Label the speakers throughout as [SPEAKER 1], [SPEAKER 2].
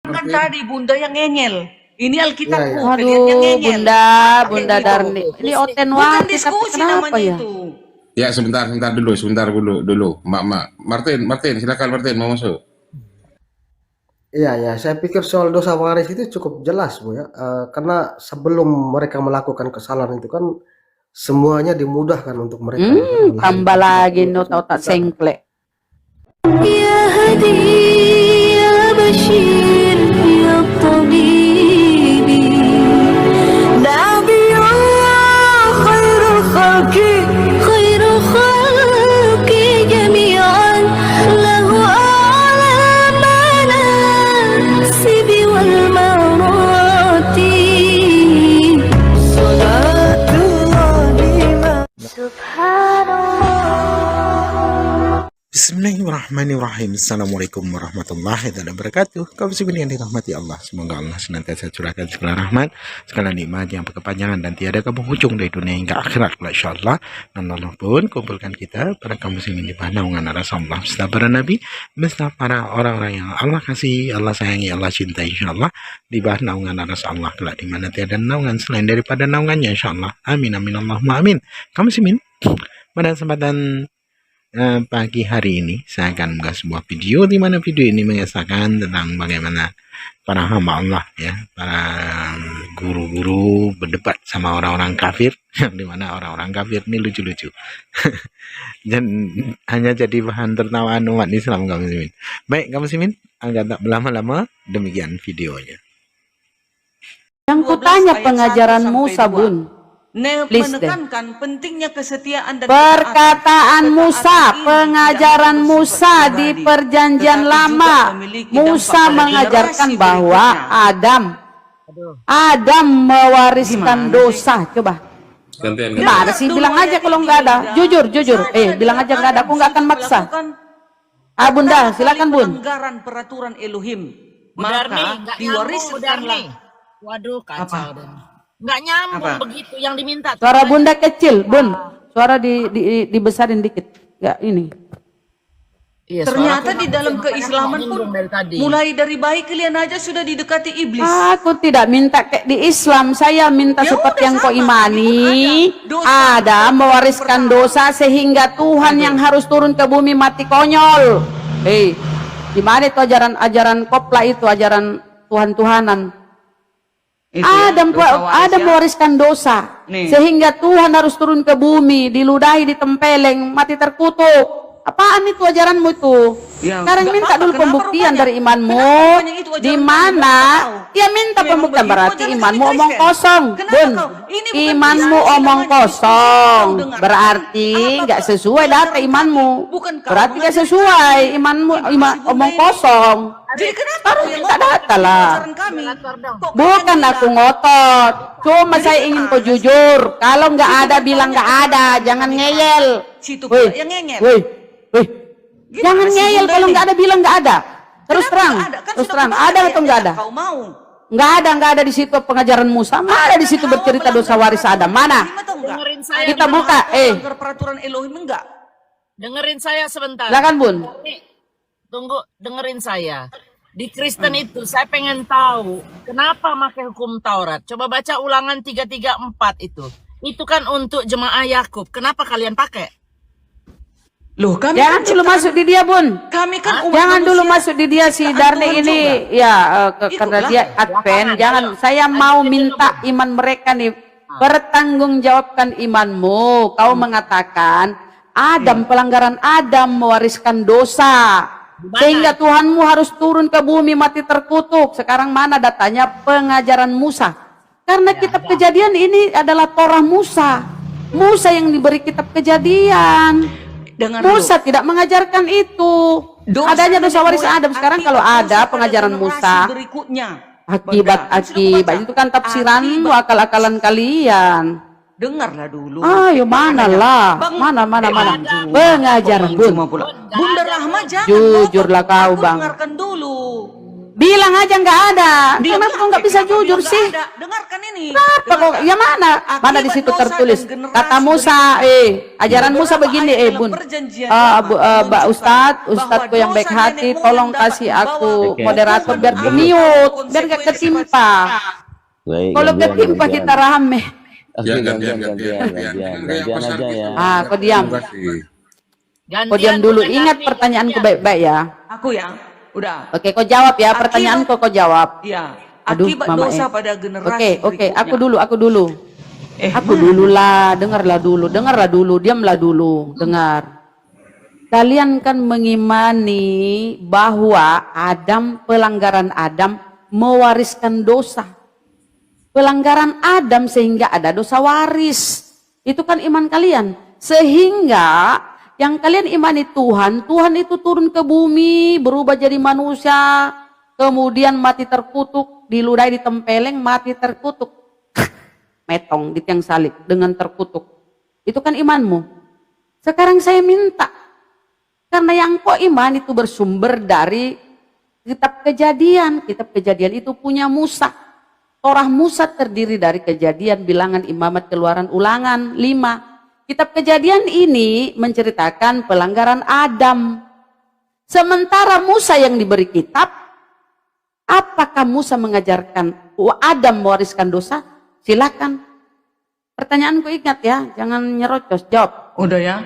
[SPEAKER 1] Kan tadi Bunda yang ngengel. Ini Alkitabku,
[SPEAKER 2] Ya.
[SPEAKER 1] kalian yang ngengel.
[SPEAKER 2] Bunda Darni. Ini
[SPEAKER 1] Bukan
[SPEAKER 2] Otenwati, tapi
[SPEAKER 1] diskusi
[SPEAKER 2] kenapa
[SPEAKER 1] namanya
[SPEAKER 2] ya?
[SPEAKER 1] itu.
[SPEAKER 3] Ya sebentar dulu. Martin, silakan Martin mau masuk.
[SPEAKER 4] Iya ya, saya pikir soal dosa waris itu cukup jelas Bu ya. Karena sebelum mereka melakukan kesalahan itu kan semuanya dimudahkan untuk mereka.
[SPEAKER 2] Tambah lagi no tau tak sengklek.
[SPEAKER 5] يا هدي يا بشير يا طبيبي نبي الله خير الخلق جميعا له أعلى المناسب والمراتب صلاة الله سبحان الله.
[SPEAKER 6] Bismillahirrahmanirrahim. Assalamualaikum warahmatullahi wabarakatuh. Kaum muslimin yang dirahmati Allah, semoga Allah senantiasa curahkan segala rahmat, segala nikmat yang berkepanjangan dan tiada penghujung dari dunia hingga akhirat insyaallah. Dan Allah pun kumpulkan kita para kaum muslimin di bawah naungan Rasulullah beserta para nabi, beserta para orang-orang yang Allah kasih, Allah sayangi, Allah cintai insyaallah, di bawah naungan Rasulullah kelak di mana tiada naungan selain daripada naungannya insyaallah. Amin amin Allahumma amin. Kaum muslimin, pada kesempatan pagi hari ini saya akan membuat sebuah video di mana video ini mengisahkan tentang bagaimana para hamba Allah ya, para guru-guru berdebat sama orang-orang kafir, yang dimana orang-orang kafir ini lucu-lucu dan hanya jadi bahan tertawaan umat Islam kaum muslimin. Baik kaum muslimin, agar tak berlama-lama demikian videonya.
[SPEAKER 2] Yang kutanya pengajaran Musa Bun.
[SPEAKER 1] Menekankan pentingnya kesetiaan dan
[SPEAKER 2] perkataan Musa, pengajaran Musa di perjanjian lama. Musa mengajarkan bahwa Adam mewariskan dosa. Coba gimana sih, bilang aja kalau nggak ada, jujur bilang aja nggak ada, aku nggak akan maksa. Bunda silakan Bun.
[SPEAKER 1] Pelanggaran peraturan Elohim maka diwariskanlah.
[SPEAKER 7] Waduh kacau deh. Nggak nyambung begitu yang diminta.
[SPEAKER 2] Suara Bunda kecil, Bun. Suara dibesarin dikit. Ya ini.
[SPEAKER 1] Iya, ternyata di dalam keislaman pun mulai dari bayi kalian aja sudah didekati iblis.
[SPEAKER 2] Aku tidak minta kayak di Islam, saya minta
[SPEAKER 1] Ya
[SPEAKER 2] seperti
[SPEAKER 1] udah,
[SPEAKER 2] yang kau
[SPEAKER 1] sama.
[SPEAKER 2] imani. Ada mewariskan dosa sehingga Tuhan yang harus turun ke bumi mati konyol. Hei, gimana itu ajaran kopla itu, ajaran Tuhan-Tuhanan. Adam mewariskan dosa sehingga Tuhan harus turun ke bumi, diludahi, ditempeleng, mati terkutuk. Apaan itu ajaranmu itu?
[SPEAKER 1] Ya,
[SPEAKER 2] sekarang minta dulu pembuktian dari imanmu. Di mana? Ya minta pembuktian, berarti imanmu omong kosong, Bun. Imanmu omong kosong, berarti nggak sesuai data imanmu. Berarti nggak sesuai imanmu, omong kosong.
[SPEAKER 1] Jadi kenapa
[SPEAKER 2] Harus minta data lah. Bukan aku ngotot, cuma saya ingin kau jujur. Kalau nggak ada bilang nggak ada, jangan ngeyel.
[SPEAKER 1] Woi, yang ngengel.
[SPEAKER 2] Woi, jangan ngeyel kalau nggak ada bilang nggak ada. Terus terang, ada atau nggak ada? Nggak ada di situ pengajaran Musa. Mana di situ bercerita dosa waris Adam? Mana?
[SPEAKER 7] Dengerin saya.
[SPEAKER 2] Kita buka.
[SPEAKER 1] Peraturan Elohim enggak?
[SPEAKER 7] Dengerin saya sebentar.
[SPEAKER 2] Silakan Bun.
[SPEAKER 7] Tunggu, dengerin saya. Di Kristen itu saya pengen tahu kenapa pakai hukum Taurat. Coba baca Ulangan 334 itu. Itu kan untuk jemaah Yakub. Kenapa kalian pakai?
[SPEAKER 1] Loh, kami
[SPEAKER 2] Jangan dulu masuk di dia, Bun.
[SPEAKER 1] Kami kan
[SPEAKER 2] Jangan dulu masuk di dia si Darni ini. Ya, karena dia Advent. Jangan. Saya mau minta iman mereka nih. Pertanggungjawabkan imanmu. Kau mengatakan Adam, pelanggaran Adam mewariskan dosa. Sehingga Tuhanmu harus turun ke bumi mati terkutuk. Sekarang mana datanya pengajaran Musa? Karena kitab Kejadian ini adalah Torah Musa. Musa yang diberi kitab Kejadian. Musa tidak mengajarkan itu. Adanya dosa waris Adam. Sekarang kalau ada pengajaran Musa, akibat itu kan tafsiran akal-akalan kalian.
[SPEAKER 1] Dengarlah dulu.
[SPEAKER 2] Ayo mana pengajaran Bun.
[SPEAKER 1] Bunda Rahma jangan
[SPEAKER 2] jujurlah kau Bang.
[SPEAKER 1] Dengarkan dulu.
[SPEAKER 2] Bilang aja nggak ada. mana?
[SPEAKER 1] Dia
[SPEAKER 2] Kenapa kau
[SPEAKER 1] pakai,
[SPEAKER 2] nggak bisa
[SPEAKER 1] kenapa
[SPEAKER 2] jujur
[SPEAKER 1] dia nggak
[SPEAKER 2] sih?
[SPEAKER 1] ada? Dengarkan ini.
[SPEAKER 2] Kenapa kok? Ya mana? Mana di
[SPEAKER 1] Akibat
[SPEAKER 2] situ
[SPEAKER 1] dosa
[SPEAKER 2] tertulis?
[SPEAKER 1] dan generasi
[SPEAKER 2] Kata Musa, ajaran Musa
[SPEAKER 1] Beberapa
[SPEAKER 2] begini,
[SPEAKER 1] ayat dalam
[SPEAKER 2] Bun.
[SPEAKER 1] perjanjian
[SPEAKER 2] Mbak
[SPEAKER 1] lama
[SPEAKER 2] Ustadku yang baik
[SPEAKER 1] bahwa
[SPEAKER 2] hati,
[SPEAKER 1] dosa
[SPEAKER 2] tolong
[SPEAKER 1] nenekmu yang
[SPEAKER 2] kasih
[SPEAKER 1] dapat
[SPEAKER 2] aku
[SPEAKER 1] membawa
[SPEAKER 2] moderator biar
[SPEAKER 1] hukuman
[SPEAKER 2] mute,
[SPEAKER 1] atau
[SPEAKER 2] biar gak
[SPEAKER 1] konsekuensi
[SPEAKER 2] ketimpa.
[SPEAKER 8] Baik,
[SPEAKER 2] Kalau
[SPEAKER 8] gantian,
[SPEAKER 2] ketimpa
[SPEAKER 8] gantian.
[SPEAKER 2] kita rame.
[SPEAKER 8] Oke,
[SPEAKER 3] Ya,
[SPEAKER 8] gantian
[SPEAKER 3] gantian
[SPEAKER 8] aja ya.
[SPEAKER 2] Ah, kau diam.
[SPEAKER 7] Gantian,
[SPEAKER 2] Kau diam dulu.
[SPEAKER 7] bukan
[SPEAKER 2] Ingat
[SPEAKER 7] ganti,
[SPEAKER 2] pertanyaanku
[SPEAKER 7] gantian.
[SPEAKER 2] baik-baik ya.
[SPEAKER 1] Aku ya, udah.
[SPEAKER 2] Oke, kau jawab ya. Pertanyaanku kau jawab.
[SPEAKER 1] Ya,
[SPEAKER 2] Aduh,
[SPEAKER 1] akibat
[SPEAKER 2] Mama
[SPEAKER 1] dosa
[SPEAKER 2] E.
[SPEAKER 1] pada generasi
[SPEAKER 2] Oke,
[SPEAKER 1] berikutnya.
[SPEAKER 2] aku dulu. Aku dulu lah, dengarlah dulu, diamlah dulu, dengar. Kalian kan mengimani bahwa pelanggaran Adam mewariskan dosa. Pelanggaran Adam sehingga ada dosa waris. Itu kan iman kalian. Sehingga yang kalian imani Tuhan itu turun ke bumi, berubah jadi manusia, kemudian mati terkutuk, diludahi ditempeleng, mati terkutuk. Metong di tiang salib dengan terkutuk. Itu kan imanmu. Sekarang saya minta, karena yang kau iman itu bersumber dari kitab Kejadian. Kitab Kejadian itu punya Musa. Torah Musa terdiri dari Kejadian, Bilangan, Imamat, Keluaran, Ulangan 5. Kitab Kejadian ini menceritakan pelanggaran Adam. Sementara Musa yang diberi kitab, apakah Musa mengajarkan Adam mewariskan dosa? Silakan. Pertanyaanku ingat ya, jangan nyerocos, jawab.
[SPEAKER 1] Udah ya.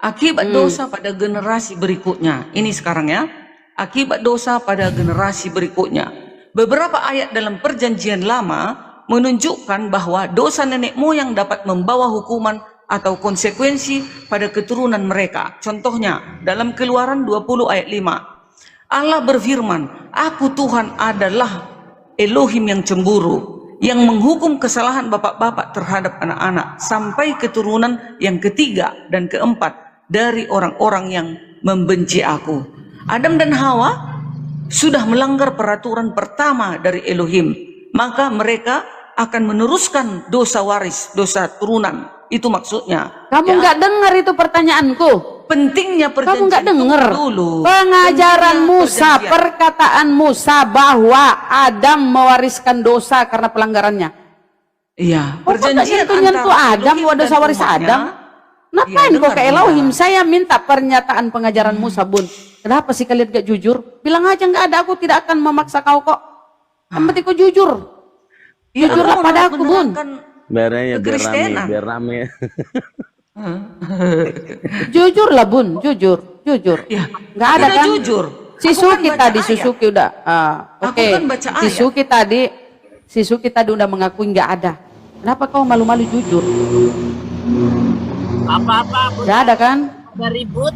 [SPEAKER 1] Akibat dosa pada generasi berikutnya. Ini sekarang ya. Akibat dosa pada generasi berikutnya. Beberapa ayat dalam perjanjian lama menunjukkan bahwa dosa nenek moyang dapat membawa hukuman atau konsekuensi pada keturunan mereka. Contohnya dalam Keluaran 20 ayat 5. Allah berfirman, "Aku Tuhan adalah Elohim yang cemburu, yang menghukum kesalahan bapak-bapak terhadap anak-anak sampai keturunan yang ketiga dan keempat dari orang-orang yang membenci aku." Adam dan Hawa sudah melanggar peraturan pertama dari Elohim, maka mereka akan meneruskan dosa waris, dosa turunan. Itu maksudnya.
[SPEAKER 2] Kamu nggak dengar itu pertanyaanku?
[SPEAKER 1] Pentingnya perjanjian.
[SPEAKER 2] Kamu nggak dengar
[SPEAKER 1] dulu.
[SPEAKER 2] pengajaran
[SPEAKER 1] Pentingnya
[SPEAKER 2] Musa,
[SPEAKER 1] perjanjian.
[SPEAKER 2] perkataan Musa bahwa Adam mewariskan dosa karena pelanggarannya.
[SPEAKER 1] Iya,
[SPEAKER 2] Kok nggak
[SPEAKER 1] perjanjian
[SPEAKER 2] nyentuh
[SPEAKER 1] antara
[SPEAKER 2] Adam,
[SPEAKER 1] Elohim
[SPEAKER 2] dosa
[SPEAKER 1] dan
[SPEAKER 2] waris
[SPEAKER 1] umatnya.
[SPEAKER 2] Adam? Ngapain kok ke
[SPEAKER 1] dengar,
[SPEAKER 2] Elohim?
[SPEAKER 1] dengar.
[SPEAKER 2] Saya minta pernyataan pengajaran Musa, Bun. Kenapa sih kalian gak jujur? Bilang aja nggak ada, aku tidak akan memaksa kau kok. Yang penting kau jujur.
[SPEAKER 1] Ya,
[SPEAKER 2] Jujurlah
[SPEAKER 1] aku
[SPEAKER 2] pada aku, Bun.
[SPEAKER 1] menerapkan
[SPEAKER 8] Biar
[SPEAKER 1] Kekristenan.
[SPEAKER 8] biar rame.
[SPEAKER 2] Jujurlah, Bun, jujur.
[SPEAKER 1] Ya,
[SPEAKER 2] Nggak ada
[SPEAKER 1] udah
[SPEAKER 2] kan?
[SPEAKER 1] jujur.
[SPEAKER 2] Si
[SPEAKER 1] Aku kan
[SPEAKER 2] Suki
[SPEAKER 1] baca
[SPEAKER 2] tadi,
[SPEAKER 1] ayat.
[SPEAKER 2] si Suki udah.
[SPEAKER 1] Aku
[SPEAKER 2] Oke,
[SPEAKER 1] kan baca ayat.
[SPEAKER 2] Si Suki tadi udah mengakui nggak ada. Kenapa kau malu-malu jujur?
[SPEAKER 7] Apa-apa,
[SPEAKER 2] Nggak ada kan?
[SPEAKER 7] ada ribut.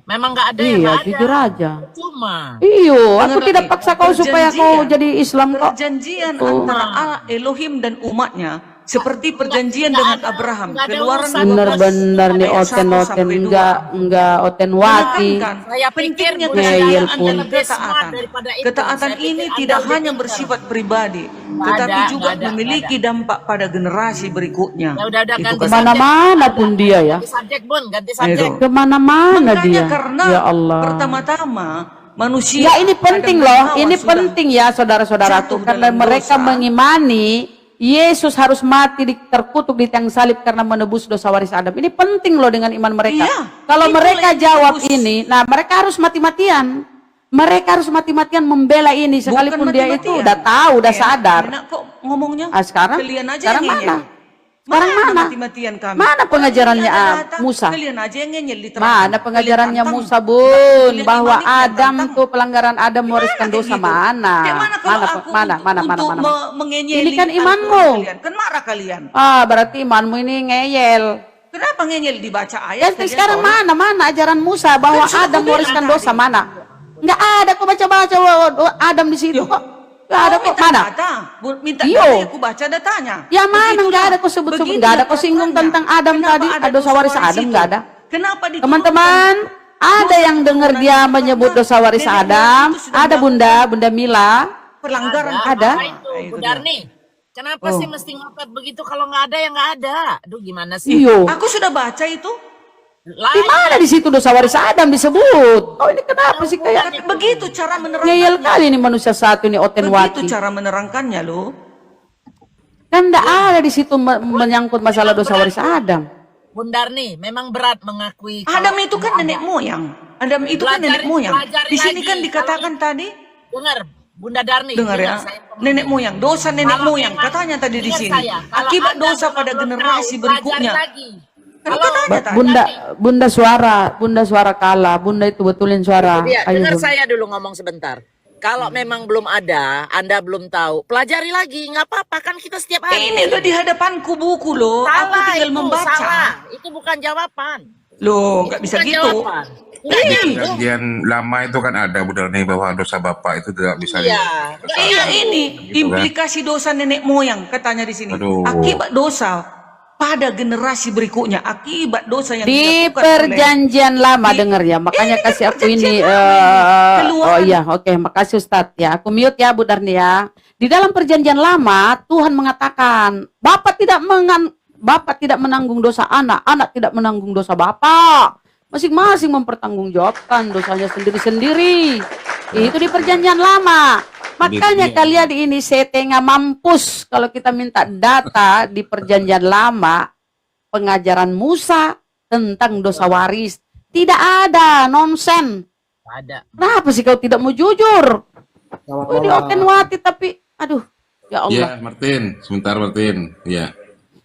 [SPEAKER 7] Memang nggak ada yang
[SPEAKER 2] Iya,
[SPEAKER 7] nggak ada.
[SPEAKER 2] jujur aja.
[SPEAKER 7] Cuma.
[SPEAKER 2] Iyo, aku
[SPEAKER 1] Dengar
[SPEAKER 2] tidak
[SPEAKER 1] lagi,
[SPEAKER 2] paksa kau supaya kau
[SPEAKER 1] perjanjian.
[SPEAKER 2] jadi Islam kok.
[SPEAKER 1] Perjanjian
[SPEAKER 2] Oh.
[SPEAKER 1] antara Allah, Elohim dan umatnya seperti perjanjian
[SPEAKER 7] nggak
[SPEAKER 1] dengan
[SPEAKER 7] ada-
[SPEAKER 1] Abraham.
[SPEAKER 7] nggak ada
[SPEAKER 1] Keluaran
[SPEAKER 7] urusan.
[SPEAKER 1] 12
[SPEAKER 2] Bener-bener nih
[SPEAKER 1] ayat 1
[SPEAKER 2] oten-oten
[SPEAKER 1] sampai 2.
[SPEAKER 2] enggak oten wati.
[SPEAKER 1] Menekankan
[SPEAKER 7] Saya pikir
[SPEAKER 1] pentingnya
[SPEAKER 7] Bunda
[SPEAKER 2] Ngeyel
[SPEAKER 1] kesetiaan
[SPEAKER 2] pun.
[SPEAKER 1] dan
[SPEAKER 7] lebih smart
[SPEAKER 1] ketaatan.
[SPEAKER 7] daripada itu.
[SPEAKER 1] Ketaatan
[SPEAKER 7] Saya pikir
[SPEAKER 1] ini
[SPEAKER 7] Anda
[SPEAKER 1] tidak
[SPEAKER 7] lebih
[SPEAKER 1] hanya
[SPEAKER 7] pintar.
[SPEAKER 1] bersifat pribadi,
[SPEAKER 7] Nggak
[SPEAKER 1] tetapi
[SPEAKER 7] ada,
[SPEAKER 1] juga
[SPEAKER 7] nggak ada,
[SPEAKER 1] memiliki dampak pada generasi berikutnya.
[SPEAKER 7] Ya udah
[SPEAKER 1] Itu
[SPEAKER 7] ganti
[SPEAKER 1] kan.
[SPEAKER 2] Kemana-mana pun dia ya.
[SPEAKER 7] Ganti subjek, Bun, ganti subjek.
[SPEAKER 1] Ayo.
[SPEAKER 2] Kemana-mana
[SPEAKER 1] Makanya
[SPEAKER 2] dia.
[SPEAKER 1] karena
[SPEAKER 2] Ya Allah.
[SPEAKER 1] pertama-tama manusia
[SPEAKER 2] Ya ini penting
[SPEAKER 1] Adam dan
[SPEAKER 2] loh,
[SPEAKER 1] Hawa
[SPEAKER 2] ini
[SPEAKER 1] sudah
[SPEAKER 2] penting ya saudara-saudaraku.
[SPEAKER 1] jatuh
[SPEAKER 2] Karena
[SPEAKER 1] dalam
[SPEAKER 2] mereka
[SPEAKER 1] dosa.
[SPEAKER 2] mengimani Yesus harus mati terkutuk di tiang salib karena menebus dosa waris Adam. Ini penting loh dengan iman mereka.
[SPEAKER 1] Iya,
[SPEAKER 2] Kalau
[SPEAKER 1] itulah
[SPEAKER 2] mereka
[SPEAKER 1] yang
[SPEAKER 2] jawab
[SPEAKER 1] ditebus.
[SPEAKER 2] ini, nah mereka harus mati-matian. Mereka harus mati-matian membela ini sekalipun
[SPEAKER 1] Bukan
[SPEAKER 2] dia itu
[SPEAKER 1] mati-matian.
[SPEAKER 2] udah tahu, udah
[SPEAKER 1] Enak-
[SPEAKER 2] sadar.
[SPEAKER 1] enak kok ngomongnya.
[SPEAKER 2] Sekarang
[SPEAKER 1] Kalian aja
[SPEAKER 2] sekarang
[SPEAKER 1] yang
[SPEAKER 2] mana?
[SPEAKER 1] ngeyel.
[SPEAKER 2] Sekarang mana?
[SPEAKER 1] Mati-matian kami.
[SPEAKER 2] Mana pengajarannya
[SPEAKER 1] Kalian ada data,
[SPEAKER 2] Musa?
[SPEAKER 1] Kalian aja yang ngeyel di terang.
[SPEAKER 2] Mana pengajarannya
[SPEAKER 1] Kalian
[SPEAKER 2] Musa,
[SPEAKER 1] tantang.
[SPEAKER 2] Bun,
[SPEAKER 1] Kalian
[SPEAKER 2] bahwa
[SPEAKER 1] imani, kalian
[SPEAKER 2] Adam
[SPEAKER 1] tantang.
[SPEAKER 2] tuh pelanggaran Adam mewariskan
[SPEAKER 1] Kayak
[SPEAKER 2] dosa
[SPEAKER 1] gitu.
[SPEAKER 2] mana?
[SPEAKER 1] Kayak mana kalau
[SPEAKER 2] Mana
[SPEAKER 1] aku
[SPEAKER 2] mana
[SPEAKER 1] untuk-
[SPEAKER 2] mana
[SPEAKER 1] untuk
[SPEAKER 2] mana?
[SPEAKER 1] mengenyeli
[SPEAKER 2] Ini kan
[SPEAKER 1] Al-Quran
[SPEAKER 2] imanmu.
[SPEAKER 1] kalian? Kan marah kalian.
[SPEAKER 2] Berarti imanmu ini ngeyel.
[SPEAKER 1] Kenapa ngeyel dibaca ayat?
[SPEAKER 2] Dan
[SPEAKER 1] kalian
[SPEAKER 2] sekarang
[SPEAKER 1] tolak?
[SPEAKER 2] mana ajaran Musa bahwa
[SPEAKER 1] Kan sudah
[SPEAKER 2] Adam
[SPEAKER 1] aku
[SPEAKER 2] mewariskan
[SPEAKER 1] bilang
[SPEAKER 2] dosa
[SPEAKER 1] tadi.
[SPEAKER 2] mana? Nggak ada, kok baca-baca Adam di situ
[SPEAKER 1] Loh,
[SPEAKER 2] kok. Nggak ada
[SPEAKER 1] Kau
[SPEAKER 2] kok,
[SPEAKER 1] minta
[SPEAKER 2] mana?
[SPEAKER 1] data. Minta
[SPEAKER 2] Iyo.
[SPEAKER 1] data, aku baca datanya.
[SPEAKER 2] Ya mana
[SPEAKER 1] Begitulah.
[SPEAKER 2] nggak ada kau sebut-sebut,
[SPEAKER 1] Begitulah
[SPEAKER 2] nggak ada kau singgung
[SPEAKER 1] peraturannya.
[SPEAKER 2] tentang Adam
[SPEAKER 1] Kenapa
[SPEAKER 2] tadi,
[SPEAKER 1] ada
[SPEAKER 2] dosa waris Adam
[SPEAKER 1] itu?
[SPEAKER 2] nggak ada.
[SPEAKER 1] Kenapa diturunkan?
[SPEAKER 2] Teman-teman, ada yang dengar dia menyebut dosa waris
[SPEAKER 1] Nenek moyang
[SPEAKER 2] Adam,
[SPEAKER 1] itu sudah
[SPEAKER 2] ada Bunda Mila.
[SPEAKER 1] pelanggaran
[SPEAKER 2] Ada.
[SPEAKER 7] Apa itu, Bu
[SPEAKER 1] dia.
[SPEAKER 7] Darni? Kenapa
[SPEAKER 1] Oh.
[SPEAKER 7] sih mesti ngotot begitu kalau nggak ada yang nggak ada? Aduh gimana sih?
[SPEAKER 2] Iyo.
[SPEAKER 1] Aku sudah baca itu.
[SPEAKER 2] Di mana di situ dosa waris Adam disebut? Oh ini kenapa sih kayak
[SPEAKER 1] Begitu cara
[SPEAKER 2] ngeyel
[SPEAKER 1] menerangkannya.
[SPEAKER 2] kali ini manusia satu ini Otenwati.
[SPEAKER 1] Begitu cara menerangkannya loh.
[SPEAKER 2] Kan tidak ada di situ menyangkut masalah dosa waris Adam.
[SPEAKER 7] Bundar nih, memang berat mengakui.
[SPEAKER 1] Adam itu kan nenek moyang. Adam itu kan nenek moyang. Di sini kan dikatakan tadi,
[SPEAKER 7] Dengar, Bunda Darni.
[SPEAKER 1] dengar ya, nenek moyang, dosa nenek moyang katanya tadi di sini. Akibat dosa pada generasi berikutnya. Kan katanya tadi.
[SPEAKER 2] Bunda suara kalah. Bunda itu betulin suara.
[SPEAKER 7] Ya,
[SPEAKER 2] Ayo,
[SPEAKER 7] dengar
[SPEAKER 2] Bunda.
[SPEAKER 7] saya dulu ngomong sebentar. Kalau memang belum ada, Anda belum tahu, pelajari lagi, nggak apa-apa kan kita setiap hari.
[SPEAKER 1] Ini udah di hadapanku buku loh. Aku
[SPEAKER 7] Salah
[SPEAKER 1] tinggal
[SPEAKER 7] itu,
[SPEAKER 1] membaca.
[SPEAKER 7] salah. Itu bukan jawaban.
[SPEAKER 1] Loh, nggak
[SPEAKER 7] Itu
[SPEAKER 1] bisa
[SPEAKER 7] bukan
[SPEAKER 1] gitu.
[SPEAKER 7] jawaban. Nggak
[SPEAKER 1] Ini.
[SPEAKER 7] nyambung.
[SPEAKER 3] Perjanjian lama itu kan ada budal nih bahwa dosa bapak itu tidak bisa
[SPEAKER 7] Iya.
[SPEAKER 1] Iya ini
[SPEAKER 3] Gitu kan.
[SPEAKER 1] implikasi dosa nenek moyang katanya di sini.
[SPEAKER 3] Aduh.
[SPEAKER 1] Akibat dosa pada generasi berikutnya. Akibat dosa yang
[SPEAKER 2] Di
[SPEAKER 1] dilakukan oleh
[SPEAKER 2] perjanjian lama
[SPEAKER 1] Di-
[SPEAKER 2] denger ya. Makanya
[SPEAKER 1] Ini
[SPEAKER 2] kasih aku
[SPEAKER 1] perjanjian
[SPEAKER 2] ini.
[SPEAKER 1] lama.
[SPEAKER 2] Oh
[SPEAKER 1] Keluaran.
[SPEAKER 2] iya, oke. Makasih Ustadz ya. Aku mute ya Bu Darni ya. Di dalam perjanjian lama Tuhan mengatakan Bapak tidak menanggung dosa anak, anak tidak menanggung dosa Bapak. Masing-masing mempertanggungjawabkan dosanya sendiri-sendiri. Itu di perjanjian lama. Makanya kalian ini setengah mampus kalau kita minta data di perjanjian lama pengajaran Musa tentang dosa waris. Tidak ada, nonsen.
[SPEAKER 7] Ada.
[SPEAKER 2] Kenapa sih kau tidak mau jujur?
[SPEAKER 4] Selamat
[SPEAKER 2] Oh, ini
[SPEAKER 4] malam.
[SPEAKER 2] Otenwati tapi aduh, ya Allah.
[SPEAKER 3] Ya, Martin, sebentar Martin. Ya.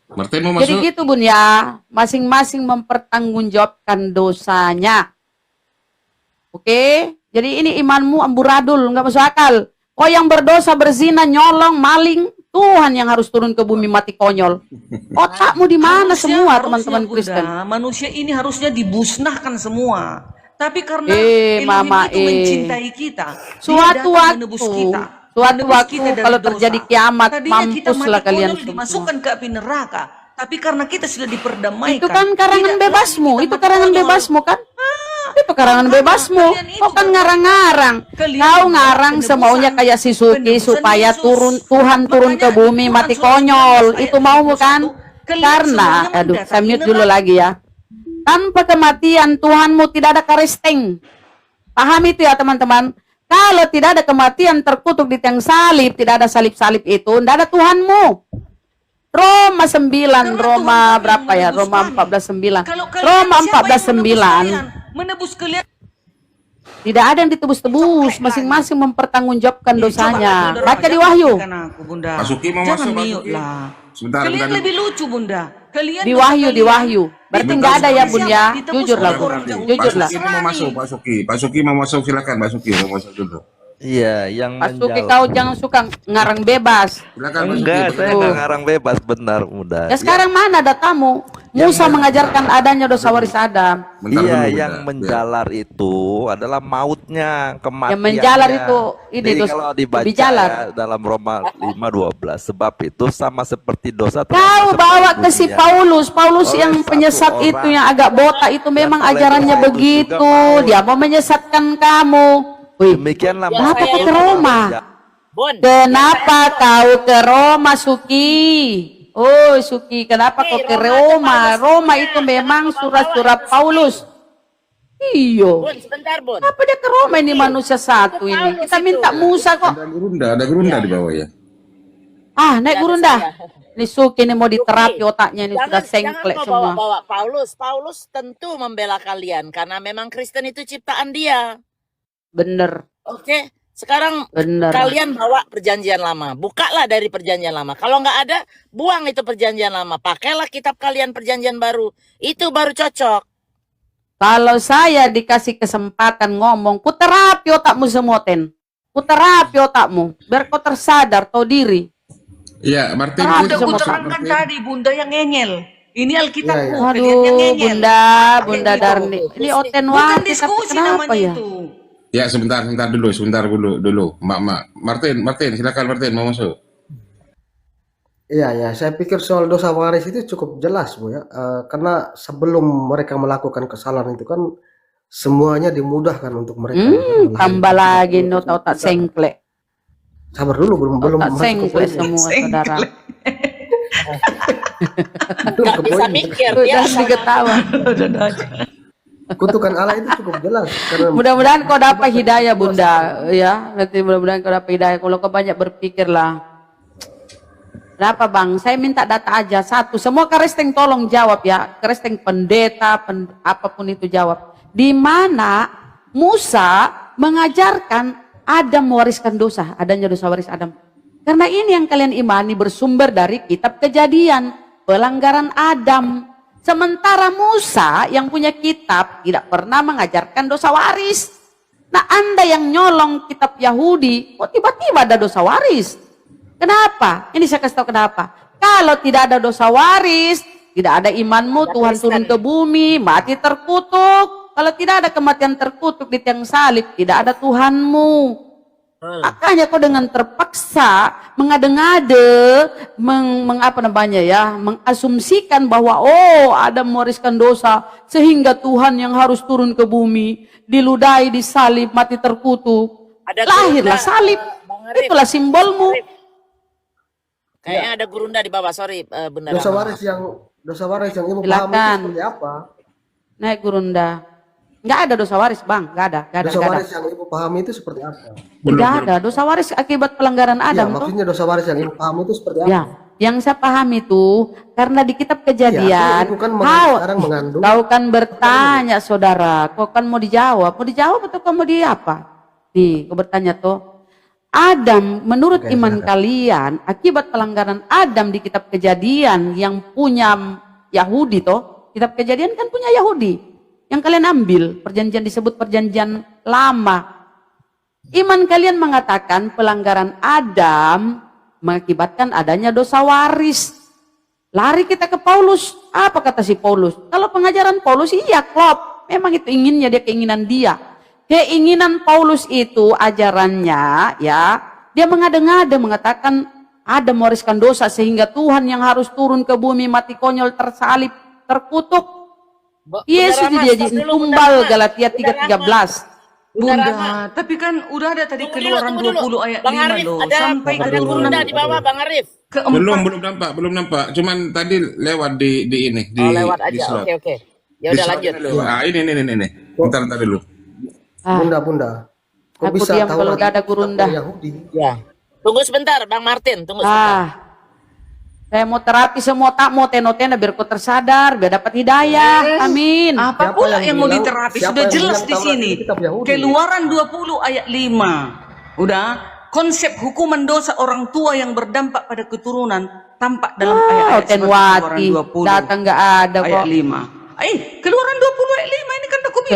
[SPEAKER 3] Martin mau
[SPEAKER 2] Jadi
[SPEAKER 3] masuk?
[SPEAKER 2] gitu Bun ya, masing-masing mempertanggungjawabkan dosanya. Oke, jadi ini imanmu amburadul, nggak masuk akal. Oh yang berdosa, berzina, nyolong, maling, Tuhan yang harus turun ke bumi mati konyol. Otakmu di mana
[SPEAKER 1] Harusnya-
[SPEAKER 2] semua
[SPEAKER 1] harusnya,
[SPEAKER 2] teman-teman
[SPEAKER 1] Bunda,
[SPEAKER 2] Kristen?
[SPEAKER 1] manusia ini harusnya dibusnahkan semua. Tapi karena Elohim
[SPEAKER 2] Mama,
[SPEAKER 1] itu mencintai kita, Dia
[SPEAKER 2] Suatu
[SPEAKER 1] datang menebus
[SPEAKER 2] waktu,
[SPEAKER 1] kita.
[SPEAKER 2] suatu
[SPEAKER 1] Menebus
[SPEAKER 2] waktu
[SPEAKER 1] kita dari
[SPEAKER 2] kalau
[SPEAKER 1] dosa.
[SPEAKER 2] terjadi kiamat,
[SPEAKER 1] Tadinya kita
[SPEAKER 2] mampuslah
[SPEAKER 1] mati
[SPEAKER 2] kalian
[SPEAKER 1] konyol,
[SPEAKER 2] semua.
[SPEAKER 1] dimasukkan ke api neraka. Tapi karena kita sudah diperdamaikan.
[SPEAKER 2] Itu kan karangan
[SPEAKER 1] tidak
[SPEAKER 2] bebasmu,
[SPEAKER 1] lagi kita
[SPEAKER 2] itu
[SPEAKER 1] mati
[SPEAKER 2] karangan
[SPEAKER 1] konyol.
[SPEAKER 2] bebasmu kan? Itu karangan
[SPEAKER 1] makanya
[SPEAKER 2] bebasmu.
[SPEAKER 1] kalian itu
[SPEAKER 2] Kau kan
[SPEAKER 1] berbuat-
[SPEAKER 2] ngarang-ngarang.
[SPEAKER 1] Kalian
[SPEAKER 2] Kau
[SPEAKER 1] membuat
[SPEAKER 2] ngarang semaunya
[SPEAKER 1] penebusan-
[SPEAKER 2] kayak si Suki
[SPEAKER 1] penebusan
[SPEAKER 2] supaya
[SPEAKER 1] Yesus.
[SPEAKER 2] Tuhan turun ke
[SPEAKER 1] Makanya
[SPEAKER 2] bumi
[SPEAKER 1] Tuhan
[SPEAKER 2] mati
[SPEAKER 1] sudah
[SPEAKER 2] konyol.
[SPEAKER 1] bilang,
[SPEAKER 2] Itu
[SPEAKER 1] ayat
[SPEAKER 2] maumu kan?
[SPEAKER 1] 31, kalian
[SPEAKER 2] Karena,
[SPEAKER 1] semuanya
[SPEAKER 2] aduh, saya
[SPEAKER 1] mendatangi
[SPEAKER 2] mute dulu
[SPEAKER 1] neraka.
[SPEAKER 2] lagi ya. Tanpa kematian Tuhanmu tidak ada karesting. Paham itu ya teman-teman? Kalau tidak ada kematian terkutuk di tiang salib, tidak ada salib-salib itu, tidak ada Tuhanmu. Roma 9,
[SPEAKER 1] Karena
[SPEAKER 2] Roma
[SPEAKER 1] Tuhan
[SPEAKER 2] berapa ya?
[SPEAKER 1] menebus
[SPEAKER 2] Roma
[SPEAKER 1] kami.
[SPEAKER 2] 14:9.
[SPEAKER 1] Kalau kalian,
[SPEAKER 2] Roma
[SPEAKER 1] siapa yang
[SPEAKER 2] 14:9.
[SPEAKER 1] menebus kalian?
[SPEAKER 2] Tidak ada yang ditebus-tebus, masing-masing mempertanggungjawabkan dosanya.
[SPEAKER 1] Coba,
[SPEAKER 2] Baca di
[SPEAKER 1] jangan
[SPEAKER 2] Wahyu.
[SPEAKER 1] matikan aku, Bunda.
[SPEAKER 3] Masuki mau
[SPEAKER 1] Jangan
[SPEAKER 3] masuk,
[SPEAKER 1] mute
[SPEAKER 3] Masuki.
[SPEAKER 1] lah.
[SPEAKER 3] Sebentar,
[SPEAKER 1] Kalian
[SPEAKER 3] sebentar.
[SPEAKER 1] lebih lucu, Bunda. Kalian
[SPEAKER 2] Di
[SPEAKER 1] dosa
[SPEAKER 2] Wahyu, di
[SPEAKER 1] kalian
[SPEAKER 2] Wahyu. Berarti
[SPEAKER 1] ditebus
[SPEAKER 2] nggak ada ya
[SPEAKER 1] oleh
[SPEAKER 2] Bun
[SPEAKER 1] siapa?
[SPEAKER 2] ya?
[SPEAKER 1] Ditebus
[SPEAKER 2] Jujur lah
[SPEAKER 1] oleh
[SPEAKER 2] Bun.
[SPEAKER 1] orang jauh.
[SPEAKER 2] Jujur lah.
[SPEAKER 3] Pak Suki mau masuk, Pak Suki. Pak Suki mau masuk, silakan Pak Suki mau masuk dulu.
[SPEAKER 9] Iya, yang
[SPEAKER 2] Mas Suki,
[SPEAKER 9] menjawab.
[SPEAKER 2] kau jangan suka ngarang bebas.
[SPEAKER 3] Silakan Pak Suki.
[SPEAKER 9] Enggak, saya
[SPEAKER 3] bagaimana?
[SPEAKER 9] nggak ngarang bebas, benar, mudah.
[SPEAKER 2] Ya sekarang mana datamu? Musa mengajarkan adanya dosa waris Adam.
[SPEAKER 3] Bentar
[SPEAKER 9] Iya,
[SPEAKER 3] dulu,
[SPEAKER 9] yang
[SPEAKER 3] Bunda.
[SPEAKER 9] menjalar itu adalah mautnya, kematiannya.
[SPEAKER 2] Yang menjalar itu, ini
[SPEAKER 9] Jadi
[SPEAKER 2] dosa-
[SPEAKER 9] kalau dibaca
[SPEAKER 2] lebih jalar.
[SPEAKER 9] ya, dalam Roma 5:12, sebab itu sama seperti dosa.
[SPEAKER 2] Kau
[SPEAKER 9] terhadap
[SPEAKER 2] bawa ke si
[SPEAKER 9] dunia.
[SPEAKER 2] Paulus. Paulus
[SPEAKER 9] Oleh
[SPEAKER 2] yang
[SPEAKER 9] satu
[SPEAKER 2] penyesat
[SPEAKER 9] orang.
[SPEAKER 2] itu yang agak botak itu memang
[SPEAKER 9] oleh
[SPEAKER 2] ajarannya
[SPEAKER 9] dosa itu
[SPEAKER 2] begitu.
[SPEAKER 9] juga mau.
[SPEAKER 2] Dia mau menyesatkan kamu. Wih,
[SPEAKER 9] Demikianlah
[SPEAKER 2] kenapa
[SPEAKER 9] maksud
[SPEAKER 2] kau ke
[SPEAKER 9] Roma.
[SPEAKER 2] Roma?
[SPEAKER 7] Bun.
[SPEAKER 2] Kenapa kau ke Roma, Suki? Oh, Suki, kenapa kau ke Roma? Roma itu memang surat-surat Paulus. Iyo.
[SPEAKER 7] Bun, sebentar, Bun.
[SPEAKER 2] Kenapa dia ke Roma ini manusia satu ini? Kita minta Musa kok.
[SPEAKER 3] Ada gerunda di bawah ya.
[SPEAKER 2] Ah, naik gurunda. Ini Suki ini mau diterapi otaknya ini sudah sengklek
[SPEAKER 7] mau
[SPEAKER 2] semua.
[SPEAKER 7] bawa Paulus. Paulus tentu membela kalian karena memang Kristen itu ciptaan dia.
[SPEAKER 2] Bener,
[SPEAKER 7] Oke, sekarang
[SPEAKER 2] bener.
[SPEAKER 7] kalian bawa perjanjian lama. Bukalah dari perjanjian lama. Kalau nggak ada, buang itu perjanjian lama. Pakailah kitab kalian perjanjian baru. Itu baru cocok.
[SPEAKER 2] Kalau saya dikasih kesempatan ngomong, ku terapi otakmu semua, Ten. Ku terapi otakmu, biar kau tersadar, tahu diri.
[SPEAKER 3] Iya, Martin.
[SPEAKER 2] Ah,
[SPEAKER 1] Udah
[SPEAKER 2] Sama
[SPEAKER 1] kuterangkan
[SPEAKER 3] Martin.
[SPEAKER 1] tadi, Bunda yang ngengel. Ini Alkitabku,
[SPEAKER 4] Iya,
[SPEAKER 1] kalian yang
[SPEAKER 2] Aduh,
[SPEAKER 1] ngengel.
[SPEAKER 2] Bunda
[SPEAKER 1] Kayak gitu.
[SPEAKER 2] Darni. Ini
[SPEAKER 1] Bukan
[SPEAKER 2] Otenwati, tapi
[SPEAKER 1] diskusi
[SPEAKER 2] kenapa
[SPEAKER 1] namanya
[SPEAKER 2] ya?
[SPEAKER 1] itu.
[SPEAKER 3] Ya, sebentar dulu. Mak. Martin, silakan Martin mau masuk.
[SPEAKER 4] Iya, ya, saya pikir soal dosa waris itu cukup jelas, Bu ya. Karena sebelum mereka melakukan kesalahan itu kan semuanya dimudahkan untuk mereka.
[SPEAKER 2] Tambah lagi no otak sengklek.
[SPEAKER 4] Sabar dulu, belum
[SPEAKER 2] Otak
[SPEAKER 4] masuk ke
[SPEAKER 2] sengklek
[SPEAKER 4] poinnya.
[SPEAKER 2] semua, saudara.
[SPEAKER 4] Belum
[SPEAKER 7] Gak
[SPEAKER 4] ke
[SPEAKER 7] bisa
[SPEAKER 4] poin.
[SPEAKER 7] mikir
[SPEAKER 2] Udah
[SPEAKER 7] dia.
[SPEAKER 2] diketawa.
[SPEAKER 4] Kutukan Allah itu cukup jelas karena
[SPEAKER 2] Mudah-mudahan kau dapat hidayah Bunda, ya. Nanti mudah-mudahan kau dapat hidayah. Kalau kau banyak berpikirlah. Kenapa Bang? Saya minta data aja satu. Semua Karesteng tolong jawab ya. Karesteng pendeta, apapun itu jawab. Di mana Musa mengajarkan Adam mewariskan dosa, adanya dosa waris Adam. Karena ini yang kalian imani bersumber dari kitab Kejadian, pelanggaran Adam. Sementara Musa yang punya kitab tidak pernah mengajarkan dosa waris. Nah, Anda yang nyolong kitab Yahudi, kok tiba-tiba ada dosa waris? Kenapa? Ini saya kasih tahu kenapa. Kalau tidak ada dosa waris, tidak ada imanmu, Tuhan turun ke bumi, mati terkutuk. Kalau tidak ada kematian terkutuk di tiang salib, tidak ada Tuhanmu. Makanya kau dengan terpaksa mengade-ngade, mengasumsikan bahwa Adam mewariskan dosa sehingga Tuhan yang harus turun ke bumi, diludahi, disalib, mati terkutuk. Lahirlah salib. Itulah simbolmu.
[SPEAKER 7] Kayaknya ada gurunda di bawah, sorry Bunda.
[SPEAKER 4] dosa waris yang ibu paham itu
[SPEAKER 2] Silakan.
[SPEAKER 4] seperti apa?
[SPEAKER 2] Naik gurunda. Enggak ada dosa waris, Bang. Enggak ada.
[SPEAKER 4] Dosa waris yang ibu pahami itu seperti apa?
[SPEAKER 2] Tidak ada. Dosa waris akibat pelanggaran
[SPEAKER 4] Ya,
[SPEAKER 2] Adam.
[SPEAKER 4] maksudnya dosa waris yang ibu pahami itu seperti apa?
[SPEAKER 2] Ya, yang saya paham itu karena di kitab Kejadian,
[SPEAKER 4] Ya, ibu kan sekarang mengandung.
[SPEAKER 2] kau kan bertanya saudara, kau kan mau dijawab atau kau mau di apa? Nih, kau bertanya tuh. Adam, menurut iman kalian, akibat pelanggaran Adam di kitab Kejadian yang punya Yahudi toh, kitab Kejadian kan punya Yahudi. Yang kalian ambil, perjanjian disebut perjanjian lama. Iman kalian mengatakan pelanggaran Adam mengakibatkan adanya dosa waris. Lari kita ke Paulus. Apa kata si Paulus? Kalau pengajaran Paulus iya klop. Memang itu inginnya dia, keinginan dia. Keinginan Paulus itu ajarannya ya. Dia mengada-ngada mengatakan Adam mewariskan dosa sehingga Tuhan yang harus turun ke bumi mati konyol tersalib terkutuk. Yesus dijadiin tumbal Galatia 3:13.
[SPEAKER 1] Bunda, tapi kan udah ada tadi keluaran 20 ayat
[SPEAKER 7] Bang
[SPEAKER 1] 5
[SPEAKER 7] Arif,
[SPEAKER 1] loh.
[SPEAKER 7] ada
[SPEAKER 1] Sampai ke
[SPEAKER 7] gurunda di bawah Bang Arif.
[SPEAKER 1] keempat.
[SPEAKER 3] belum nampak. Cuman tadi lewat di ini di
[SPEAKER 7] Lewat
[SPEAKER 3] di
[SPEAKER 7] aja.
[SPEAKER 3] slot.
[SPEAKER 7] Oke. Ya
[SPEAKER 3] Di
[SPEAKER 7] udah
[SPEAKER 3] slot
[SPEAKER 7] lanjut.
[SPEAKER 3] dulu. Ah, ini. Bentar dulu.
[SPEAKER 4] Bunda. Kok
[SPEAKER 2] Aku
[SPEAKER 4] bisa
[SPEAKER 2] diam
[SPEAKER 4] tahu
[SPEAKER 2] kalau
[SPEAKER 4] lagi
[SPEAKER 2] udah ada
[SPEAKER 4] kitab
[SPEAKER 2] gurunda.
[SPEAKER 4] Yahudi?
[SPEAKER 7] Ya. Tunggu sebentar Bang Martin, tunggu sebentar.
[SPEAKER 2] Saya mau terapi semua tak mau teno-teno biar kau tersadar, biar dapat hidayah. Amin.
[SPEAKER 1] Apa
[SPEAKER 4] Siapa
[SPEAKER 1] pula
[SPEAKER 4] yang
[SPEAKER 1] yang mau
[SPEAKER 4] bilang-
[SPEAKER 1] diterapi?
[SPEAKER 4] siapa
[SPEAKER 1] Sudah
[SPEAKER 4] yang
[SPEAKER 1] jelas
[SPEAKER 4] bilang
[SPEAKER 1] di
[SPEAKER 4] Taurat
[SPEAKER 1] sini.
[SPEAKER 4] itu kitab Yahudi?
[SPEAKER 1] Keluaran 20 ayat 5. Udah. Konsep hukuman dosa orang tua yang berdampak pada keturunan tampak dalam ayat-ayat seperti Keluaran
[SPEAKER 2] Tenwati
[SPEAKER 1] 20
[SPEAKER 2] datang nggak ada
[SPEAKER 1] ayat
[SPEAKER 2] kok.
[SPEAKER 1] 5. Keluaran 20 ayat 5 ini kan aku bilang.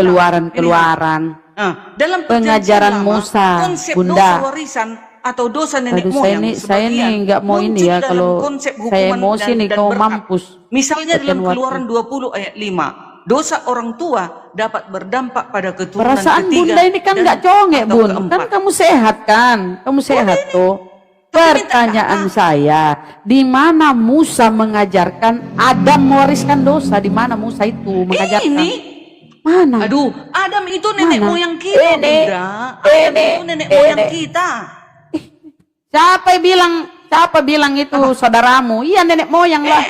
[SPEAKER 2] Keluaran.
[SPEAKER 1] Nah, dalam
[SPEAKER 2] Pengajaran
[SPEAKER 1] perjanjian lama,
[SPEAKER 2] Musa,
[SPEAKER 1] konsep
[SPEAKER 2] Bunda.
[SPEAKER 1] dosa warisan atau dosa nenek
[SPEAKER 2] Aduh,
[SPEAKER 1] moyang
[SPEAKER 2] saya nih nggak mau ini ya kalau saya emosi nih kau
[SPEAKER 1] berkat.
[SPEAKER 2] mampus.
[SPEAKER 1] Misalnya dalam
[SPEAKER 2] Tenwati.
[SPEAKER 1] Keluaran 20 ayat 5, dosa orang tua dapat berdampak pada keturunan
[SPEAKER 2] Perasaan
[SPEAKER 1] ketiga
[SPEAKER 2] Bunda ini kan
[SPEAKER 1] dan-
[SPEAKER 2] nggak congek
[SPEAKER 1] atau
[SPEAKER 2] Bun,
[SPEAKER 1] keempat.
[SPEAKER 2] kan kamu sehat kan, kamu sehat tuh. Pertanyaan saya, di mana Musa mengajarkan Adam mewariskan dosa? Di mana Musa itu mengajarkan?
[SPEAKER 1] Ini,
[SPEAKER 2] Mana?
[SPEAKER 1] aduh, Adam itu nenek
[SPEAKER 2] Mana?
[SPEAKER 1] moyang kita,
[SPEAKER 2] Ini.
[SPEAKER 1] Bunda. Adam itu nenek moyang kita.
[SPEAKER 2] Siapa bilang itu saudaramu? Iya nenek moyang lah.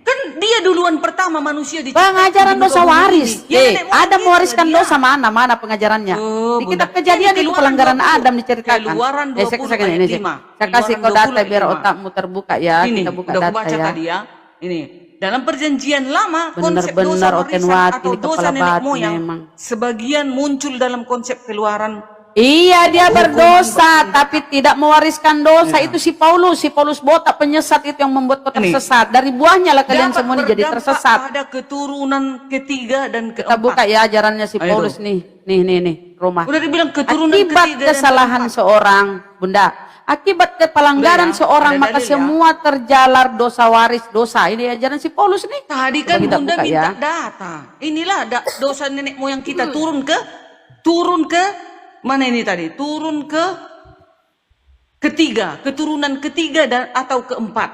[SPEAKER 1] Kan dia duluan pertama manusia diciptakan
[SPEAKER 2] Pengajaran
[SPEAKER 1] di muka
[SPEAKER 2] dosa
[SPEAKER 1] bumi
[SPEAKER 2] waris.
[SPEAKER 1] ini. Ya, nenek moyang
[SPEAKER 2] Adam
[SPEAKER 1] kita
[SPEAKER 2] mewariskan
[SPEAKER 1] dia.
[SPEAKER 2] dosa mana pengajarannya?
[SPEAKER 1] Oh,
[SPEAKER 2] Di kitab
[SPEAKER 1] Bunda.
[SPEAKER 2] Kejadian
[SPEAKER 1] Ini
[SPEAKER 2] itu
[SPEAKER 1] Keluaran
[SPEAKER 2] pelanggaran
[SPEAKER 1] 20.
[SPEAKER 2] Adam diceritakan.
[SPEAKER 1] Keluaran 20 ayat 5.
[SPEAKER 2] Saya kasih kau
[SPEAKER 1] Keluaran
[SPEAKER 2] data
[SPEAKER 1] 20
[SPEAKER 2] biar
[SPEAKER 1] ayat 5.
[SPEAKER 2] otakmu terbuka ya.
[SPEAKER 1] Ini
[SPEAKER 2] Kita buka
[SPEAKER 1] udah
[SPEAKER 2] data
[SPEAKER 1] baca
[SPEAKER 2] ya.
[SPEAKER 1] tadi ya. Ini dalam perjanjian lama konsep dosa
[SPEAKER 2] Benar-benar
[SPEAKER 1] warisan
[SPEAKER 2] Otenwati
[SPEAKER 1] atau
[SPEAKER 2] ini
[SPEAKER 1] dosa
[SPEAKER 2] kepala
[SPEAKER 1] nenek
[SPEAKER 2] batu
[SPEAKER 1] moyang
[SPEAKER 2] memang.
[SPEAKER 1] sebagian muncul dalam konsep keluaran.
[SPEAKER 2] Iya dia berdosa tapi tidak mewariskan dosa. Itu si Paulus botak penyesat itu yang membuat kau
[SPEAKER 1] Ini.
[SPEAKER 2] tersesat. Dari buahnya lah kalian
[SPEAKER 1] Dapat
[SPEAKER 2] semua ini jadi
[SPEAKER 1] berdampak
[SPEAKER 2] tersesat.
[SPEAKER 1] pada keturunan ketiga dan
[SPEAKER 2] Kita buka
[SPEAKER 1] keempat.
[SPEAKER 2] ya ajarannya si
[SPEAKER 1] Ayo
[SPEAKER 2] Paulus
[SPEAKER 1] dong.
[SPEAKER 2] nih Roma.
[SPEAKER 1] Udah dibilang keturunan
[SPEAKER 2] Akibat
[SPEAKER 1] ketiga dan
[SPEAKER 2] kesalahan
[SPEAKER 1] keempat.
[SPEAKER 2] seorang, Bunda. Akibat pelanggaran
[SPEAKER 1] Udah ya,
[SPEAKER 2] seorang
[SPEAKER 1] ada
[SPEAKER 2] maka
[SPEAKER 1] dalil ya.
[SPEAKER 2] semua terjalar dosa waris dosa. Ini ajaran si Paulus nih.
[SPEAKER 1] Tadi
[SPEAKER 2] Coba
[SPEAKER 1] kan
[SPEAKER 2] kita
[SPEAKER 1] Bunda
[SPEAKER 2] buka
[SPEAKER 1] minta
[SPEAKER 2] ya.
[SPEAKER 1] data. Inilah dosa nenek moyang kita turun ke mana ini tadi? Turun ke ketiga, keturunan ketiga dan atau keempat.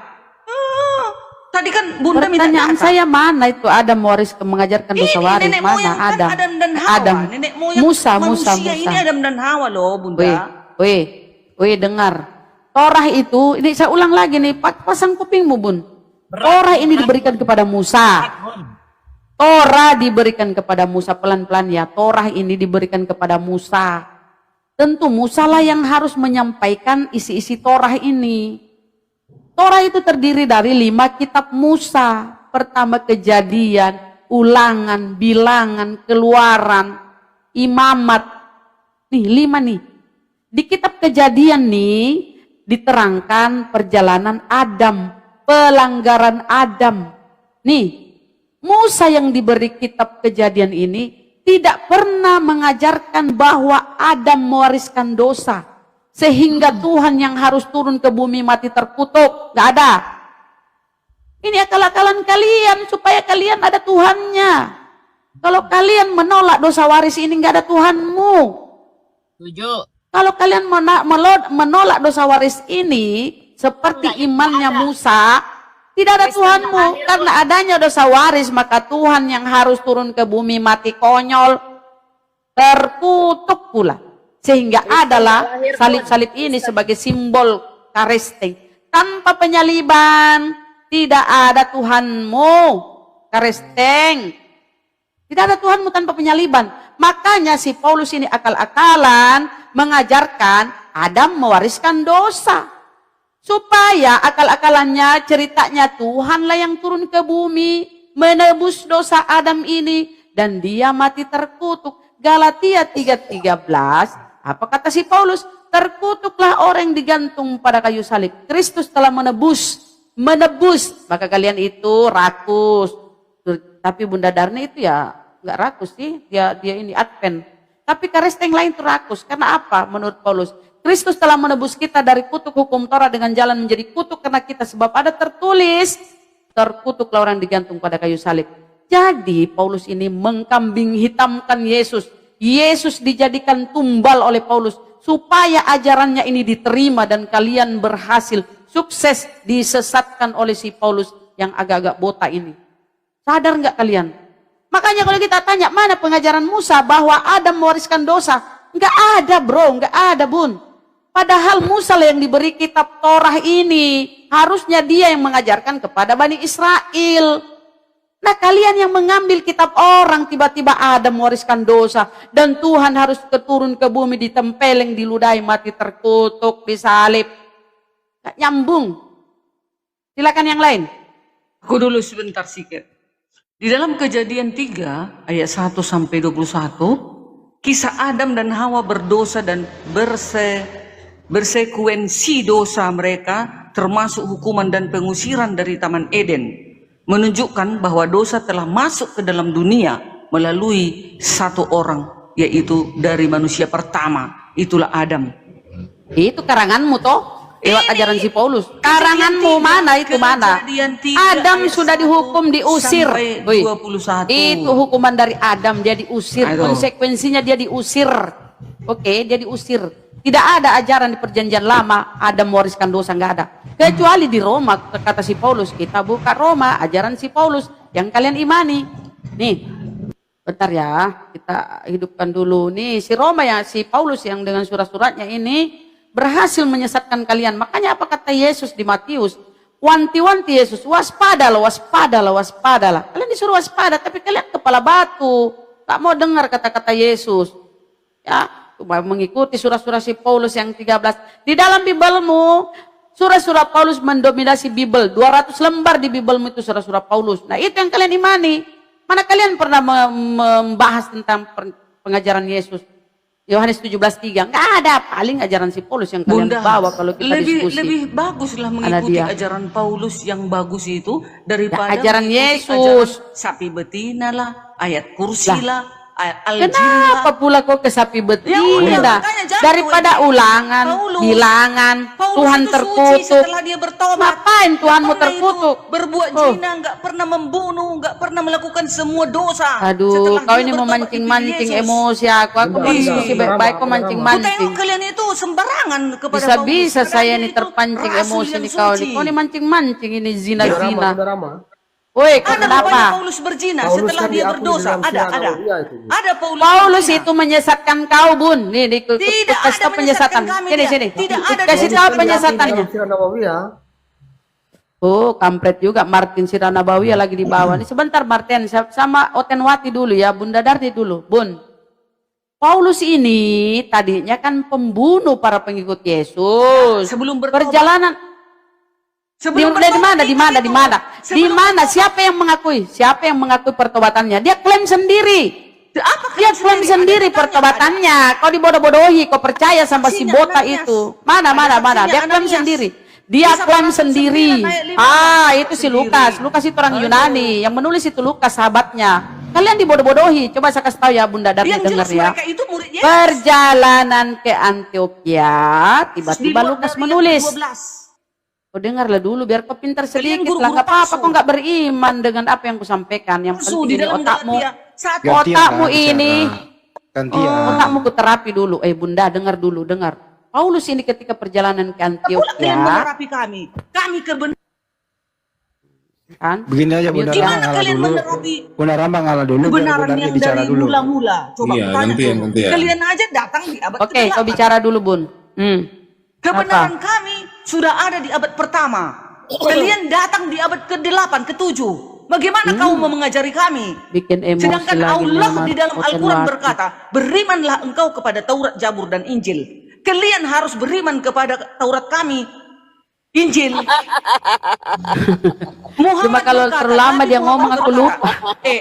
[SPEAKER 1] Tadi kan Bunda minta
[SPEAKER 2] Pertanyaan
[SPEAKER 1] data.
[SPEAKER 2] saya mana itu Adam mewaris mengajarkan dosa
[SPEAKER 1] Ini
[SPEAKER 2] waris
[SPEAKER 1] nenek
[SPEAKER 2] mana
[SPEAKER 1] moyang kan
[SPEAKER 2] Adam?
[SPEAKER 1] Adam dan Hawa.
[SPEAKER 2] Adam.
[SPEAKER 1] Nenek moyang
[SPEAKER 2] Musa.
[SPEAKER 1] manusia ini Adam dan Hawa loh, Bunda.
[SPEAKER 2] Weh, dengar. Torah itu, ini saya ulang lagi nih, pasang kupingmu Bun. Torah ini diberikan kepada Musa. Torah diberikan kepada Musa, pelan-pelan ya. Torah ini diberikan kepada Musa. Tentu Musa lah yang harus menyampaikan isi-isi Torah ini. Torah itu terdiri dari 5 kitab Musa. Pertama Kejadian, Ulangan, Bilangan, Keluaran, Imamat. Nih 5 nih. Di kitab Kejadian nih diterangkan perjalanan Adam, pelanggaran Adam. Nih, Musa yang diberi kitab Kejadian ini tidak pernah mengajarkan bahwa Adam mewariskan dosa. Sehingga Tuhan yang harus turun ke bumi mati terkutuk. Gak ada. Ini akal-akalan kalian supaya kalian ada Tuhannya. Kalau kalian menolak dosa waris ini gak ada Tuhanmu.
[SPEAKER 7] Setuju.
[SPEAKER 2] Kalau kalian menolak dosa waris ini seperti imannya Musa, tidak ada Tuhanmu. Karena adanya dosa waris, maka Tuhan yang harus turun ke bumi mati konyol, terkutuk pula. Sehingga adalah salib-salib ini sebagai simbol karesteng. Tanpa penyaliban, tidak ada Tuhanmu. Karesteng. Tidak ada Tuhanmu tanpa penyaliban. Makanya si Paulus ini akal-akalan mengajarkan Adam mewariskan dosa. Supaya akal-akalannya ceritanya Tuhanlah yang turun ke bumi menebus dosa Adam ini dan dia mati terkutuk. Galatia 3:13, apa kata si Paulus? Terkutuklah orang yang digantung pada kayu salib. Kristus telah menebus. Maka kalian itu rakus. Tapi Bunda Darni itu ya nggak rakus sih, dia ini Advent. Tapi karesteng lain itu rakus. Karena apa? Menurut Paulus, Kristus telah menebus kita dari kutuk hukum Torah dengan jalan menjadi kutuk karena kita, sebab ada tertulis, terkutuklah orang digantung pada kayu salib. Jadi Paulus ini mengkambing hitamkan Yesus. Yesus dijadikan tumbal oleh Paulus supaya ajarannya ini diterima dan kalian berhasil sukses disesatkan oleh si Paulus yang agak-agak botak ini. Sadar nggak kalian? Makanya kalau kita tanya mana pengajaran Musa bahwa Adam mewariskan dosa, nggak ada bro, nggak ada bun. Padahal Musa yang diberi kitab Torah ini, harusnya dia yang mengajarkan kepada Bani Israel. Nah kalian yang mengambil kitab orang, tiba-tiba Adam mewariskan dosa. Dan Tuhan harus turun ke bumi, ditempeleng, diludahi, mati terkutuk, disalib. Nggak nyambung. Silakan yang lain.
[SPEAKER 1] Aku dulu sebentar sikit. Di dalam Kejadian 3 ayat 1 sampai 21, kisah Adam dan Hawa berdosa dan bersekuensi dosa mereka, termasuk hukuman dan pengusiran dari Taman Eden, menunjukkan bahwa dosa telah masuk ke dalam dunia melalui satu orang, yaitu dari manusia pertama, itulah Adam.
[SPEAKER 2] Itu karanganmu toh? Lewat ajaran si Paulus. Karanganmu mana itu mana? Adam sudah dihukum, diusir. Wih, itu hukuman dari Adam, dia diusir. Konsekuensinya dia diusir. Oke, dia diusir. Tidak ada ajaran di perjanjian lama Adam mewariskan dosa, nggak ada. Kecuali di Roma, kata si Paulus. Kita buka Roma, ajaran si Paulus yang kalian imani. Nih, bentar ya, kita hidupkan dulu. Nih, si Roma ya, si Paulus yang dengan surat-suratnya ini berhasil menyesatkan kalian. Makanya apa kata Yesus di Matius? Wanti-wanti Yesus, waspadalah, waspadalah, waspadalah. Kalian disuruh waspada, tapi kalian kepala batu. Tak mau dengar kata-kata Yesus. Ya, mengikuti surah-surah si Paulus yang 13. Di dalam Bibelmu, surah-surah Paulus mendominasi Bibel. 200 lembar di Bibelmu itu surah-surah Paulus. Nah itu yang kalian imani. Mana kalian pernah membahas tentang pengajaran Yesus? Yohanes 17:3, nggak ada, paling ajaran si Paulus yang kalian bawa kalau kita diskusi.
[SPEAKER 1] Lebih baguslah mengikuti ajaran Paulus yang bagus itu daripada
[SPEAKER 2] ajaran Yesus.
[SPEAKER 1] Ajaran sapi betina lah, ayat kursi lah, ayat al-jin lah.
[SPEAKER 2] Kenapa pula kok ke sapi betina? Daripada ulangan, bilangan, Tuhan terkutuk.
[SPEAKER 1] Setelah dia bertobat,
[SPEAKER 2] ngapain Tuhanmu terkutuk?
[SPEAKER 1] Berbuat zina, nggak pernah membunuh, nggak pernah melakukan semua dosa.
[SPEAKER 2] Aduh, kau ini memancing-mancing emosi aku. Aku mau diskusi baik-baik, kau mancing-mancing.
[SPEAKER 1] Tengok kalian itu sembarangan kepada
[SPEAKER 2] bisa-bisa saya ini terpancing emosi nih kau nih. Kau ini mancing-mancing ini zina-zina. Woi, kenapa?
[SPEAKER 1] Paulus berzina setelah dia berdosa. Ada
[SPEAKER 2] Paulus itu menyesatkan kau, Bun. Nih, kasih tahu penyesatan. Sini.
[SPEAKER 1] Tidak ada.
[SPEAKER 2] Kasih tahu penyesatannya. Oh, kampret juga Martin Siranabawi lagi di bawah. Nih sebentar Martin, sama Otenwati dulu ya, Bunda Darti dulu. Bun, Paulus ini tadinya kan pembunuh para pengikut Yesus.
[SPEAKER 1] Sebelum bertobat.
[SPEAKER 2] Perjalanan di mana? Siapa yang mengakui? Siapa yang mengakui pertobatannya? Dia klaim sendiri. Dia klaim sendiri pertobatannya. Kau dibodoh-bodohi, kau percaya sama si botak itu. Mana? Dia klaim sendiri. Dia klaim sendiri. Itu si Lukas. Lukas itu orang Yunani. Yang menulis itu Lukas, sahabatnya. Kalian dibodoh-bodohi. Coba saya kasih tahu ya Bunda Darti, dengar ya. Perjalanan ke Antioquia, tiba-tiba Lukas menulis. Kau dengarlah dulu biar kau pintar sedikit lah. Nggak apa-apa kau nggak beriman dengan apa yang kusampaikan. Yang penting ini otakmu ini. Otakmu ku terapi dulu. Bunda dengar dulu, dengar. Paulus ini ketika perjalanan ke Antioquia,
[SPEAKER 1] menerapi kami kebenaran.
[SPEAKER 2] Kan?
[SPEAKER 10] Begini aja Bunda Rama ngalah dulu. Bunda Rama ngalah dulu.
[SPEAKER 1] Kebenaran yang
[SPEAKER 10] bicara
[SPEAKER 1] dari
[SPEAKER 10] dulu.
[SPEAKER 1] mula-mula. Coba
[SPEAKER 3] Iya,
[SPEAKER 1] tanya
[SPEAKER 3] gantian.
[SPEAKER 1] Kalian aja datang di abad
[SPEAKER 2] Oke,
[SPEAKER 1] ke-8.
[SPEAKER 2] kau bicara dulu Bun.
[SPEAKER 1] Kebenaran kami sudah ada di abad pertama. Kalian datang di abad ke-8, ke-7. Bagaimana kau mau mengajari kami?
[SPEAKER 2] Bikin emosi
[SPEAKER 1] Sedangkan
[SPEAKER 2] lagi
[SPEAKER 1] Allah
[SPEAKER 2] Muhammad
[SPEAKER 1] di dalam Al-Quran
[SPEAKER 2] Otenwati.
[SPEAKER 1] berkata, berimanlah engkau kepada Taurat, Zabur, dan Injil. Kalian harus beriman kepada Taurat kami, Injil.
[SPEAKER 2] Cuma kalau terlalu lama dia ngomong aku lupa.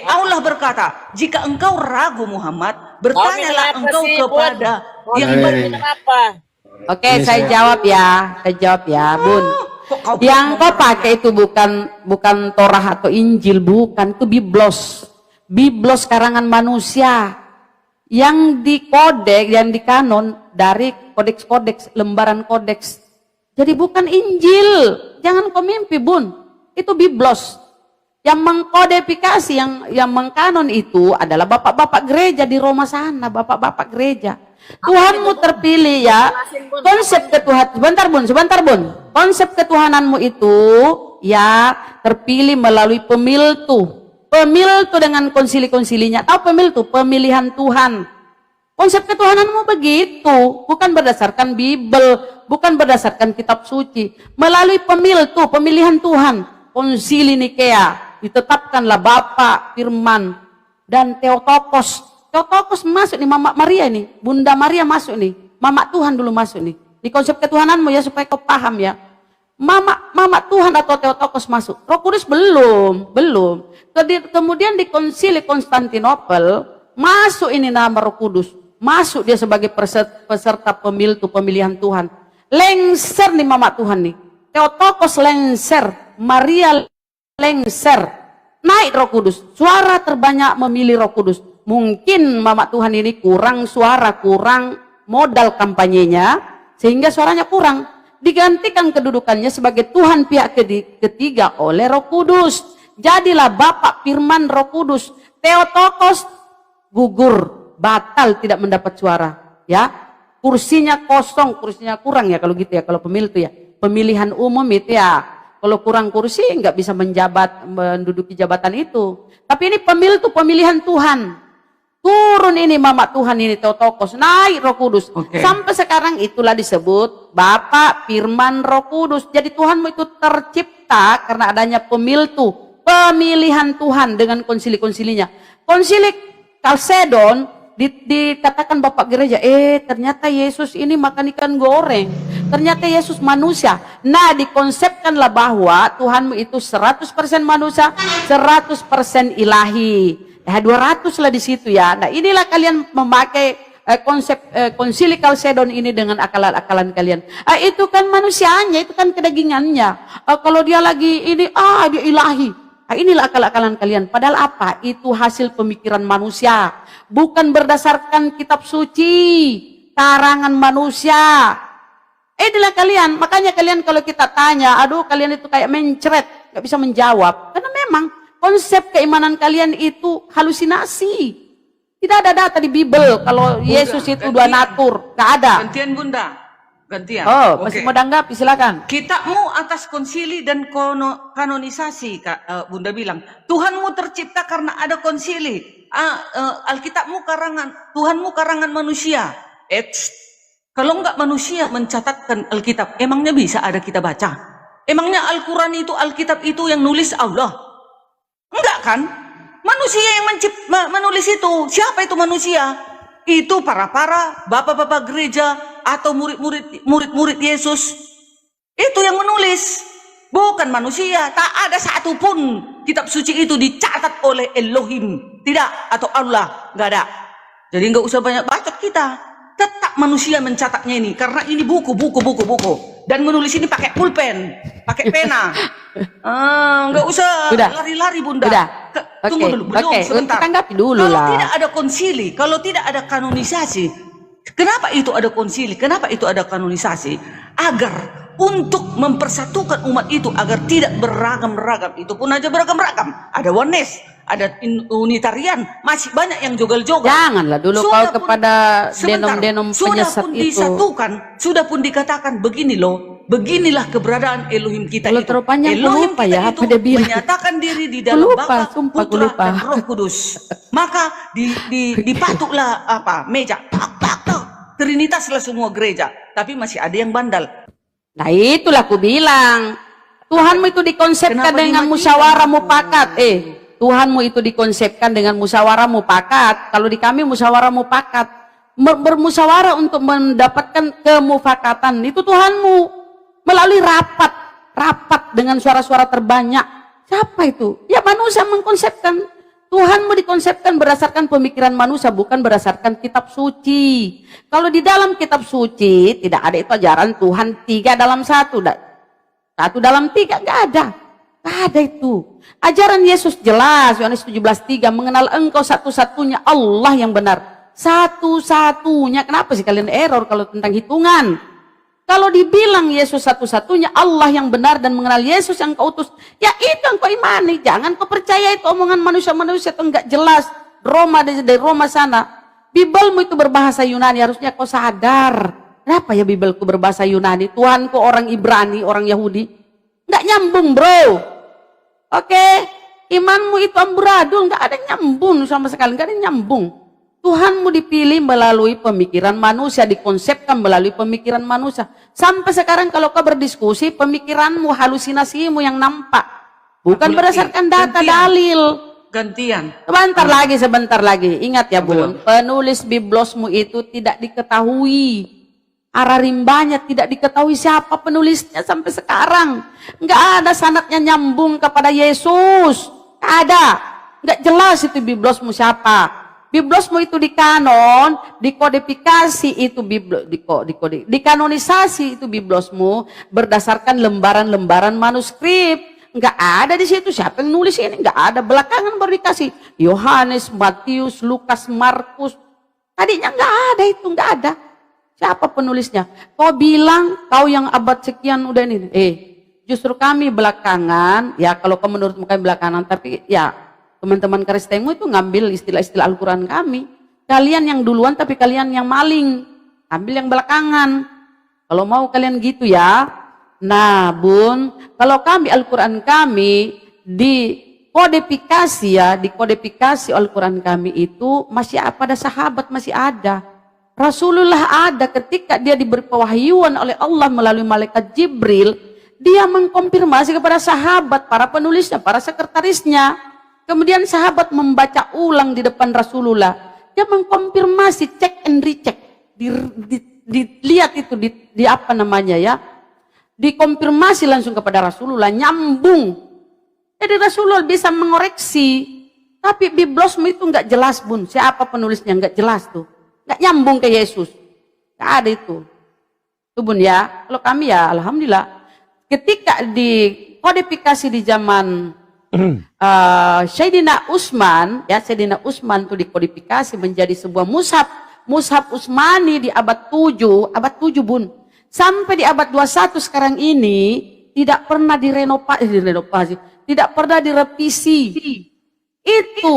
[SPEAKER 1] Allah berkata, jika engkau ragu Muhammad, bertanyalah engkau kepada yang
[SPEAKER 7] Kenapa?
[SPEAKER 2] Oke, saya jawab ya, Bun. Yang kau pakai itu bukan Torah atau Injil, bukan, itu Biblos. Biblos karangan manusia. Yang di kodeks, yang di kanon dari kodeks-kodeks, lembaran kodeks. Jadi bukan Injil. Jangan kau mimpi, Bun. Itu Biblos. Yang mengkodifikasi, yang mengkanon itu adalah bapak-bapak gereja di Roma sana, bapak-bapak gereja. Tuhanmu terpilih ya. Konsep ketuhanan, sebentar Bun. Konsep ketuhananmu itu ya terpilih melalui pemiltu. Pemiltu dengan konsili-konsilinya. Tahu pemiltu? Pemilihan Tuhan. Konsep ketuhananmu begitu. Bukan berdasarkan Bible. Bukan berdasarkan kitab suci. Melalui pemiltu, pemilihan Tuhan. Konsili Nikea. Ditetapkanlah Bapa, Firman, dan Theotokos. Theotokos masuk nih, Mama Maria nih. Bunda Maria masuk nih. Mama Tuhan dulu masuk nih. Di konsep ketuhananmu ya, supaya kau paham ya. Mama Tuhan atau Theotokos masuk. Roh Kudus belum. Kemudian di konsili Konstantinopel masuk ini nama Roh Kudus. Masuk dia sebagai peserta pemiltu, pemilihan Tuhan. Lengser nih Mama Tuhan nih. Theotokos lengser, Maria lengser. Naik Roh Kudus. Suara terbanyak memilih Roh Kudus. Mungkin Mama Tuhan ini kurang suara, kurang modal kampanyenya, sehingga suaranya kurang. Digantikan kedudukannya sebagai Tuhan pihak ketiga oleh Roh Kudus. Jadilah Bapa, Firman, Roh Kudus. Theotokos gugur, batal, tidak mendapat suara. Ya, kursinya kosong, kursinya kurang ya kalau gitu ya, kalau pemilih ya. Pemilihan umum itu ya, kalau kurang kursi nggak bisa menduduki jabatan itu. Tapi ini pemilihan Tuhan. Turun ini Mama Tuhan ini Theotokos, naik Roh Kudus. Sampai sekarang itulah disebut Bapa, Firman, Roh Kudus. Jadi Tuhanmu itu tercipta karena adanya pemiltu, pemilihan Tuhan dengan konsili-konsilinya. Konsili Kalsedon dikatakan Bapak Gereja, ternyata Yesus ini makan ikan goreng. Ternyata Yesus manusia. Nah, dikonsepkanlah bahwa Tuhanmu itu 100% manusia, 100% ilahi. 200 lah di situ ya. Nah, inilah kalian memakai konsep konsili Kalsedon ini dengan akalan-akalan kalian. Itu kan manusianya, itu kan kedagingannya. Kalau dia lagi ini, dia ilahi. Inilah akal-akalan kalian. Padahal apa? Itu hasil pemikiran manusia. Bukan berdasarkan kitab suci, karangan manusia. Inilah kalian. Makanya kalian kalau kita tanya, aduh kalian itu kayak mencret, gak bisa menjawab. Karena memang konsep keimanan kalian itu halusinasi. Tidak ada data di Bible kalau Yesus itu dua natur. Gak ada.
[SPEAKER 1] Gantian Bunda. Gantian.
[SPEAKER 2] Masih mau tanggapi, silakan.
[SPEAKER 1] Kitabmu atas konsili dan kanonisasi, Bunda bilang. Tuhanmu tercipta karena ada konsili. Alkitabmu karangan, Tuhanmu karangan manusia. Kalau enggak manusia mencatatkan Alkitab, emangnya bisa ada kita baca? Emangnya Al-Quran itu, Alkitab itu yang nulis Allah? Enggak kan? Manusia yang menulis itu. Siapa itu manusia? Itu para bapak-bapak gereja atau murid-murid Yesus. Itu yang menulis. Bukan manusia. Tak ada satupun kitab suci itu dicatat oleh Elohim. Tidak. Atau Allah. Enggak ada. Jadi enggak usah banyak bacot kita. Tetap manusia mencatatnya ini. Karena ini buku. Dan menulis ini pakai pulpen. Pakai pena. Enggak usah lari-lari Bunda. Tunggu dulu. Belum, sebentar.
[SPEAKER 2] Tanggapi dulu
[SPEAKER 1] Kalau
[SPEAKER 2] lah.
[SPEAKER 1] tidak ada konsili, kalau tidak ada kanonisasi. Kenapa itu ada konsili? Kenapa itu ada kanonisasi? Agar untuk mempersatukan umat itu agar tidak beragam-ragam. Itu pun aja beragam-ragam. Ada oneness, ada unitarian, masih banyak yang jogal-jogal.
[SPEAKER 2] Janganlah dulu kau kepada denom-denom penyesat itu.
[SPEAKER 1] Disatukan, sudah pun dikatakan begini loh, beginilah keberadaan Elohim kita
[SPEAKER 2] Kalau
[SPEAKER 1] itu.
[SPEAKER 2] terlalu panjang,
[SPEAKER 1] Elohim
[SPEAKER 2] lupa
[SPEAKER 1] kita
[SPEAKER 2] ya,
[SPEAKER 1] itu
[SPEAKER 2] apa dia bilang.
[SPEAKER 1] menyatakan diri di dalam Bapa,
[SPEAKER 2] Sumpah,
[SPEAKER 1] Putra
[SPEAKER 2] lupa.
[SPEAKER 1] dan Roh Kudus. Maka dipatuklah meja, Trinitaslah semua gereja. Tapi masih ada yang bandal.
[SPEAKER 2] Nah itulah aku bilang. Tuhanmu itu dikonsepkan dengan musyawarah mufakat. Tuhanmu itu dikonsepkan dengan musyawarah mufakat. Kalau di kami musyawarah mufakat. Bermusyawarah untuk mendapatkan kemufakatan. Itu Tuhanmu. Melalui rapat dengan suara-suara terbanyak. Siapa itu? Ya manusia mengkonsepkan. Tuhanmu dikonsepkan berdasarkan pemikiran manusia, bukan berdasarkan kitab suci. Kalau di dalam kitab suci tidak ada itu ajaran Tuhan 3 dalam 1, 1 dalam 3, nggak ada itu. Ajaran Yesus jelas, Yohanes 17:3, mengenal Engkau satu-satunya Allah yang benar, satu-satunya. Kenapa sih kalian error kalau tentang hitungan? Kalau dibilang Yesus satu-satunya Allah yang benar dan mengenal Yesus yang kau utus, ya itu yang kau imani. Jangan kau percaya itu omongan manusia-manusia itu enggak jelas. Dari Roma sana. Bibelmu itu berbahasa Yunani, harusnya kau sadar. Kenapa ya Bibelku berbahasa Yunani? Tuhanku orang Ibrani, orang Yahudi. Enggak nyambung, bro. Oke? Imanmu itu amburadul, enggak ada nyambung sama sekali, enggak ada nyambung. Tuhanmu dipilih melalui pemikiran manusia, dikonsepkan melalui pemikiran manusia. Sampai sekarang kalau kau berdiskusi, pemikiranmu, halusinasimu yang nampak. Bukan berdasarkan data, dalil.
[SPEAKER 1] Gantian.
[SPEAKER 2] Sebentar lagi. Ingat ya Bun, penulis biblosmu itu tidak diketahui. Arah rimbanya tidak diketahui siapa penulisnya sampai sekarang. Enggak ada sanadnya nyambung kepada Yesus. Enggak ada. Enggak jelas itu biblosmu siapa. Biblosmu itu dikanon, dikodifikasi itu dikanonisasi itu biblosmu berdasarkan lembaran-lembaran manuskrip. Enggak ada di situ siapa yang nulis ini, enggak ada. Belakangan baru dikasih Yohanes, Matius, Lukas, Markus. Tadinya enggak ada itu, enggak ada. Siapa penulisnya? Kau bilang kau yang abad sekian udah ini. Justru kami belakangan, ya kalau kau menurut kami belakangan, tapi ya teman-teman Kristemu itu ngambil istilah-istilah Al-Quran kami. Kalian yang duluan tapi kalian yang maling. Ambil yang belakangan. Kalau mau kalian gitu ya. Nah Bun, kalau kami Al-Quran kami dikodifikasi ya, dikodifikasi Al-Quran kami itu masih pada sahabat masih ada. Rasulullah ada ketika dia diberi pewahyuan oleh Allah melalui malaikat Jibril. Dia mengkonfirmasi kepada sahabat, para penulisnya, para sekretarisnya. Kemudian sahabat membaca ulang di depan Rasulullah. Dia mengkonfirmasi, cek and recheck. Dilihat itu, di apa namanya ya. Dikonfirmasi langsung kepada Rasulullah, nyambung. Jadi Rasulullah bisa mengoreksi. Tapi biblosmu itu enggak jelas Bun. Siapa penulisnya enggak jelas tuh. Enggak nyambung ke Yesus. Enggak ada itu. Itu Bun ya. Kalau kami ya Alhamdulillah. Ketika dikodifikasi di zaman Sayyidina Utsman, ya Sayyidina Utsman itu dikodifikasi menjadi sebuah mushaf Utsmani di abad 7 Bun. Sampai di abad 21 sekarang ini tidak pernah direnovasi, tidak pernah direvisi. Itu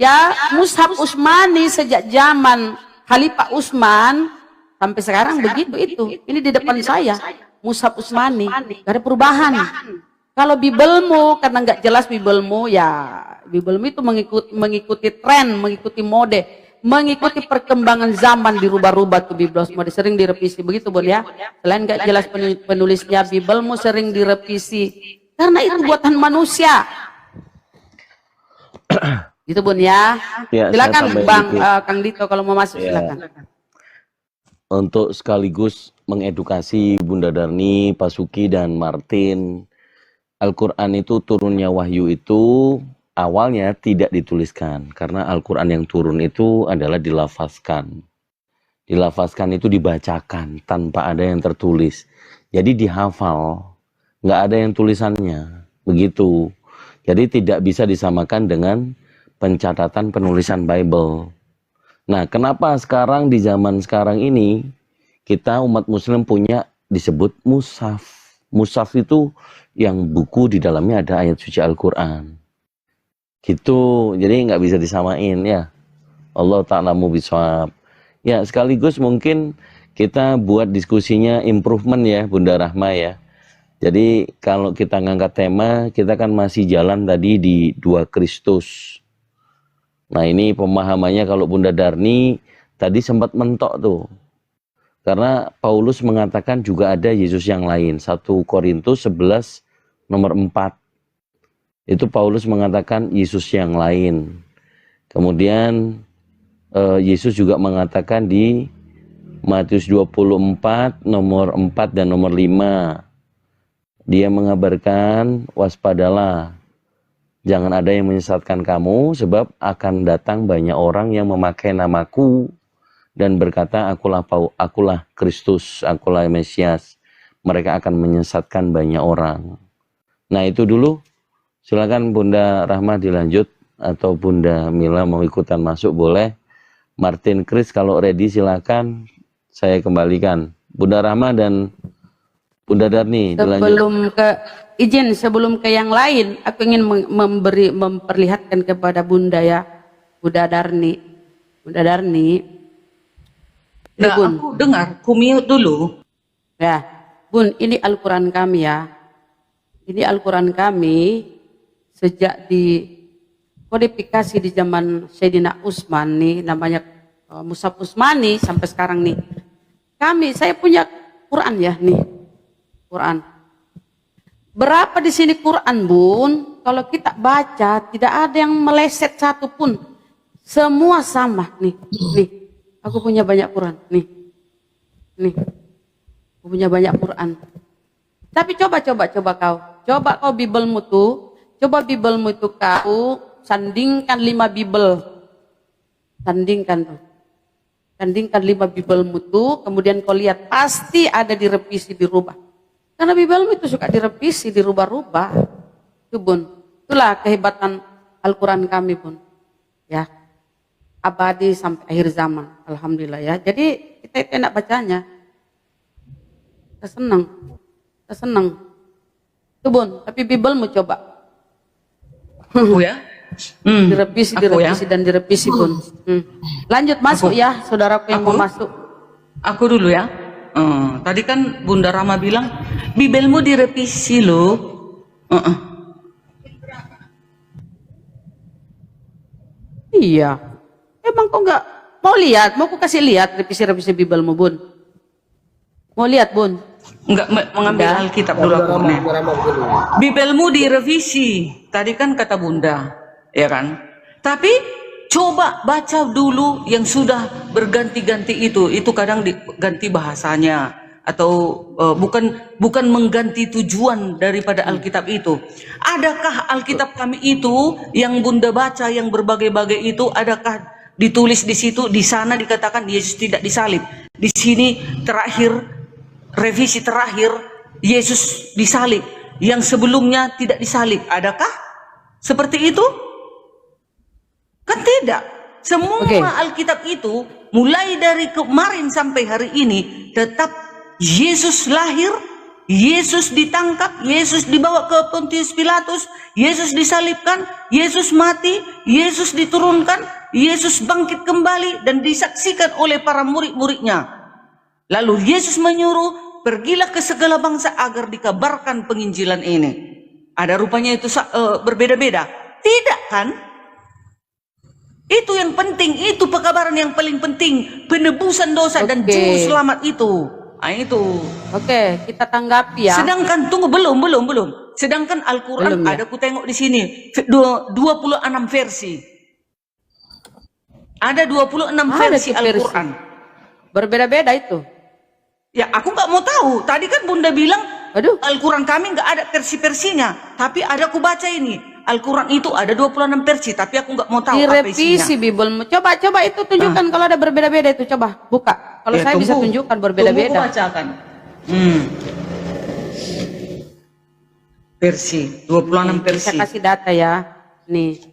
[SPEAKER 2] ya mushaf Utsmani sejak zaman Khalifah Utsman sampai sekarang begitu itu. Ini di depan saya, mushaf Utsmani, gak ada perubahan. Kalau Bibelmu, karena nggak jelas Bibelmu, ya Bibelmu itu mengikuti tren, mengikuti mode. mengikuti perkembangan zaman dirubah-rubah tuh Biblemu, sering direvisi begitu Bun ya. Selain nggak jelas penulisnya, Biblemu sering direvisi karena itu buatan manusia. Gitu Bun ya.
[SPEAKER 8] Ya,
[SPEAKER 2] Silakan
[SPEAKER 8] saya
[SPEAKER 2] Bang
[SPEAKER 8] tambahin
[SPEAKER 2] Kang Dito kalau mau masuk
[SPEAKER 8] Ya.
[SPEAKER 2] silakan.
[SPEAKER 8] untuk sekaligus mengedukasi Bunda Darni, Pak Suki, dan Martin. Al-Quran itu turunnya wahyu itu awalnya tidak dituliskan. Karena Al-Quran yang turun itu adalah dilafazkan. Dilafazkan itu dibacakan tanpa ada yang tertulis. Jadi dihafal, nggak ada yang tulisannya. Begitu. Jadi tidak bisa disamakan dengan pencatatan penulisan Bible. Nah, kenapa sekarang di zaman sekarang ini kita umat muslim punya disebut mushaf. Mushaf itu yang buku di dalamnya ada ayat suci Al-Quran. Gitu, jadi nggak bisa disamain ya. Allah ta'alamu bisawab. Ya, sekaligus mungkin kita buat diskusinya improvement ya, Bunda Rahma ya. Jadi kalau kita ngangkat tema, kita kan masih jalan tadi di 2 Kristus. Nah ini pemahamannya kalau Bunda Darni tadi sempat mentok tuh. Karena Paulus mengatakan juga ada Yesus yang lain. 1 Korintus 11 nomor 4. Itu Paulus mengatakan Yesus yang lain. Kemudian Yesus juga mengatakan di Matius 24 nomor 4 dan nomor 5. Dia mengabarkan waspadalah. Jangan ada yang menyesatkan kamu sebab akan datang banyak orang yang memakai namaku dan berkata akulah Kristus, akulah Mesias. Mereka akan menyesatkan banyak orang. Nah itu dulu. Silakan Bunda Rahma dilanjut atau Bunda Mila mau ikutan masuk boleh. Martin Chris kalau ready silakan saya kembalikan. Bunda Rahma dan Bunda Darni dilanjut.
[SPEAKER 2] Sebelum ke yang lain, aku ingin memperlihatkan kepada Bunda ya, Bunda Darni. Bunda Darni.
[SPEAKER 1] Nah,
[SPEAKER 2] Bun.
[SPEAKER 1] aku dengar, kumute dulu.
[SPEAKER 2] Ya, Bun, ini Al-Quran kami ya. Ini Al-Quran kami sejak dikodifikasi di zaman Sayyidina Utsman nih, namanya Mushaf Utsmani sampai sekarang nih. Saya punya Quran ya nih, Quran. Berapa di sini Quran Bun? Kalau kita baca tidak ada yang meleset satu pun. Semua sama nih. Nih, aku punya banyak Quran nih. Nih. Aku punya banyak Quran. Tapi coba kau. Coba kau Biblemu tuh. Coba Biblemu itu kau sandingkan 5 Bible. Sandingkan tuh. Sandingkan 5 Biblemu tuh. Kemudian kau lihat pasti ada direvisi, dirubah. Karena Biblemu itu suka direvisi, dirubah-rubah. Itu Bun. Itulah kehebatan Al-Quran kami Bun. Ya. Abadi sampai akhir zaman. Alhamdulillah ya. Jadi kita enak bacanya. Kita senang. Itu Bun. Tapi Biblemu coba.
[SPEAKER 1] Aku ya.
[SPEAKER 2] Direvisi dan direvisi Bun. Lanjut masuk ya, saudaraku yang mau masuk.
[SPEAKER 1] Aku dulu ya. Tadi kan Bunda Rama bilang Bibelmu direvisi loh.
[SPEAKER 2] Iya. Emang kok nggak mau lihat? Mau aku kasih lihat revisi Bibelmu Bun. Mau lihat Bun?
[SPEAKER 1] Enggak mengambil Alkitab dulu aku nih. Bibelmu direvisi. Tadi kan kata Bunda, ya kan? Tapi coba baca dulu yang sudah berganti-ganti itu. Itu kadang diganti bahasanya atau bukan mengganti tujuan daripada Alkitab itu. Adakah Alkitab kami itu yang Bunda baca yang berbagai-bagai itu adakah ditulis di situ, di sana dikatakan Yesus tidak disalib. Di sini terakhir revisi terakhir Yesus disalib, yang sebelumnya tidak disalib. Adakah seperti itu? Kan tidak. Semua Alkitab itu mulai dari kemarin sampai hari ini tetap Yesus lahir, Yesus ditangkap, Yesus dibawa ke Pontius Pilatus, Yesus disalibkan, Yesus mati, Yesus diturunkan, Yesus bangkit kembali dan disaksikan oleh para murid-muridnya. Lalu Yesus menyuruh, pergilah ke segala bangsa agar dikabarkan penginjilan ini. Ada rupanya itu berbeda-beda. Tidak kan? Itu yang penting, itu pekabaran yang paling penting, penebusan dosa dan
[SPEAKER 2] Oke.
[SPEAKER 1] juru selamat itu. Nah, itu.
[SPEAKER 2] Oke, kita tanggapi ya.
[SPEAKER 1] Sedangkan tunggu belum. Sedangkan Al-Qur'an
[SPEAKER 2] Belum ya?
[SPEAKER 1] ada ku tengok di sini 26 versi. Ada 26 versi
[SPEAKER 2] tuh versi.
[SPEAKER 1] Al-Qur'an.
[SPEAKER 2] Berbeda-beda itu.
[SPEAKER 1] Ya, aku nggak mau tahu. Tadi kan Bunda bilang
[SPEAKER 2] Aduh.
[SPEAKER 1] Al-Quran kami nggak ada versi-versinya. Tapi ada aku baca ini. Al-Quran itu ada 26 versi. Tapi aku nggak mau tahu apa
[SPEAKER 2] Direvisi
[SPEAKER 1] isinya.
[SPEAKER 2] Biblemu. Coba itu tunjukkan kalau ada berbeda-beda itu. Coba buka. Kalau
[SPEAKER 1] Ya,
[SPEAKER 2] saya bisa
[SPEAKER 1] tunggu.
[SPEAKER 2] tunjukkan
[SPEAKER 1] Tunggu
[SPEAKER 2] berbeda-beda.
[SPEAKER 1] aku bacakan. Versi. 26 versi.
[SPEAKER 2] Saya kasih data ya. Nih.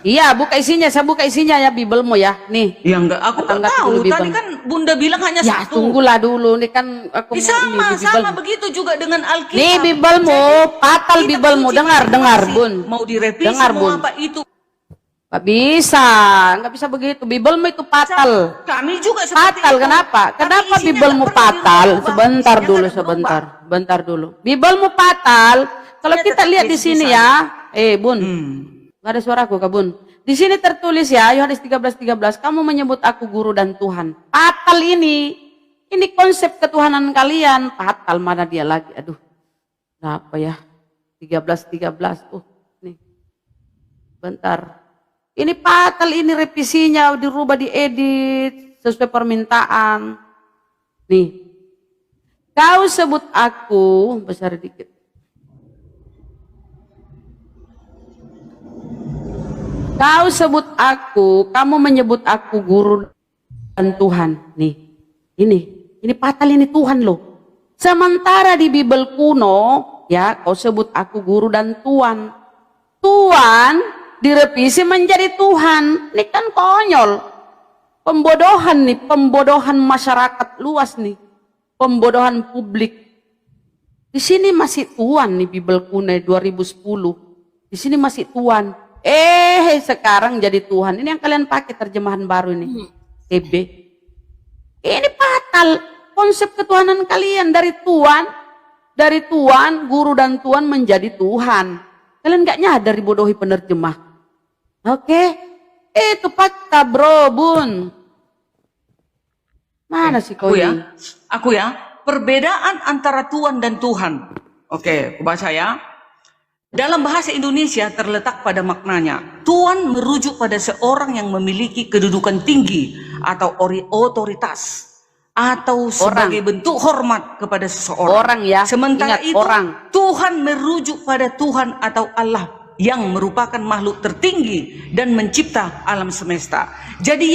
[SPEAKER 2] Iya, buka isinya. Saya buka isinya ya Biblemu ya. Nih.
[SPEAKER 1] Ya enggak, aku nggak
[SPEAKER 2] Tanggapi
[SPEAKER 1] tahu.
[SPEAKER 2] dulu
[SPEAKER 1] Tadi
[SPEAKER 2] Bible.
[SPEAKER 1] kan Bunda bilang hanya
[SPEAKER 2] Ya,
[SPEAKER 1] satu.
[SPEAKER 2] tunggulah dulu. Ini kan aku
[SPEAKER 1] Sama,
[SPEAKER 2] ini di
[SPEAKER 1] sama
[SPEAKER 2] Bible.
[SPEAKER 1] begitu juga dengan Alkitab.
[SPEAKER 2] Nih Biblemu, fatal
[SPEAKER 1] Kita
[SPEAKER 2] Biblemu.
[SPEAKER 1] uji
[SPEAKER 2] Dengar,
[SPEAKER 1] masing-masing.
[SPEAKER 2] Bun.
[SPEAKER 1] Mau direvisi,
[SPEAKER 2] Dengar,
[SPEAKER 1] mau
[SPEAKER 2] Bun.
[SPEAKER 1] apa itu.
[SPEAKER 2] Nggak bisa begitu. Biblemu itu fatal.
[SPEAKER 1] Kami juga seperti
[SPEAKER 2] Fatal
[SPEAKER 1] itu.
[SPEAKER 2] kenapa?
[SPEAKER 1] Tapi
[SPEAKER 2] Kenapa
[SPEAKER 1] isinya
[SPEAKER 2] Biblemu
[SPEAKER 1] nggak pernah
[SPEAKER 2] fatal?
[SPEAKER 1] dirubah.
[SPEAKER 2] Sebentar
[SPEAKER 1] Isinya
[SPEAKER 2] dulu,
[SPEAKER 1] nggak berubah.
[SPEAKER 2] sebentar dulu. Biblemu fatal. Kalau
[SPEAKER 1] Iya,
[SPEAKER 2] kita
[SPEAKER 1] tetap
[SPEAKER 2] lihat di
[SPEAKER 1] Yesus
[SPEAKER 2] sini
[SPEAKER 1] bisa.
[SPEAKER 2] ya, Bun, nggak ada suaraku, Kak Bun. Di sini tertulis ya, Yohanes 13:13, kamu menyebut aku guru dan Tuhan. Fatal ini konsep ketuhanan kalian. Fatal mana dia lagi? Aduh, apa ya? 13:13. Nih, bentar. Ini fatal, ini revisinya dirubah, diedit sesuai permintaan. Nih, kau sebut aku, besar dikit. Kau sebut aku, kamu menyebut aku guru dan Tuhan. Nih, ini fatal, ini Tuhan loh. Sementara di Bible kuno, ya kau sebut aku guru dan Tuhan. Tuhan direvisi menjadi Tuhan. Ini kan konyol. Pembodohan nih, pembodohan masyarakat luas nih. Pembodohan publik. Di sini masih Tuhan nih Bible kuno 2010. Di sini masih Tuhan. Sekarang jadi Tuhan. Ini yang kalian pakai terjemahan baru ini. TB. Ini fatal. Konsep ketuhanan kalian dari Tuhan, guru dan Tuhan menjadi Tuhan. Kalian gak nyadar dibodohi penerjemah. Oke? Itu fakta bro, Bun. Mana sih kau ini?
[SPEAKER 1] Aku ya. Perbedaan antara Tuhan dan Tuhan. Oke, aku baca ya. Dalam bahasa Indonesia terletak pada maknanya. Tuan merujuk pada seorang yang memiliki kedudukan tinggi atau otoritas atau sebagai bentuk hormat kepada seseorang.
[SPEAKER 2] Orang ya.
[SPEAKER 1] Sementara
[SPEAKER 2] Ingat,
[SPEAKER 1] itu
[SPEAKER 2] orang.
[SPEAKER 1] Tuhan merujuk pada Tuhan atau Allah yang merupakan makhluk tertinggi dan mencipta alam semesta. Jadi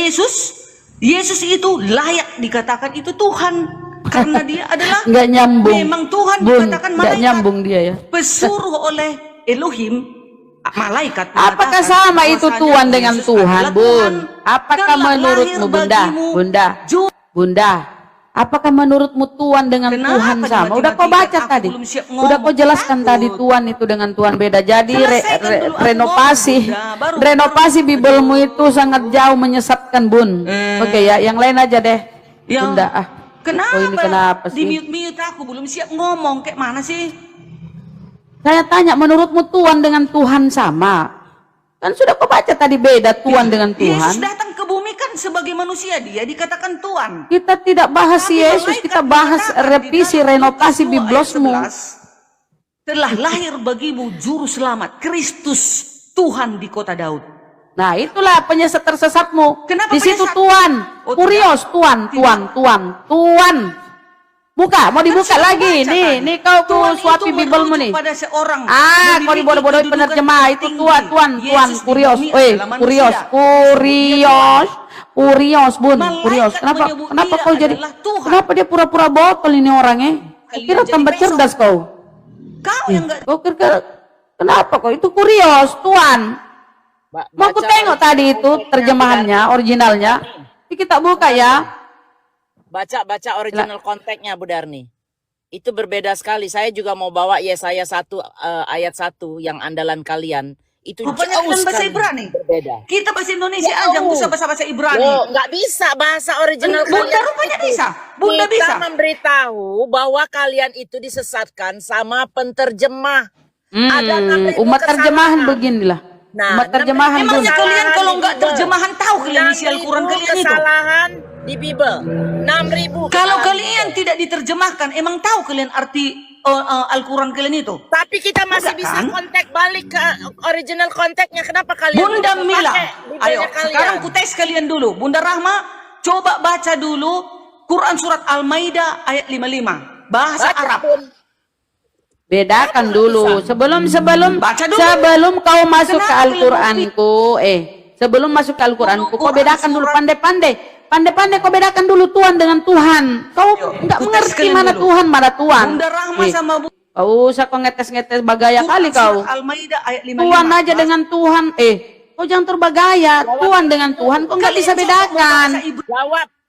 [SPEAKER 1] Yesus itu layak dikatakan itu Tuhan. Karena dia adalah
[SPEAKER 2] Nggak nyambung.
[SPEAKER 1] memang Tuhan
[SPEAKER 2] Bun,
[SPEAKER 1] dikatakan
[SPEAKER 2] nggak
[SPEAKER 1] malaikat.
[SPEAKER 2] nyambung dia ya.
[SPEAKER 1] Pesuruh oleh Elohim, malaikat.
[SPEAKER 2] Apakah
[SPEAKER 1] mengatakan
[SPEAKER 2] sama itu
[SPEAKER 1] bahwasanya
[SPEAKER 2] Tuhan dengan
[SPEAKER 1] Yesus
[SPEAKER 2] Tuhan,
[SPEAKER 1] adalah
[SPEAKER 2] Bun?
[SPEAKER 1] Tuhan.
[SPEAKER 2] Apakah
[SPEAKER 1] Telah
[SPEAKER 2] menurutmu,
[SPEAKER 1] lahir
[SPEAKER 2] Bunda?
[SPEAKER 1] bagimu
[SPEAKER 2] Bunda, apakah menurutmu Tuhan dengan
[SPEAKER 1] Kenapa
[SPEAKER 2] Tuhan sama?
[SPEAKER 1] dimati-matikan?
[SPEAKER 2] Udah kau baca
[SPEAKER 1] Aku
[SPEAKER 2] tadi.
[SPEAKER 1] belum siap
[SPEAKER 2] Udah kau
[SPEAKER 1] ngomong,
[SPEAKER 2] jelaskan
[SPEAKER 1] takut.
[SPEAKER 2] tadi Tuhan itu dengan Tuhan beda. Jadi
[SPEAKER 1] Selesaikan dulu aku
[SPEAKER 2] renovasi,
[SPEAKER 1] ngomong, Bunda.
[SPEAKER 2] renovasi Biblemu itu sangat jauh menyesatkan, Bun. Oke ya, yang lain aja deh.
[SPEAKER 1] Ya.
[SPEAKER 2] Bunda,
[SPEAKER 1] Kenapa?
[SPEAKER 2] Oh, ini kenapa
[SPEAKER 1] Di
[SPEAKER 2] sih?
[SPEAKER 1] mute aku belum siap ngomong. Kayak mana sih?
[SPEAKER 2] Saya tanya, menurutmu Tuhan dengan Tuhan sama? Kan sudah kau baca tadi beda Tuhan dengan
[SPEAKER 1] Yesus
[SPEAKER 2] Tuhan.
[SPEAKER 1] datang ke bumi kan sebagai manusia, dia dikatakan Tuhan.
[SPEAKER 2] Kita tidak bahas
[SPEAKER 1] Tapi
[SPEAKER 2] Yesus,
[SPEAKER 1] malaikat
[SPEAKER 2] kita bahas
[SPEAKER 1] mengatakan
[SPEAKER 2] revisi,
[SPEAKER 1] di dalam
[SPEAKER 2] renovasi
[SPEAKER 1] Lukas 2 ayat
[SPEAKER 2] Biblosmu.
[SPEAKER 1] 11, telah lahir bagimu juru selamat Kristus Tuhan di kota Daud.
[SPEAKER 2] Nah itulah penyesat tersesatmu.
[SPEAKER 1] Kenapa
[SPEAKER 2] Di situ
[SPEAKER 1] penyesat?
[SPEAKER 2] Tuhan,
[SPEAKER 1] Oh,
[SPEAKER 2] kurios Tuhan. Buka, mau dibuka
[SPEAKER 1] Kan sudah
[SPEAKER 2] lagi.
[SPEAKER 1] kubaca
[SPEAKER 2] Nih,
[SPEAKER 1] tadi.
[SPEAKER 2] nih kau
[SPEAKER 1] Tuhan
[SPEAKER 2] suapi
[SPEAKER 1] itu
[SPEAKER 2] Biblemu
[SPEAKER 1] merujuk
[SPEAKER 2] nih.
[SPEAKER 1] pada seorang
[SPEAKER 2] Kau
[SPEAKER 1] memiliki
[SPEAKER 2] dibodoh-bodohin
[SPEAKER 1] kedudukan
[SPEAKER 2] penerjemah itu
[SPEAKER 1] tertinggi.
[SPEAKER 2] Tuhan,
[SPEAKER 1] Yesus di
[SPEAKER 2] kurios.
[SPEAKER 1] bumi
[SPEAKER 2] Woi,
[SPEAKER 1] adalah
[SPEAKER 2] kurios,
[SPEAKER 1] manusia.
[SPEAKER 2] Bun,
[SPEAKER 1] Malaikat
[SPEAKER 2] kurios. Kenapa
[SPEAKER 1] menyebut
[SPEAKER 2] kenapa
[SPEAKER 1] dia
[SPEAKER 2] kau jadi?
[SPEAKER 1] adalah Tuhan.
[SPEAKER 2] Kenapa dia pura-pura botol ini orangnya?
[SPEAKER 1] Kalian
[SPEAKER 2] Kira
[SPEAKER 1] jadi
[SPEAKER 2] tambah
[SPEAKER 1] besok.
[SPEAKER 2] cerdas kau.
[SPEAKER 1] Kau yang enggak
[SPEAKER 2] Kau kira kenapa kau itu kurios, Tuhan? Mau aku tengok tadi itu terjemahannya, originalnya. Ini kita buka ya.
[SPEAKER 7] Baca original konteksnya Bu Darni. Itu berbeda sekali. Saya juga mau bawa Yesaya 1 ayat 1 yang andalan kalian. Itu
[SPEAKER 1] rupanya
[SPEAKER 7] jauh
[SPEAKER 1] kan bahasa
[SPEAKER 7] sekali
[SPEAKER 1] Ibrani.
[SPEAKER 7] berbeda.
[SPEAKER 1] Kita bahasa Indonesia
[SPEAKER 7] Jauh.
[SPEAKER 1] aja, nggak usah bahasa Ibrani.
[SPEAKER 7] Loh, nggak bisa bahasa original
[SPEAKER 1] Bunda
[SPEAKER 7] kalian
[SPEAKER 1] rupanya
[SPEAKER 7] itu.
[SPEAKER 1] bisa. Bunda
[SPEAKER 7] Kita
[SPEAKER 1] bisa.
[SPEAKER 7] memberitahu bahwa kalian itu disesatkan sama penterjemah. Ada namanya
[SPEAKER 2] Umat terjemahan
[SPEAKER 7] kesalahan.
[SPEAKER 2] beginilah.
[SPEAKER 7] Nah,
[SPEAKER 2] Cuma terjemahan
[SPEAKER 1] Emangnya
[SPEAKER 2] Bun.
[SPEAKER 1] kalian kalau nggak
[SPEAKER 7] Bible.
[SPEAKER 1] terjemahan tahu kalian isi Al-Quran
[SPEAKER 7] 6.000
[SPEAKER 1] kalian itu?
[SPEAKER 7] kesalahan di Bible. 6.000
[SPEAKER 1] Kalau
[SPEAKER 7] kesalahan.
[SPEAKER 1] kalian tidak diterjemahkan, emang tahu kalian arti Al-Quran kalian itu?
[SPEAKER 7] Tapi kita masih
[SPEAKER 1] Enggak,
[SPEAKER 7] bisa
[SPEAKER 1] kan?
[SPEAKER 7] kontak balik ke original kontaknya. Kenapa kalian
[SPEAKER 1] Bunda
[SPEAKER 7] tidak
[SPEAKER 1] Mila,
[SPEAKER 7] pakai Bible-nya
[SPEAKER 1] ayo
[SPEAKER 7] kalian?
[SPEAKER 1] sekarang ku tes kalian dulu. Bunda Rahma, coba baca dulu Quran surat Al-Maidah ayat 55. Bahasa
[SPEAKER 7] Baca,
[SPEAKER 1] Arab.
[SPEAKER 7] Bun.
[SPEAKER 2] Bedakan dulu sebelum
[SPEAKER 1] Baca dulu.
[SPEAKER 2] sebelum kau masuk ke
[SPEAKER 1] Kenapa
[SPEAKER 2] Al-Qur'anku, sebelum masuk ke Al-Qur'anku, kau
[SPEAKER 1] Quran
[SPEAKER 2] bedakan dulu
[SPEAKER 1] surat-
[SPEAKER 2] pandai-pandai kau bedakan dulu Tuhan dengan Tuhan. Kau nggak
[SPEAKER 1] ku tes
[SPEAKER 2] mengerti
[SPEAKER 1] kalian
[SPEAKER 2] mana
[SPEAKER 1] dulu.
[SPEAKER 2] Tuhan mana Tuhan.
[SPEAKER 1] Bunda Rahma sama
[SPEAKER 2] Kau usah kau ngetes-ngetes bagaya kali
[SPEAKER 1] Quran
[SPEAKER 2] kau.
[SPEAKER 1] surat Al-Maidah ayat 55.
[SPEAKER 2] Tuhan aja dengan Tuhan, kau jangan terbagaya. Tuhan dengan Tuhan kau nggak bisa bedakan.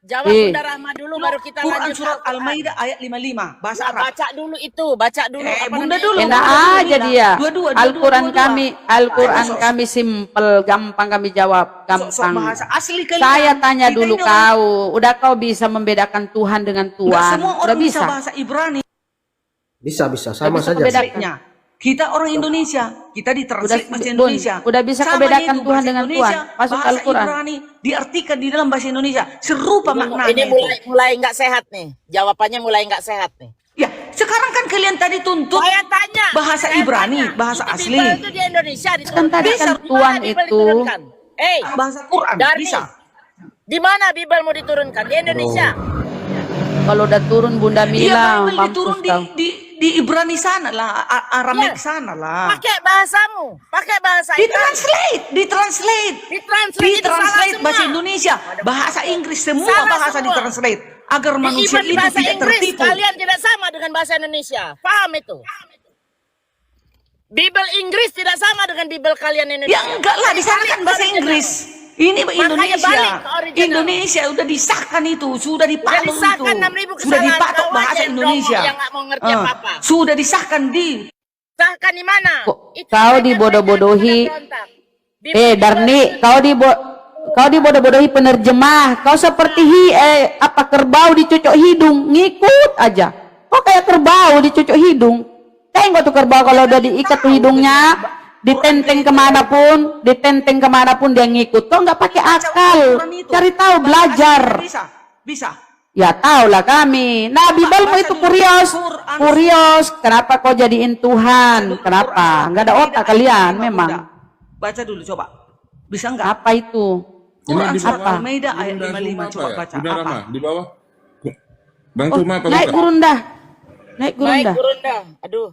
[SPEAKER 7] Jawab Bunda Rahma dulu baru kita
[SPEAKER 1] Quran
[SPEAKER 7] lanjut.
[SPEAKER 1] surat Al-Maidah ayat 55. Bahasa Arab.
[SPEAKER 7] Baca dulu itu, baca dulu. apa
[SPEAKER 1] Bunda
[SPEAKER 7] namanya?
[SPEAKER 1] dulu.
[SPEAKER 2] Enak
[SPEAKER 1] Bunda
[SPEAKER 2] aja
[SPEAKER 1] Mila.
[SPEAKER 2] dia.
[SPEAKER 1] Dua-dua,
[SPEAKER 2] Al-Quran
[SPEAKER 1] dua-dua.
[SPEAKER 2] Al-Quran
[SPEAKER 1] Ayo,
[SPEAKER 2] kami simple, gampang kami jawab,
[SPEAKER 1] Sok
[SPEAKER 2] gampang.
[SPEAKER 1] bahasa asli kalian.
[SPEAKER 2] Saya tanya
[SPEAKER 1] Kita
[SPEAKER 2] dulu
[SPEAKER 1] ini orang-
[SPEAKER 2] kau, udah kau bisa membedakan Tuhan dengan
[SPEAKER 1] Nggak
[SPEAKER 2] Tuhan?
[SPEAKER 1] semua
[SPEAKER 2] Udah
[SPEAKER 1] orang bisa
[SPEAKER 2] bisa?
[SPEAKER 1] bahasa Ibrani.
[SPEAKER 4] Bisa, sama
[SPEAKER 2] bisa
[SPEAKER 4] saja.
[SPEAKER 2] bedakan.
[SPEAKER 1] Bedanya, kita orang Indonesia, kita ditranslate bahasa
[SPEAKER 2] Bun,
[SPEAKER 1] Indonesia.
[SPEAKER 2] udah bisa
[SPEAKER 1] Sama
[SPEAKER 2] kebedakan
[SPEAKER 1] itu,
[SPEAKER 2] Tuhan
[SPEAKER 1] bahasa
[SPEAKER 2] dengan
[SPEAKER 1] Indonesia,
[SPEAKER 2] Tuhan. Masuk
[SPEAKER 1] bahasa
[SPEAKER 2] Al-Quran.
[SPEAKER 1] Ibrani diartikan di dalam bahasa Indonesia. Serupa maknanya
[SPEAKER 7] Ini
[SPEAKER 1] itu.
[SPEAKER 7] mulai nggak sehat nih. Jawabannya mulai nggak sehat nih.
[SPEAKER 1] Ya, sekarang kan kalian tadi tuntut
[SPEAKER 7] Saya tanya.
[SPEAKER 1] bahasa
[SPEAKER 7] saya
[SPEAKER 1] Ibrani,
[SPEAKER 7] tanya.
[SPEAKER 1] bahasa
[SPEAKER 7] Itu
[SPEAKER 1] asli.
[SPEAKER 7] Bible itu di Indonesia
[SPEAKER 2] Kan
[SPEAKER 7] diturunkan.
[SPEAKER 2] tadi kan
[SPEAKER 7] Di mana
[SPEAKER 2] Tuhan
[SPEAKER 7] Bible
[SPEAKER 2] itu.
[SPEAKER 7] diturunkan?
[SPEAKER 1] Bahasa Quran
[SPEAKER 7] Darni,
[SPEAKER 1] bisa.
[SPEAKER 7] di mana Bible mau diturunkan? Di Indonesia.
[SPEAKER 2] Kalau udah turun Bunda
[SPEAKER 1] Iya,
[SPEAKER 2] Mila,
[SPEAKER 1] Bible
[SPEAKER 2] mampus
[SPEAKER 1] diturun
[SPEAKER 2] kau.
[SPEAKER 1] di Ibrani sana lah, Aramek
[SPEAKER 7] Yes.
[SPEAKER 1] sana lah.
[SPEAKER 7] Pakai bahasamu, pakai bahasa
[SPEAKER 1] Ditranslate
[SPEAKER 7] Ditranslate itu salah
[SPEAKER 1] Ditranslate
[SPEAKER 7] semua.
[SPEAKER 1] bahasa Indonesia, bahasa Inggris, semua
[SPEAKER 7] Salah
[SPEAKER 1] bahasa
[SPEAKER 7] semua.
[SPEAKER 1] ditranslate agar manusia
[SPEAKER 7] Even
[SPEAKER 1] itu
[SPEAKER 7] bahasa
[SPEAKER 1] tidak
[SPEAKER 7] Inggris
[SPEAKER 1] tertipu.
[SPEAKER 7] kalian tidak sama dengan bahasa Indonesia. Paham itu? Bible Inggris tidak sama dengan Bible kalian Indonesia.
[SPEAKER 1] Ya enggak lah, di sana kan bahasa Inggris. Ini
[SPEAKER 7] Makanya
[SPEAKER 1] Indonesia.
[SPEAKER 7] balik ke original.
[SPEAKER 1] Indonesia udah disahkan itu, sudah
[SPEAKER 7] Udah
[SPEAKER 1] dipatok
[SPEAKER 7] disahkan
[SPEAKER 1] itu.
[SPEAKER 7] 6.000
[SPEAKER 1] Sudah
[SPEAKER 7] kesalahan.
[SPEAKER 1] dipatok
[SPEAKER 7] Kau aja
[SPEAKER 1] bahasa
[SPEAKER 7] yang
[SPEAKER 1] Indonesia.
[SPEAKER 7] yang nggak mau ngerti apa-apa.
[SPEAKER 1] Sudah disahkan di
[SPEAKER 7] Sahkan di mana?
[SPEAKER 2] Kok
[SPEAKER 7] Itu
[SPEAKER 2] kau
[SPEAKER 7] mereka
[SPEAKER 2] dibodoh-bodohi?
[SPEAKER 7] berontak.
[SPEAKER 2] Darni, kau dibodoh-bodohi penerjemah. Kau seperti kerbau dicucuk hidung, ngikut aja. Kok kayak kerbau dicucuk hidung? Tengok tuh kerbau kalau udah diikat tuh hidungnya, ditenteng kemanapun dia ngikut. Kau nggak pakai akal, cari tahu, belajar.
[SPEAKER 1] bisa.
[SPEAKER 2] Ya tahulah kami. Nah, Bible itu kurios. Kenapa kau jadiin Tuhan? Kenapa? Nggak ada otak kalian memang.
[SPEAKER 1] Baca dulu coba. Bisa enggak?
[SPEAKER 2] Apa itu?
[SPEAKER 1] Quran
[SPEAKER 3] Ini di
[SPEAKER 1] surat
[SPEAKER 3] bawah.
[SPEAKER 1] Al-Maidah ayat
[SPEAKER 3] Bunda
[SPEAKER 1] 55
[SPEAKER 3] Zuma
[SPEAKER 1] coba
[SPEAKER 3] apa ya?
[SPEAKER 1] baca.
[SPEAKER 3] Bunda
[SPEAKER 1] Apa?
[SPEAKER 3] Rama, di bawah. Bang
[SPEAKER 2] Oh,
[SPEAKER 3] Zuma apa
[SPEAKER 2] naik
[SPEAKER 3] bukan?
[SPEAKER 2] gurunda. Naik
[SPEAKER 7] Baik,
[SPEAKER 2] gurunda.
[SPEAKER 7] Gurunda. Aduh,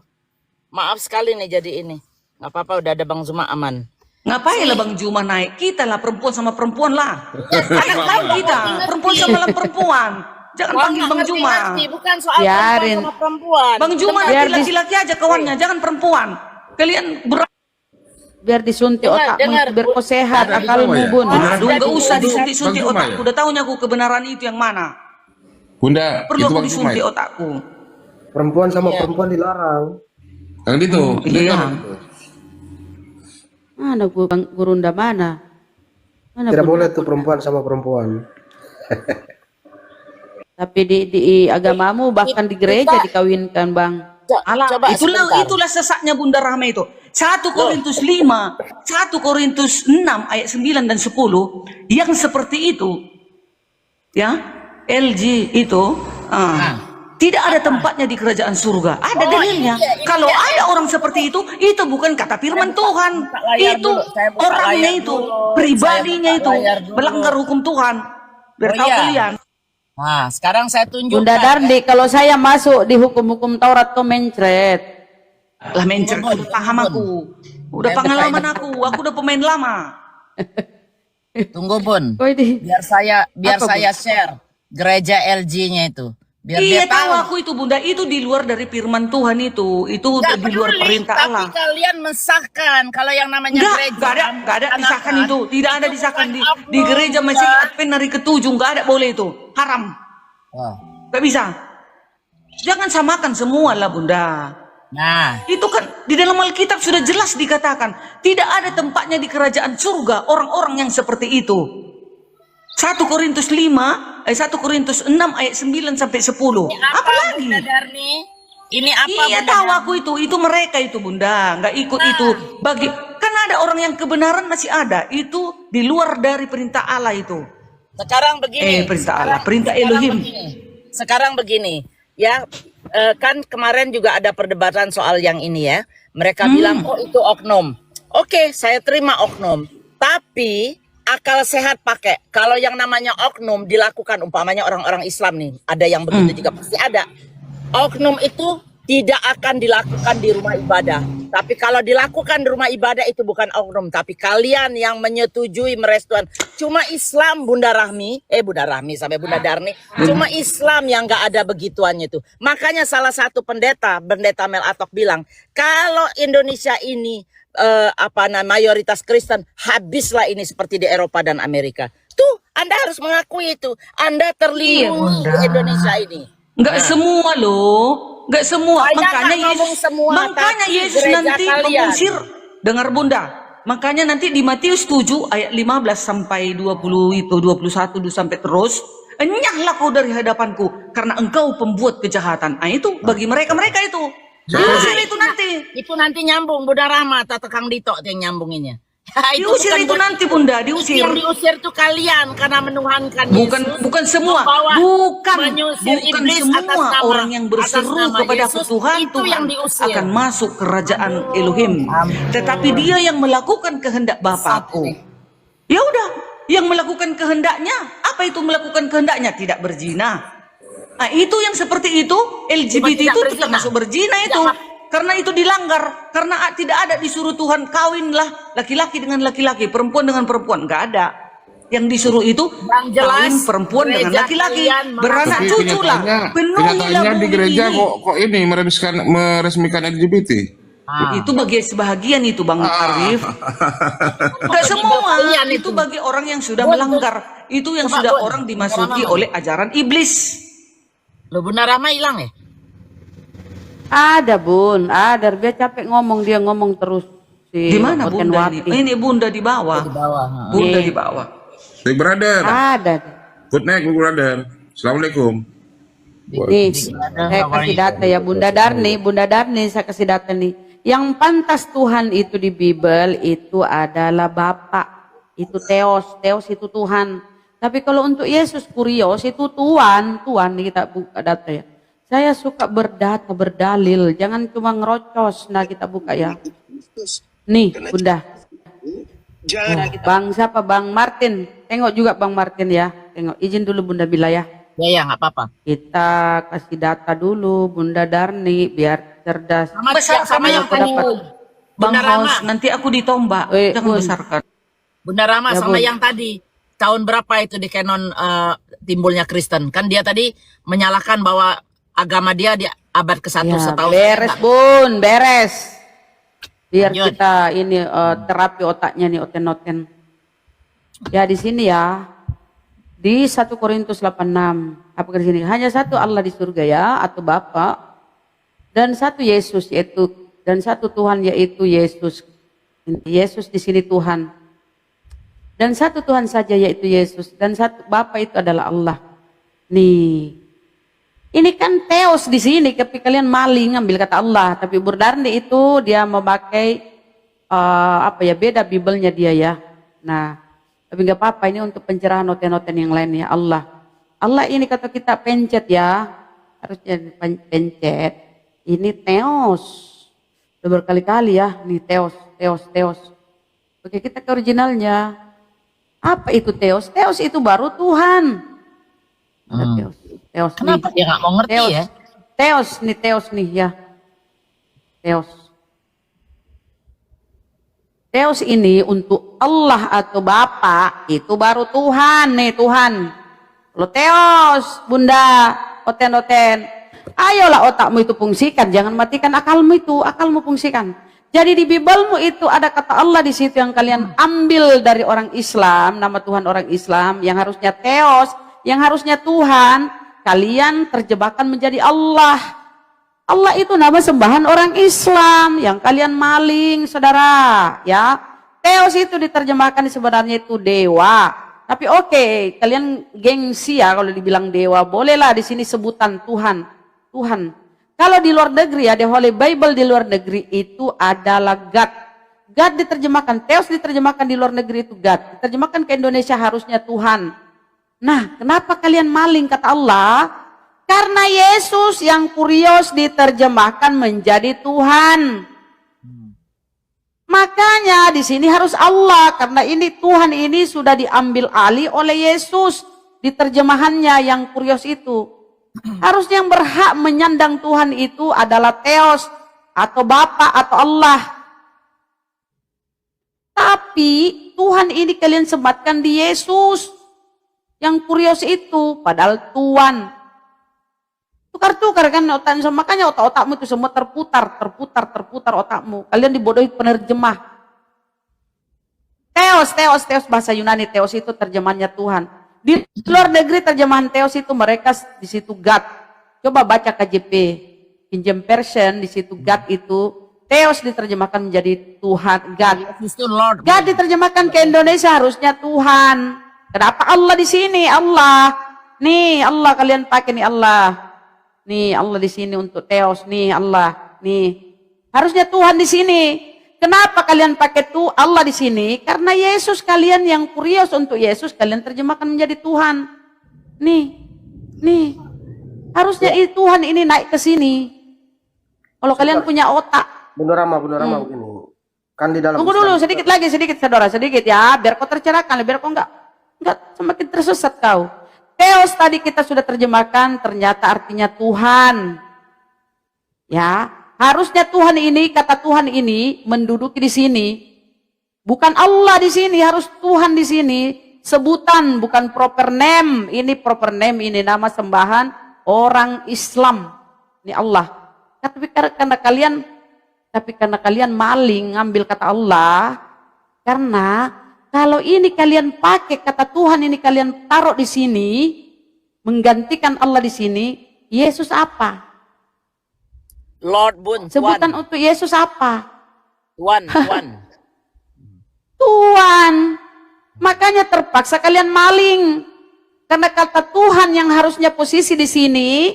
[SPEAKER 7] maaf sekali nih jadi ini. Nggak apa-apa, udah ada Bang Zuma aman.
[SPEAKER 1] Ngapain lah Bang Juma naik? Kita lah perempuan sama perempuan lah. Anak lain kita, perempuan sama perempuan. Jangan panggil Bang Juma.
[SPEAKER 7] Ngerti, bukan soal
[SPEAKER 2] Biarin.
[SPEAKER 7] perempuan sama perempuan.
[SPEAKER 1] Bang Juma
[SPEAKER 2] Biar
[SPEAKER 1] nanti laki-laki aja kawannya, jangan perempuan. Kalian
[SPEAKER 2] Biar disuntik otakmu
[SPEAKER 7] dengar.
[SPEAKER 2] biar kau sehat
[SPEAKER 3] Benar,
[SPEAKER 2] akalmu,
[SPEAKER 3] ya?
[SPEAKER 2] Bun.
[SPEAKER 3] Benar.
[SPEAKER 1] Aduh, nggak usah disuntik-suntik
[SPEAKER 3] Bang Juma
[SPEAKER 1] otakku.
[SPEAKER 3] ya?
[SPEAKER 1] Udah tahunya aku kebenaran itu yang mana.
[SPEAKER 3] Bunda,
[SPEAKER 1] Perlu
[SPEAKER 3] itu
[SPEAKER 1] aku
[SPEAKER 3] Bang Zuma
[SPEAKER 1] disuntik
[SPEAKER 3] ya?
[SPEAKER 1] otakku.
[SPEAKER 4] Perempuan sama perempuan dilarang.
[SPEAKER 3] Yang itu.
[SPEAKER 1] Iya.
[SPEAKER 2] Mana gurunda mana? Mana
[SPEAKER 4] Tidak
[SPEAKER 2] Bun?
[SPEAKER 4] boleh tuh perempuan sama perempuan.
[SPEAKER 2] Tapi di agamamu bahkan di gereja dikawinkan, Bang.
[SPEAKER 1] Alah,
[SPEAKER 7] Coba sebentar.
[SPEAKER 1] itulah sesaknya Bunda Rahma itu. 1 Korintus 5, 1 Korintus 6 ayat 9 dan 10 yang seperti itu. Ya, LG itu tidak ada tempatnya di kerajaan surga. Ada dalilnya. Kalau ada orang seperti itu bukan kata firman Tuhan.
[SPEAKER 7] layar
[SPEAKER 1] Itu
[SPEAKER 7] dulu, saya buka
[SPEAKER 1] orangnya
[SPEAKER 7] layar
[SPEAKER 1] itu,
[SPEAKER 7] dulu.
[SPEAKER 1] pribadinya
[SPEAKER 7] Saya
[SPEAKER 1] itu
[SPEAKER 7] buka layar dulu.
[SPEAKER 1] melanggar hukum Tuhan. Biar
[SPEAKER 7] Oh,
[SPEAKER 1] tahu
[SPEAKER 7] iya.
[SPEAKER 1] kalian.
[SPEAKER 7] Nah, sekarang saya tunjukkan.
[SPEAKER 2] Bunda Dardi, kalau saya masuk di hukum-hukum Taurat tuh mencret.
[SPEAKER 1] Lah mencer, udah paham aku. Udah pengalaman aku udah pemain lama.
[SPEAKER 7] Tunggu, Bun.
[SPEAKER 2] Kok ini?
[SPEAKER 7] Biar saya
[SPEAKER 2] Apa, Bun?
[SPEAKER 7] share gereja LG-nya itu. Biar
[SPEAKER 1] Iya
[SPEAKER 7] dia
[SPEAKER 1] tahu
[SPEAKER 7] tahu.
[SPEAKER 1] aku itu Bunda, itu di luar dari firman Tuhan itu
[SPEAKER 7] Nggak
[SPEAKER 1] di luar
[SPEAKER 7] peduli,
[SPEAKER 1] perintah
[SPEAKER 7] tapi
[SPEAKER 1] Allah.
[SPEAKER 7] kalian mesahkan kalau yang namanya gereja.
[SPEAKER 1] Enggak ada disahkan itu, tidak ada disahkan di
[SPEAKER 7] bukan
[SPEAKER 1] gereja masih Advent hari ke-7, enggak ada boleh itu, haram,
[SPEAKER 7] Wah.
[SPEAKER 1] enggak bisa. Jangan samakan semua lah Bunda.
[SPEAKER 7] Nah,
[SPEAKER 1] Itu kan di dalam Alkitab sudah jelas dikatakan tidak ada tempatnya di kerajaan surga orang-orang yang seperti itu. 1 Korintus 6 ayat 9 sampai 10. Apa lagi?
[SPEAKER 7] Bunda Darni? Ini apa?
[SPEAKER 1] Iya
[SPEAKER 7] Bunda
[SPEAKER 1] tahu
[SPEAKER 7] Darni?
[SPEAKER 1] aku itu mereka itu Bunda, nggak ikut itu bagi kan Kan ada orang yang kebenaran masih ada. Itu di luar dari perintah Allah itu.
[SPEAKER 7] Sekarang begini.
[SPEAKER 1] Perintah Allah, perintah Elohim.
[SPEAKER 7] Sekarang begini, ya kan kemarin juga ada perdebatan soal yang ini ya. Mereka bilang, oh itu oknum. Oke, saya terima oknum. Tapi akal sehat pakai. Kalau yang namanya oknum dilakukan, umpamanya orang-orang Islam nih, ada yang begitu juga pasti ada. Oknum itu tidak akan dilakukan di rumah ibadah. Tapi kalau dilakukan di rumah ibadah itu bukan oknum. Tapi kalian yang menyetujui merestuan. Cuma Islam Bunda Rahmi sampai Bunda Darni. Cuma Islam yang gak ada begituannya itu. Makanya salah satu pendeta Mel Atok bilang, kalau Indonesia ini mayoritas Kristen, habislah ini seperti di Eropa dan Amerika. Tuh, Anda harus mengakui itu. Anda terlindungi di Indonesia ini.
[SPEAKER 1] Enggak semua loh. Enggak semua.
[SPEAKER 7] Makanya
[SPEAKER 1] Yesus nanti mengusir. Dengar Bunda. Makanya nanti di Matius 7 ayat 15 sampai 20 itu 21 sampai terus, enyahlah kau dari hadapanku karena engkau pembuat kejahatan. Itu bagi mereka itu. Diusir itu nanti.
[SPEAKER 7] Itu nanti nyambung Bunda Rahma atau Kang Dito yang nyambunginnya.
[SPEAKER 1] Diusir itu nanti Bunda, diusir.
[SPEAKER 7] Yang diusir itu kalian karena menuhankan Yesus.
[SPEAKER 1] Bukan semua. Bukan semua orang yang berseru kepada Tuhan akan masuk kerajaan Elohim. Tetapi dia yang melakukan kehendak Bapakku. Ya udah, yang melakukan kehendaknya, apa itu melakukan kehendaknya? Tidak berzina. Nah, itu yang seperti itu, LGBT itu termasuk berzina itu. Karena itu dilanggar, karena tidak ada disuruh Tuhan kawinlah laki-laki dengan laki-laki, perempuan dengan perempuan, nggak ada. Yang disuruh itu kawin perempuan dengan laki-laki, beranak cucu lah,
[SPEAKER 3] kenyataannya di gereja kok ini meresmikan LGBT.
[SPEAKER 1] Itu bagi sebahagian itu Bang Arif. Nggak semua, itu bagi orang yang sudah melanggar, itu yang sudah orang dimasuki oleh ajaran iblis.
[SPEAKER 7] Loh, Bunda Rahma hilang ya?
[SPEAKER 2] Ada Bun, ada. Dia capek ngomong, dia ngomong terus.
[SPEAKER 1] Di mana Bunda ini? Ini Bunda di bawah. Bunda di bawah.
[SPEAKER 3] Big brother.
[SPEAKER 2] Ada.
[SPEAKER 3] Good night, Big brother. Assalamualaikum.
[SPEAKER 2] Nih, saya kasih data ya Bunda Darni, saya kasih data nih. Yang pantas Tuhan itu di Bible itu adalah Bapak. Itu Theos itu Tuhan. Tapi kalau untuk Yesus Kurios itu Tuhan nih kita buka data ya. Saya suka berdata, berdalil, jangan cuma ngerocos. Nah kita buka ya. Nih Bunda. Bang siapa? Bang Martin. Tengok juga Bang Martin ya. Tengok, izin dulu Bunda Bila ya.
[SPEAKER 7] Ya nggak apa-apa.
[SPEAKER 2] Kita kasih data dulu Bunda Darni biar cerdas.
[SPEAKER 7] Sama yang tadi.
[SPEAKER 1] Bang Haus, nanti aku ditombak. Jangan besarkan.
[SPEAKER 7] Bunda Rahma
[SPEAKER 2] Ya,
[SPEAKER 7] sama
[SPEAKER 2] Bun.
[SPEAKER 7] yang tadi. Tahun berapa itu di kanon timbulnya Kristen? Kan dia tadi menyalahkan bahwa agama dia di abad ke-1
[SPEAKER 2] Ya,
[SPEAKER 7] setahun.
[SPEAKER 2] beres Bun, beres. Biar kita ini terapi otaknya nih, oten-oten. Ya di sini ya. Di 1 Korintus 86. Apa di sini? Hanya satu Allah di surga ya, atau Bapa. Dan satu Yesus dan satu Tuhan yaitu Yesus. Yesus di sini Tuhan. Dan satu Tuhan saja yaitu Yesus. Dan satu Bapa itu adalah Allah. Nih. Ini kan Theos di sini, tapi kalian maling ambil kata Allah. Tapi Burdarni itu dia memakai beda Bibelnya dia ya. Nah, tapi nggak apa-apa ini untuk pencerahan noten-noten yang lain ya Allah. Allah ini kata kita pencet ya, harusnya pencet. Ini Theos, udah berkali-kali ya, nih Theos. Oke kita ke originalnya. Apa itu Theos? Theos itu baru Tuhan. Theos
[SPEAKER 7] Kenapa
[SPEAKER 2] nih.
[SPEAKER 7] dia nggak mau ngerti ya?
[SPEAKER 2] Theos nih ya. Theos ini untuk Allah atau Bapa itu baru Tuhan nih Tuhan. Lo Theos, Bunda, oten. Ayolah otakmu itu fungsikan, jangan matikan akalmu fungsikan. Jadi di Bibelmu itu ada kata Allah di situ yang kalian ambil dari orang Islam, nama Tuhan orang Islam yang harusnya Theos, yang harusnya Tuhan. Kalian terjebakkan menjadi Allah. Allah itu nama sembahan orang Islam yang kalian maling, saudara. Ya, Theos itu diterjemahkan sebenarnya itu dewa. Tapi oke, kalian gengsi ya kalau dibilang dewa. Bolehlah di sini sebutan Tuhan. Kalau di luar negeri ada Holy Bible di luar negeri itu adalah God. God diterjemahkan, Theos diterjemahkan di luar negeri itu God. Diterjemahkan ke Indonesia harusnya Tuhan. Nah, kenapa kalian maling kata Allah? Karena Yesus yang kurios diterjemahkan menjadi Tuhan. Makanya di sini harus Allah, karena ini Tuhan ini sudah diambil alih oleh Yesus di terjemahannya yang kurios itu. Harusnya yang berhak menyandang Tuhan itu adalah Theos atau Bapa atau Allah. Tapi Tuhan ini kalian sematkan di Yesus yang kurios itu, padahal Tuhan. Tukar-tukar kan otaknya, makanya otak-otakmu itu semua terputar otakmu. Kalian dibodohi penerjemah. Theos bahasa Yunani, Theos itu terjemahannya Tuhan. Di luar negeri terjemahan Theos itu mereka di situ God. Coba baca KJP, King James Version, di situ God itu Theos diterjemahkan menjadi Tuhan, God. God diterjemahkan ke Indonesia harusnya Tuhan. Kenapa Allah di sini? Allah. Nih, Allah kalian pakai nih Allah. Nih, Allah di sini untuk Theos, nih Allah. Nih. Harusnya Tuhan di sini. Kenapa kalian pakai tuh Allah di sini? Karena Yesus kalian yang kurios untuk Yesus kalian terjemahkan menjadi Tuhan. Nih. Harusnya Tuhan ini naik ke sini. Kalau kalian punya otak.
[SPEAKER 4] Benar Rama begini. Kan di dalam
[SPEAKER 2] Tunggu dulu sedikit lagi, saudara, sedikit ya, biar kau tercerahkan, biar kau enggak semakin tersesat kau. Theos tadi kita sudah terjemahkan, ternyata artinya Tuhan. Ya, harusnya Tuhan ini, kata Tuhan ini menduduki di sini. Bukan Allah di sini, harus Tuhan di sini. Sebutan, bukan proper name. Ini proper name, ini nama sembahan orang Islam. Ini Allah. Tapi karena kalian maling ngambil kata Allah, karena kalau ini kalian pakai kata Tuhan ini kalian taruh di sini, menggantikan Allah di sini, Yesus apa?
[SPEAKER 7] Lord Bun.
[SPEAKER 2] Sebutan untuk Yesus apa?
[SPEAKER 7] Tuhan.
[SPEAKER 2] Tuhan. Makanya terpaksa kalian maling. Karena kata Tuhan yang harusnya posisi di sini,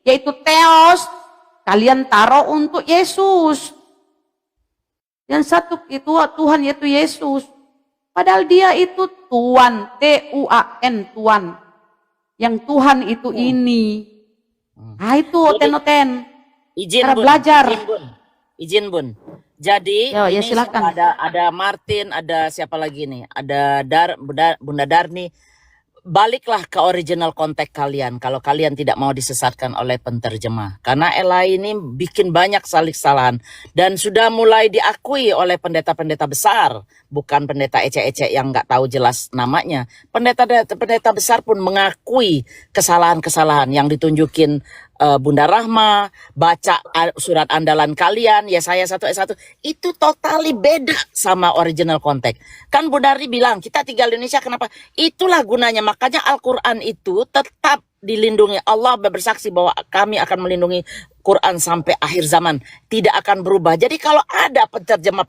[SPEAKER 2] yaitu Theos, kalian taruh untuk Yesus. Yang satu itu Tuhan yaitu Yesus. Padahal dia itu Tuhan, T-U-A-N, Tuhan. Yang Tuhan itu ini. Nah itu oten-oten. Cara belajar.
[SPEAKER 7] Izin Bun. Jadi
[SPEAKER 2] ya
[SPEAKER 7] ini
[SPEAKER 2] silakan.
[SPEAKER 7] Ada Martin, ada siapa lagi nih? Ada Bunda Darni. Baliklah ke original konteks kalian kalau kalian tidak mau disesatkan oleh penterjemah. Karena Ella ini bikin banyak salah-salahan dan sudah mulai diakui oleh pendeta-pendeta besar, bukan pendeta ecek-ecek yang nggak tahu jelas namanya. Pendeta besar pun mengakui kesalahan-kesalahan yang ditunjukin Bunda Rahma, baca surat andalan kalian, Yesaya 1 ayat 1, itu totally beda sama original konteks. Kan Bunda Ri bilang, kita tinggal di Indonesia, kenapa? Itulah gunanya, makanya Al-Quran itu tetap dilindungi. Allah bersaksi bahwa kami akan melindungi Quran sampai akhir zaman. Tidak akan berubah. Jadi kalau ada penerjemah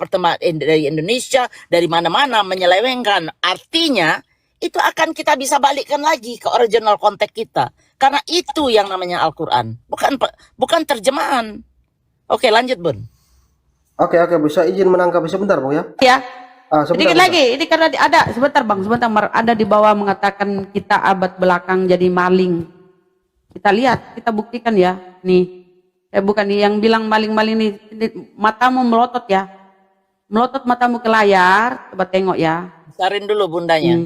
[SPEAKER 7] dari Indonesia, dari mana-mana menyelewengkan artinya, itu akan kita bisa balikkan lagi ke original konteks kita. Karena itu yang namanya Al-Quran, bukan terjemahan. Oke, lanjut Bun.
[SPEAKER 4] Oke, bisa izin menanggapi sebentar Bang ya?
[SPEAKER 2] Ya. Sedikit lagi, ini karena ada sebentar ada di bawah mengatakan kita abad belakang jadi maling. Kita lihat, kita buktikan ya. Nih, bukan nih yang bilang maling-maling nih, matamu melotot ya. Melotot matamu ke layar, coba tengok ya.
[SPEAKER 7] Besarin dulu bundanya.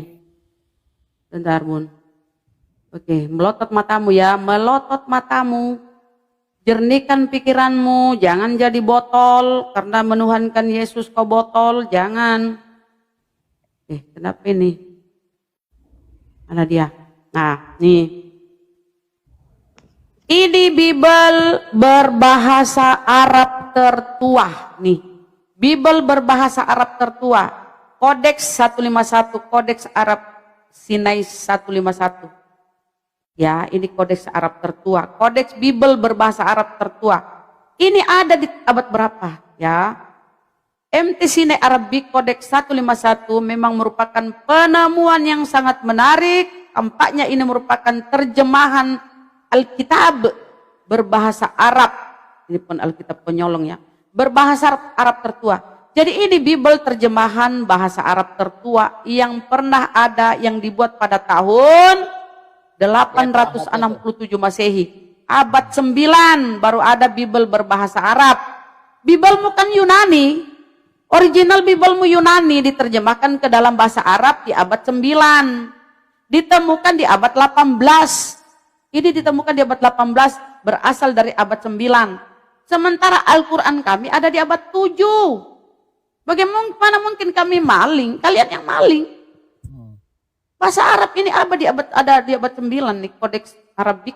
[SPEAKER 2] Bentar Bun. Oke, melotot matamu ya, melotot matamu. Jernihkan pikiranmu, jangan jadi botol, karena menuhankan Yesus kau botol, jangan. Kenapa ini? Mana dia? Nah, nih. Ini Bible berbahasa Arab tertua, nih. Bible berbahasa Arab tertua. Kodeks 151, Kodeks Arab Sinai 151. Ya, ini kodeks Arab tertua. Kodeks Bible berbahasa Arab tertua. Ini ada di abad berapa? Ya. MT Sinai Arabic Kodeks 151 memang merupakan penemuan yang sangat menarik. Tampaknya ini merupakan terjemahan Alkitab berbahasa Arab. Ini pun Alkitab penyolong ya. Berbahasa Arab tertua. Jadi ini Bible terjemahan bahasa Arab tertua yang pernah ada, yang dibuat pada tahun 867 Masehi. Abad 9 baru ada Bible berbahasa Arab. Bible bukan Yunani. Original Bible Yunani diterjemahkan ke dalam bahasa Arab di abad 9. Ditemukan di abad 18. Ini ditemukan di abad 18, berasal dari abad 9. Sementara Al-Quran kami ada di abad 7. Bagaimana mungkin kami maling? Kalian yang maling. Bahasa Arab ini ada di abad 9 nih, Kodeks Arabik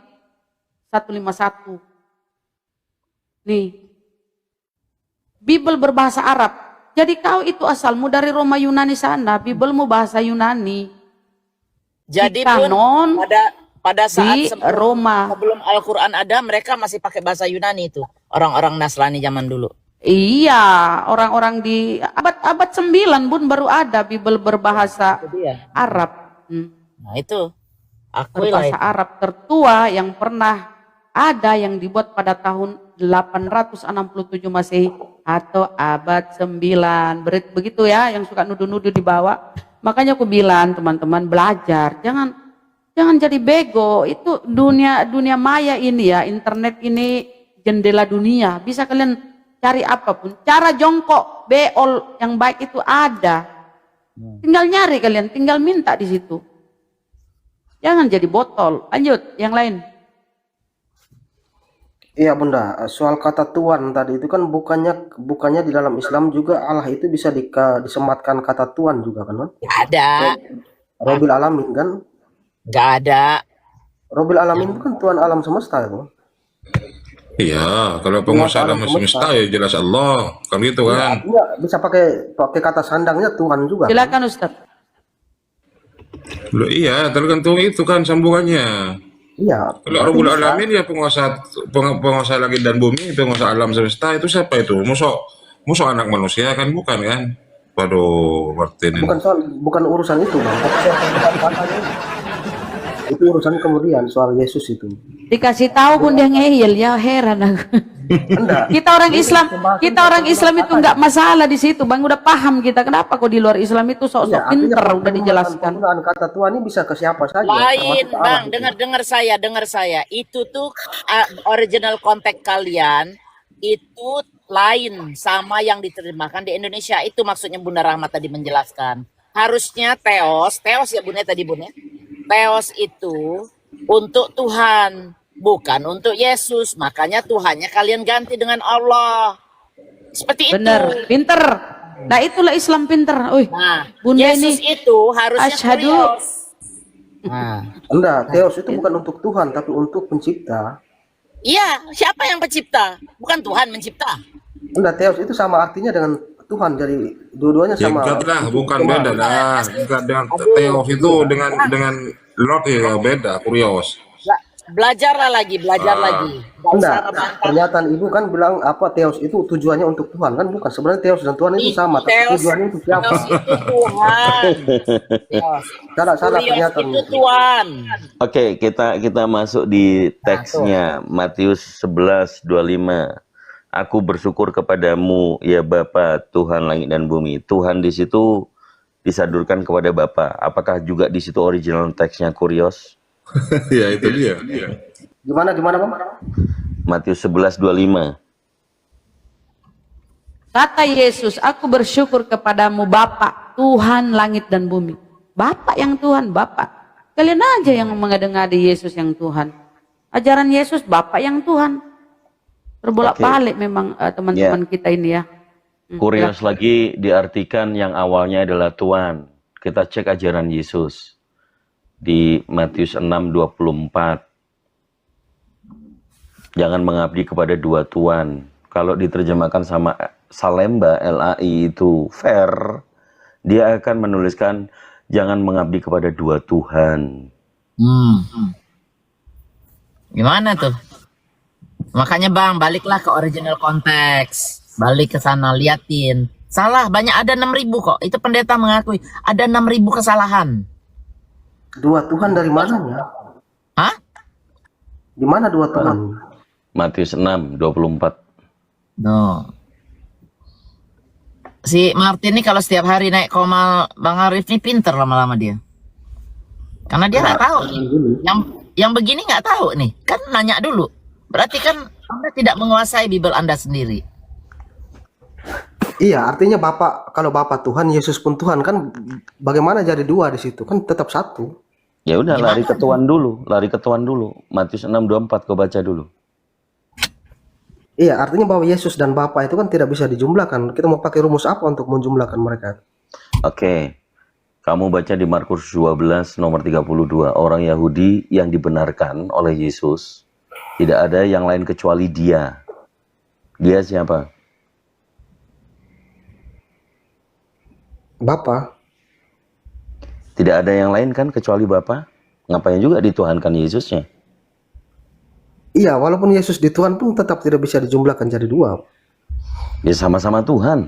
[SPEAKER 2] 151. Nih. Bible berbahasa Arab. Jadi kau itu asalmu dari Roma Yunani sana, Biblemu bahasa Yunani.
[SPEAKER 7] Jadi
[SPEAKER 2] kanon
[SPEAKER 7] pun pada saat
[SPEAKER 2] sebelum
[SPEAKER 7] Al-Quran ada, mereka masih pakai bahasa Yunani itu. Orang-orang Nasrani zaman dulu.
[SPEAKER 2] Iya, orang-orang di abad 9 Bun baru ada Bible berbahasa Arab.
[SPEAKER 7] Nah itu.
[SPEAKER 2] Berbahasa Arab tertua yang pernah ada, yang dibuat pada tahun 867 Masehi atau abad 9. Begitu ya, yang suka nuduh-nuduh di bawah. Makanya aku bilang teman-teman, belajar, jangan jadi bego. Itu dunia maya ini ya, internet ini jendela dunia. Bisa kalian cari apapun. Cara jongkok beol yang baik itu ada. Tinggal nyari kalian, tinggal minta di situ. Jangan jadi botol. Lanjut, yang lain.
[SPEAKER 4] Iya Bunda, soal kata Tuhan tadi itu kan bukannya di dalam Islam juga Allah itu bisa disematkan kata Tuhan juga kan?
[SPEAKER 7] Gak ada.
[SPEAKER 4] Robbil Alamin kan?
[SPEAKER 7] Gak ada.
[SPEAKER 4] Robbil Alamin itu kan Tuhan alam semesta itu.
[SPEAKER 3] Iya, kalau penguasa alam semesta ya jelas Allah, kan gitu kan?
[SPEAKER 4] Iya, bisa pakai kata sandangnya Tuhan juga.
[SPEAKER 2] Silakan Ustaz.
[SPEAKER 3] Loh, iya, tergantung itu kan sambungannya.
[SPEAKER 4] Iya.
[SPEAKER 3] Kalau Rabbul Alamin ya penguasa langit dan bumi, penguasa alam semesta, itu siapa itu? Musuh anak manusia kan, bukan kan? Waduh, Martin.
[SPEAKER 4] Bukan urusan itu, Bang. Itu urusan kemudian soal Yesus itu.
[SPEAKER 2] Dikasih tahu pun dia ngeyel, ya heran aku. Kita orang Islam itu enggak masalah di situ, Bang. Udah paham kita. Kenapa kok di luar Islam itu sok-sok pinter udah dijelaskan.
[SPEAKER 4] Penggunaan kata Tuhan ini bisa ke siapa saja.
[SPEAKER 7] Lain, Bang. Dengar saya. Itu tuh original konteks kalian itu lain sama yang diterjemahkan di Indonesia. Itu maksudnya Bunda Rahmat tadi menjelaskan. Harusnya teos ya Bunda tadi Bunda. Teos itu untuk Tuhan, bukan untuk Yesus. Makanya Tuhannya kalian ganti dengan Allah. Seperti
[SPEAKER 2] bener, itu. Pinter. Nah itulah Islam pinter.
[SPEAKER 7] Nah,
[SPEAKER 2] Bunda
[SPEAKER 7] Yesus
[SPEAKER 2] ini
[SPEAKER 7] itu harusnya
[SPEAKER 2] asyhadu.
[SPEAKER 4] Enggak, teos itu bukan untuk Tuhan, tapi untuk pencipta.
[SPEAKER 7] Iya, siapa yang pencipta? Bukan Tuhan mencipta.
[SPEAKER 4] Enggak, teos itu sama artinya dengan Tuhan, jadi dua-duanya sama.
[SPEAKER 3] Ya lah, bukan beda lah. Dengan teos itu dengan Lord ya beda, kurios.
[SPEAKER 7] Belajar lagi.
[SPEAKER 4] Enggak, pernyataan ibu kan bilang apa teos itu tujuannya untuk Tuhan kan, bukan. Sebenarnya teos dan Tuhan itu sama, tapi tujuannya untuk siapa?
[SPEAKER 7] Teos itu Tuhan.
[SPEAKER 4] Salah pernyataan
[SPEAKER 7] itu Tuhan.
[SPEAKER 8] Oke, kita masuk di teksnya Matius 11:25. Aku bersyukur kepadamu ya Bapa, Tuhan langit dan bumi. Tuhan di situ disadurkan kepada Bapa. Apakah juga di situ original teksnya kurios?
[SPEAKER 3] Ya itu dia.
[SPEAKER 4] Gimana Bang?
[SPEAKER 8] Matius 11:25.
[SPEAKER 2] kata Yesus, aku bersyukur kepadamu Bapa, Tuhan langit dan bumi. Bapa yang Tuhan, Bapa. Kalian aja yang mengada-ngada Yesus yang Tuhan. Ajaran Yesus Bapa yang Tuhan. Terbolak-balik memang teman-teman kita ini ya.
[SPEAKER 8] Kurios lagi diartikan yang awalnya adalah Tuhan. Kita cek ajaran Yesus di Matius 6:24. Jangan mengabdi kepada dua tuan. Kalau diterjemahkan sama Salemba LAI itu fair, dia akan menuliskan jangan mengabdi kepada dua Tuhan.
[SPEAKER 7] Gimana tuh? Makanya Bang, baliklah ke original konteks. Balik ke sana, liatin. Salah, banyak ada 6.000 kok. Itu pendeta mengakui. Ada 6.000 kesalahan.
[SPEAKER 4] Dua Tuhan dari mana ya?
[SPEAKER 7] Hah?
[SPEAKER 4] Di mana dua Tuhan?
[SPEAKER 8] Matius 6:24.
[SPEAKER 7] No. Si Martin ini kalau setiap hari naik koma Bang Arif ini pinter lama-lama dia. Karena dia nggak tahu. Yang begini nggak tahu nih. Kan nanya dulu. Berarti kan Anda tidak menguasai Bible Anda sendiri.
[SPEAKER 4] Iya, artinya Bapak, kalau Bapak Tuhan, Yesus pun Tuhan, kan bagaimana jadi dua di situ? Kan tetap satu.
[SPEAKER 8] Ya udah, lari ke Tuhan dulu, lari ke Tuhan dulu. Matius 6:24 kau baca dulu.
[SPEAKER 4] Iya, artinya bahwa Yesus dan Bapa itu kan tidak bisa dijumlahkan. Kita mau pakai rumus apa untuk menjumlahkan mereka?
[SPEAKER 8] Oke. Kamu baca di Markus 12 nomor 32. Orang Yahudi yang dibenarkan oleh Yesus, tidak ada yang lain kecuali dia. Dia siapa?
[SPEAKER 4] Bapa.
[SPEAKER 8] Tidak ada yang lain kan kecuali Bapa? Ngapain juga dituhankan Yesusnya?
[SPEAKER 4] Iya, walaupun Yesus di Tuhan pun tetap tidak bisa dijumlahkan jadi dua.
[SPEAKER 8] Ya sama-sama Tuhan.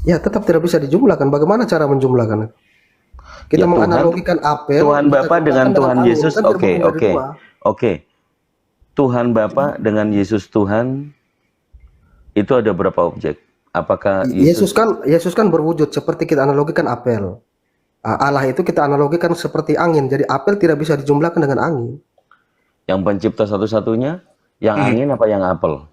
[SPEAKER 4] Ya, tetap tidak bisa dijumlahkan. Bagaimana cara menjumlahkan? Kita
[SPEAKER 8] Ya,
[SPEAKER 4] menganalogikan apel.
[SPEAKER 8] Tuhan Bapa dengan Tuhan
[SPEAKER 4] angin,
[SPEAKER 8] Yesus.
[SPEAKER 4] kan
[SPEAKER 8] Oke,
[SPEAKER 4] terbangun dari
[SPEAKER 8] oke.
[SPEAKER 4] dua.
[SPEAKER 8] Oke. Tuhan Bapa dengan Yesus Tuhan itu ada berapa objek? Apakah
[SPEAKER 4] Yesus kan berwujud seperti kita analogikan apel. Allah itu kita analogikan seperti angin. Jadi apel tidak bisa dijumlahkan dengan angin.
[SPEAKER 8] yang pencipta satu-satunya, yang angin apa yang apel?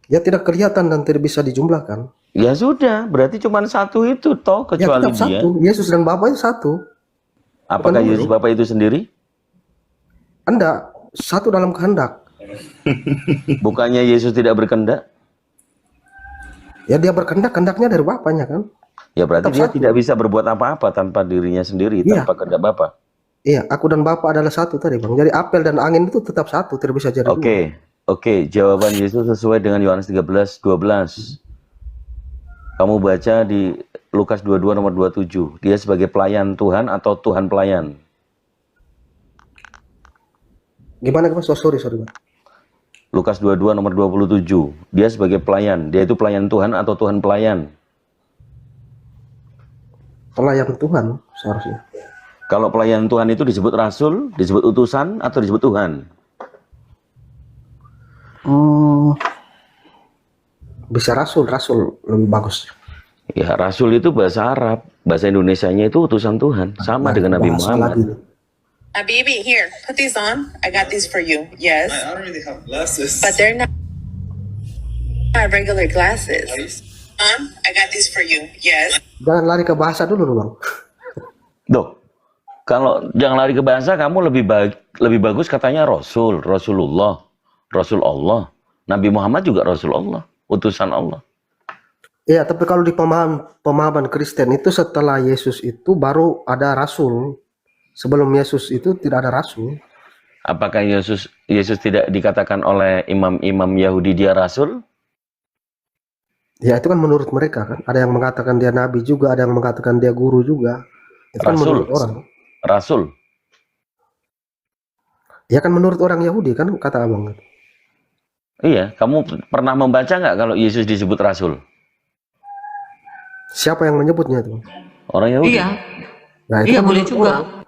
[SPEAKER 4] Ya tidak kelihatan dan tidak bisa dijumlahkan.
[SPEAKER 8] Ya sudah, berarti cuma satu itu toh,
[SPEAKER 4] Ya
[SPEAKER 8] kecuali
[SPEAKER 4] tetap
[SPEAKER 8] dia.
[SPEAKER 4] satu. Yesus dan Bapa itu satu.
[SPEAKER 8] Apakah
[SPEAKER 4] Bukan
[SPEAKER 8] Yesus
[SPEAKER 4] dulu.
[SPEAKER 8] Bapa itu sendiri?
[SPEAKER 4] Anda satu dalam kehendak.
[SPEAKER 8] Bukannya Yesus tidak berkehendak?
[SPEAKER 4] Ya dia berkehendak, kehendaknya dari Bapaknya kan.
[SPEAKER 8] Ya berarti
[SPEAKER 4] Tetap
[SPEAKER 8] dia
[SPEAKER 4] satu.
[SPEAKER 8] tidak bisa berbuat apa-apa tanpa dirinya sendiri,
[SPEAKER 4] Iya.
[SPEAKER 8] tanpa kehendak Bapa.
[SPEAKER 4] Iya, aku dan Bapa adalah satu tadi Bang. Jadi apel dan angin itu tetap satu, tidak bisa jadi dua.
[SPEAKER 8] Oke, jawaban Yesus sesuai dengan Yohanes 13:12. Kamu baca di Lukas 22 nomor 27. Dia sebagai pelayan Tuhan atau Tuhan pelayan?
[SPEAKER 4] Gimana Mas? Sorry Bang.
[SPEAKER 8] Lukas 22 nomor 27. Dia sebagai pelayan. Dia itu pelayan Tuhan atau Tuhan pelayan?
[SPEAKER 4] Pelayan Tuhan seharusnya.
[SPEAKER 8] Kalau pelayan Tuhan itu disebut rasul, disebut utusan, atau disebut Tuhan?
[SPEAKER 4] Bisa rasul lebih bagus.
[SPEAKER 8] Ya, rasul itu bahasa Arab. Bahasa Indonesianya itu utusan Tuhan. Sama dengan Nabi
[SPEAKER 4] Bahasa
[SPEAKER 8] Muhammad.
[SPEAKER 4] lagi.
[SPEAKER 11] Habibi, here, put these on. I got these for you. Yes.
[SPEAKER 12] I already have glasses.
[SPEAKER 11] But they're not regular glasses. I got these for you. Yes.
[SPEAKER 4] Jangan lari ke bahasa dulu Bang.
[SPEAKER 8] Duh, kalau jangan lari ke bahasa, kamu lebih bagus katanya Rasul, Rasulullah, Rasul Allah. Nabi Muhammad juga Rasul Allah, utusan Allah.
[SPEAKER 4] Iya, tapi kalau di pemahaman Kristen itu setelah Yesus itu baru ada rasul. Sebelum Yesus itu tidak ada rasul.
[SPEAKER 8] Apakah Yesus tidak dikatakan oleh imam-imam Yahudi dia Rasul?
[SPEAKER 4] Ya itu kan menurut mereka kan. Ada yang mengatakan dia nabi juga, ada yang mengatakan dia guru juga. Itu kan
[SPEAKER 8] Rasul.
[SPEAKER 4] menurut orang.
[SPEAKER 8] Rasul.
[SPEAKER 4] Ya kan menurut orang Yahudi kan kata abang.
[SPEAKER 8] Iya, kamu pernah membaca nggak kalau Yesus disebut Rasul?
[SPEAKER 4] Siapa yang menyebutnya itu?
[SPEAKER 8] Orang Yahudi.
[SPEAKER 1] Iya,
[SPEAKER 4] Nah, itu
[SPEAKER 1] iya
[SPEAKER 4] kan
[SPEAKER 1] boleh
[SPEAKER 4] menurut
[SPEAKER 1] juga.
[SPEAKER 4] orang.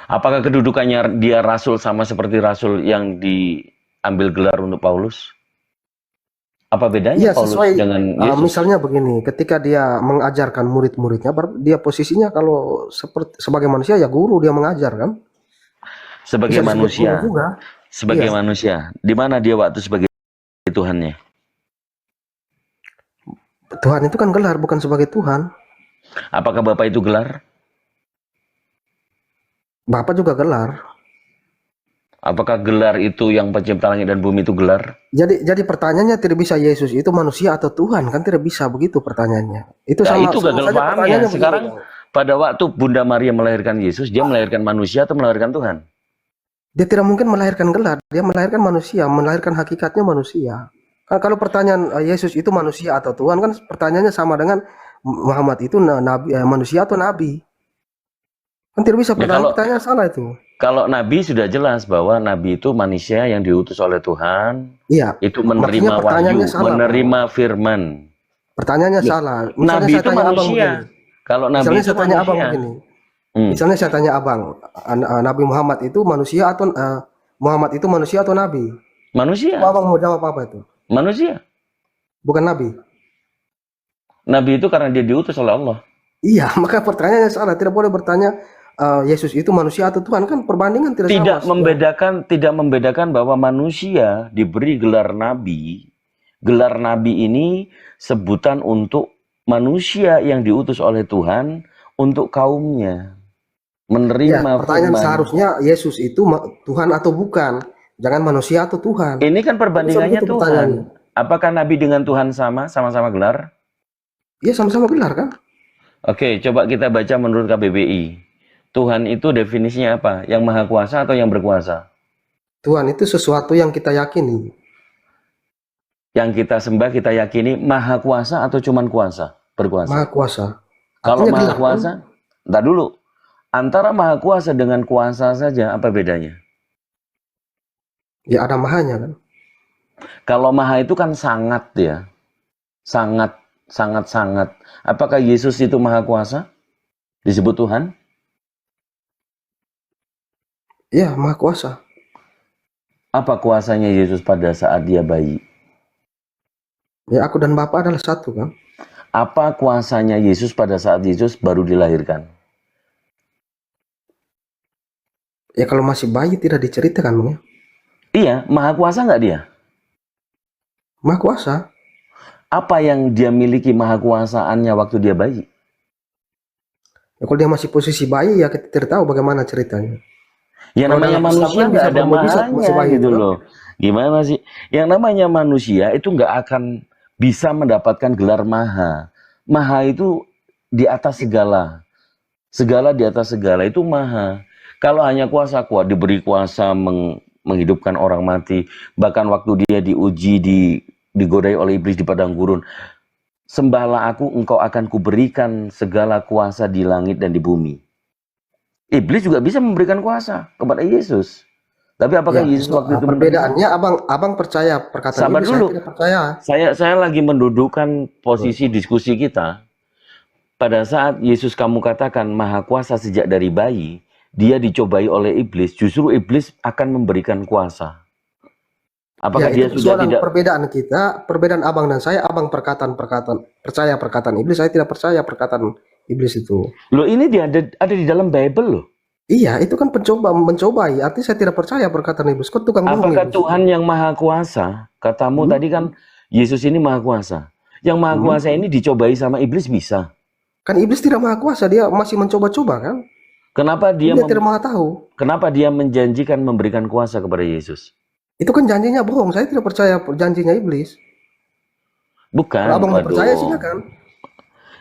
[SPEAKER 8] Apakah kedudukannya dia Rasul sama seperti Rasul yang diambil gelar untuk Paulus? Apa bedanya
[SPEAKER 4] Iya
[SPEAKER 8] Paulus
[SPEAKER 4] sesuai.
[SPEAKER 8] dengan Yesus?
[SPEAKER 4] Misalnya begini, ketika dia mengajarkan murid-muridnya, dia posisinya kalau sebagai manusia ya guru, dia mengajar kan.
[SPEAKER 8] Sebagai
[SPEAKER 4] Bisa disebut
[SPEAKER 8] manusia.
[SPEAKER 4] guru juga.
[SPEAKER 8] Sebagai
[SPEAKER 4] Iya.
[SPEAKER 8] manusia. Di mana dia waktu sebagai Tuhannya?
[SPEAKER 4] Tuhan itu kan gelar, bukan sebagai Tuhan.
[SPEAKER 8] Apakah Bapak itu gelar?
[SPEAKER 4] Bapak juga gelar.
[SPEAKER 8] Apakah gelar itu yang pencipta langit dan bumi itu gelar?
[SPEAKER 4] Jadi pertanyaannya tidak bisa Yesus itu manusia atau Tuhan, kan tidak bisa begitu pertanyaannya. Itu
[SPEAKER 8] Ya,
[SPEAKER 4] sama
[SPEAKER 8] itu gagal
[SPEAKER 4] saja
[SPEAKER 8] pahamnya.
[SPEAKER 4] pertanyaannya begitu,
[SPEAKER 8] Sekarang
[SPEAKER 4] Bang.
[SPEAKER 8] pada waktu Bunda Maria melahirkan Yesus, dia melahirkan manusia atau melahirkan Tuhan?
[SPEAKER 4] Dia tidak mungkin melahirkan gelar, dia melahirkan manusia, melahirkan hakikatnya manusia. Kan kalau pertanyaan Yesus itu manusia atau Tuhan, kan pertanyaannya sama dengan Muhammad itu nabi, manusia atau nabi. Kan tidak bisa pertanyaan salah itu.
[SPEAKER 8] Kalau Nabi sudah jelas bahwa Nabi itu manusia yang diutus oleh Tuhan,
[SPEAKER 4] Iya.
[SPEAKER 8] itu
[SPEAKER 4] Maksudnya
[SPEAKER 8] menerima wahyu,
[SPEAKER 4] pertanyaannya salah,
[SPEAKER 8] menerima firman.
[SPEAKER 4] Pertanyaannya salah.
[SPEAKER 8] Nabi itu manusia. Kalau Nabi
[SPEAKER 4] Misalnya
[SPEAKER 8] itu
[SPEAKER 4] saya tanya abang
[SPEAKER 8] manusia.
[SPEAKER 4] begini. Misalnya saya tanya abang, Nabi Muhammad itu manusia atau Muhammad itu manusia atau nabi?
[SPEAKER 8] Manusia.
[SPEAKER 4] Abang mau jawab apa itu?
[SPEAKER 8] Manusia.
[SPEAKER 4] Bukan nabi.
[SPEAKER 8] Nabi itu karena dia diutus oleh Allah.
[SPEAKER 4] Iya, maka pertanyaannya salah. Tidak boleh bertanya Yesus itu manusia atau Tuhan, kan perbandingan tidak sama.
[SPEAKER 8] Tidak membedakan bahwa manusia diberi gelar nabi. Gelar nabi ini sebutan untuk manusia yang diutus oleh Tuhan untuk kaumnya menerima
[SPEAKER 4] Ya, pertanyaan
[SPEAKER 8] firman.
[SPEAKER 4] seharusnya Yesus itu Tuhan atau bukan, jangan manusia atau Tuhan.
[SPEAKER 8] Ini kan perbandingannya
[SPEAKER 4] Begitu
[SPEAKER 8] Tuhan.
[SPEAKER 4] pertanyaannya.
[SPEAKER 8] Apakah nabi dengan Tuhan sama-sama gelar?
[SPEAKER 4] Iya, sama-sama gelar kan?
[SPEAKER 8] Oke, coba kita baca menurut KBBI. Tuhan itu definisinya apa? Yang maha kuasa atau yang berkuasa?
[SPEAKER 4] Tuhan itu sesuatu yang kita yakini.
[SPEAKER 8] Yang kita sembah, kita yakini maha kuasa atau cuman kuasa? Berkuasa.
[SPEAKER 4] Maha kuasa.
[SPEAKER 8] Kalau
[SPEAKER 4] Artinya
[SPEAKER 8] maha
[SPEAKER 4] gelar, kan?
[SPEAKER 8] kuasa, entar dulu. Antara maha kuasa dengan kuasa saja, apa bedanya?
[SPEAKER 4] Ya ada mahanya kan?
[SPEAKER 8] Kalau maha itu kan sangat ya. Sangat. Apakah Yesus itu maha kuasa? Disebut Tuhan?
[SPEAKER 4] Iya, maha kuasa.
[SPEAKER 8] Apa kuasanya Yesus pada saat dia bayi?
[SPEAKER 4] Ya, aku dan Bapa adalah satu kan?
[SPEAKER 8] Apa kuasanya Yesus pada saat Yesus baru dilahirkan?
[SPEAKER 4] Ya kalau masih bayi tidak diceritakan Bang, ya.
[SPEAKER 8] Iya, maha kuasa nggak dia?
[SPEAKER 4] Maha kuasa.
[SPEAKER 8] Apa yang dia miliki maha kuasaannya waktu dia bayi?
[SPEAKER 4] Ya, kalau dia masih posisi bayi ya kita tidak tahu bagaimana ceritanya.
[SPEAKER 8] Yang
[SPEAKER 4] Kalau
[SPEAKER 8] namanya
[SPEAKER 4] dalam Islam
[SPEAKER 8] manusia
[SPEAKER 4] kan
[SPEAKER 8] nggak
[SPEAKER 4] bisa
[SPEAKER 8] ada
[SPEAKER 4] bermujizat masih
[SPEAKER 8] mahanya
[SPEAKER 4] bayi,
[SPEAKER 8] gitu
[SPEAKER 4] kan?
[SPEAKER 8] loh. Gimana sih? Yang namanya manusia itu nggak akan bisa mendapatkan gelar maha. Maha itu di atas segala. Segala di atas segala itu maha. Kalau hanya kuasa, diberi kuasa menghidupkan orang mati. Bahkan waktu dia diuji, digodai oleh iblis di padang gurun. Sembahlah aku, engkau akan kuberikan segala kuasa di langit dan di bumi. Iblis juga bisa memberikan kuasa kepada Yesus. Tapi apakah
[SPEAKER 4] Ya,
[SPEAKER 8] Yesus waktu itu
[SPEAKER 4] perbedaannya abang percaya perkataan
[SPEAKER 8] Sabar
[SPEAKER 4] iblis,
[SPEAKER 8] dulu.
[SPEAKER 4] saya tidak percaya.
[SPEAKER 8] Saya lagi mendudukkan posisi diskusi kita. Pada saat Yesus kamu katakan maha kuasa sejak dari bayi, dia dicobai oleh iblis, justru iblis akan memberikan kuasa. Apakah dia
[SPEAKER 4] itu
[SPEAKER 8] sudah tidak
[SPEAKER 4] perbedaan kita, perbedaan abang dan saya, abang perkataan percaya perkataan iblis, saya tidak percaya perkataan iblis itu.
[SPEAKER 8] Loh, ini dia ada di dalam Bible loh.
[SPEAKER 4] Iya, itu kan mencobai. Artinya saya tidak percaya perkataan iblis. Kok tukang bohong
[SPEAKER 8] Apakah
[SPEAKER 4] iblis?
[SPEAKER 8] Tuhan yang maha kuasa? Katamu tadi kan Yesus ini maha kuasa. Yang maha kuasa ini dicobai sama iblis bisa.
[SPEAKER 4] Kan iblis tidak maha kuasa, dia masih mencoba-coba kan?
[SPEAKER 8] Kenapa dia
[SPEAKER 4] tidak maha tahu.
[SPEAKER 8] Kenapa dia menjanjikan memberikan kuasa kepada Yesus?
[SPEAKER 4] Itu kan janjinya bohong. Saya tidak percaya janjinya iblis.
[SPEAKER 8] Bukan.
[SPEAKER 4] Kalau abang
[SPEAKER 8] waduh.
[SPEAKER 4] percaya silakan.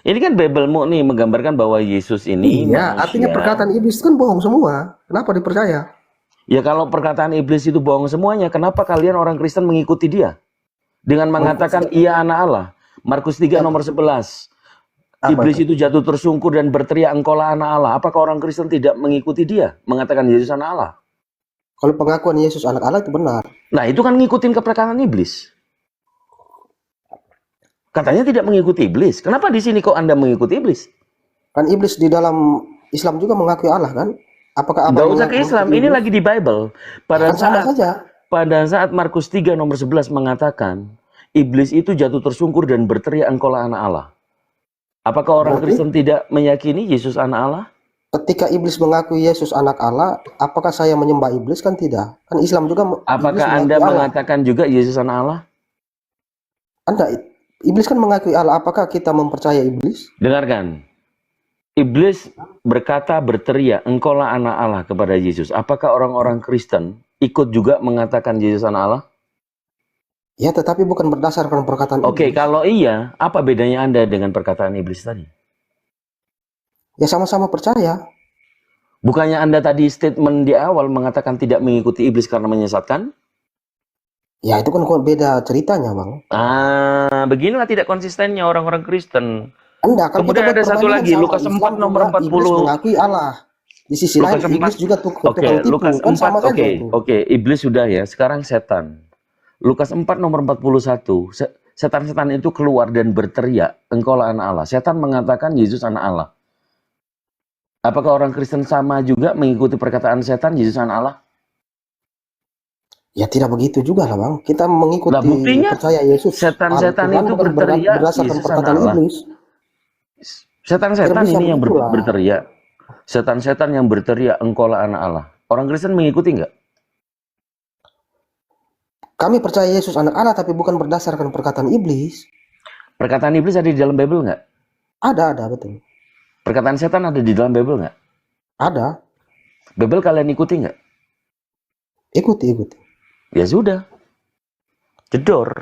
[SPEAKER 8] Ini kan Bible-mu nih menggambarkan bahwa Yesus ini
[SPEAKER 4] Iya,
[SPEAKER 8] manusia.
[SPEAKER 4] artinya perkataan iblis kan bohong semua. Kenapa dipercaya?
[SPEAKER 8] Ya kalau perkataan iblis itu bohong semuanya, kenapa kalian orang Kristen mengikuti dia? Dengan mengatakan ia anak Allah. Markus 3 nomor 11. Iblis itu jatuh tersungkur dan berteriak, engkaulah anak Allah. Apakah orang Kristen tidak mengikuti dia? Mengatakan Yesus anak Allah.
[SPEAKER 4] Kalau pengakuan Yesus anak Allah itu benar.
[SPEAKER 8] Nah itu kan ngikutin perkataan iblis. Katanya tidak mengikuti iblis. Kenapa di sini kok Anda mengikuti iblis?
[SPEAKER 4] Kan iblis di dalam Islam juga mengakui Allah kan? Apakah abang
[SPEAKER 8] Nggak usah ke Islam, ini lagi di Bible. Pada
[SPEAKER 4] sama saja.
[SPEAKER 8] Pada saat Markus 3 nomor 11 mengatakan, iblis itu jatuh tersungkur dan berteriak, engkaulah anak Allah. Apakah orang Kristen tidak meyakini Yesus anak Allah?
[SPEAKER 4] Ketika iblis mengakui Yesus anak Allah, apakah saya menyembah iblis? Kan tidak. Kan Islam juga.
[SPEAKER 8] Apakah Anda mengatakan juga Yesus anak Allah?
[SPEAKER 4] Anda, iblis kan mengakui Allah. Apakah kita mempercayai iblis?
[SPEAKER 8] Dengarkan. Iblis berkata, berteriak, engkaulah anak Allah kepada Yesus. Apakah orang-orang Kristen ikut juga mengatakan Yesus anak Allah?
[SPEAKER 4] Ya, tetapi bukan berdasarkan perkataan
[SPEAKER 8] Oke,
[SPEAKER 4] iblis.
[SPEAKER 8] kalau iya, apa bedanya Anda dengan perkataan iblis tadi?
[SPEAKER 4] Ya sama-sama percaya.
[SPEAKER 8] Bukannya Anda tadi statement di awal mengatakan tidak mengikuti iblis karena menyesatkan?
[SPEAKER 4] Ya, itu kan beda ceritanya, Bang.
[SPEAKER 8] Beginilah tidak konsistennya orang-orang Kristen.
[SPEAKER 4] Anda, kan
[SPEAKER 8] kemudian ada satu lagi, Lukas 4 nomor 40.
[SPEAKER 4] Iblis mengakui Allah. Di sisi
[SPEAKER 8] Lukas
[SPEAKER 4] lain, iblis juga tukang tipu.
[SPEAKER 8] Lukas
[SPEAKER 4] Kan
[SPEAKER 8] 4,
[SPEAKER 4] sama saja itu.
[SPEAKER 8] Oke, iblis sudah ya, sekarang setan. Lukas 4 nomor 41, setan-setan itu keluar dan berteriak, engkaulah anak Allah. Setan mengatakan Yesus anak Allah. Apakah orang Kristen sama juga mengikuti perkataan setan, Yesus anak Allah?
[SPEAKER 4] Ya tidak begitu juga lah Bang. Kita mengikuti
[SPEAKER 8] Lah buktinya
[SPEAKER 4] percaya Yesus.
[SPEAKER 8] setan-setan
[SPEAKER 4] Tuhan
[SPEAKER 8] itu
[SPEAKER 4] bukan
[SPEAKER 8] berteriak
[SPEAKER 4] berdasarkan
[SPEAKER 8] Yesus
[SPEAKER 4] perkataan
[SPEAKER 8] anak Allah.
[SPEAKER 4] iblis.
[SPEAKER 8] Setan-setan
[SPEAKER 4] Tidak bisa
[SPEAKER 8] ini yang
[SPEAKER 4] begitulah.
[SPEAKER 8] berteriak. Setan-setan yang berteriak engkaulah anak Allah. Orang Kristen mengikuti nggak?
[SPEAKER 4] Kami percaya Yesus anak Allah tapi bukan berdasarkan perkataan iblis.
[SPEAKER 8] Perkataan iblis ada di dalam Bible nggak?
[SPEAKER 4] Ada betul.
[SPEAKER 8] Perkataan setan ada di dalam Bible nggak?
[SPEAKER 4] Ada.
[SPEAKER 8] Bible kalian ikuti nggak?
[SPEAKER 4] Ikuti.
[SPEAKER 8] Ya sudah. Jedor.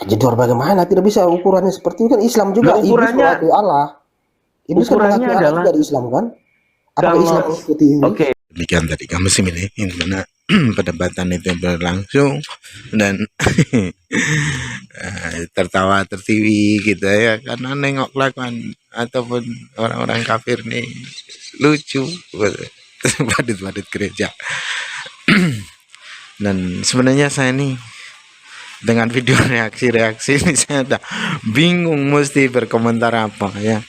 [SPEAKER 4] Jedor bagaimana? Tidak bisa ukurannya seperti itu kan Islam juga.
[SPEAKER 8] Nah, ukurannya-
[SPEAKER 4] Iblis mengakui Allah. Iblis kan
[SPEAKER 8] ukurannya
[SPEAKER 4] mengakui Allah
[SPEAKER 8] adalah-
[SPEAKER 4] juga di Islam kan? Apakah
[SPEAKER 8] Kalau-
[SPEAKER 4] Islam mengikuti iblis?
[SPEAKER 8] Oke.
[SPEAKER 6] Demikian tadi kamu sih ini mana perdebatan itu berlangsung dan tertawa tertiwi gitu ya karena nengok kelakuan ataupun orang-orang kafir nih lucu badut-badut gereja. Dan sebenarnya saya nih dengan video reaksi-reaksi ini saya udah bingung mesti berkomentar apa ya,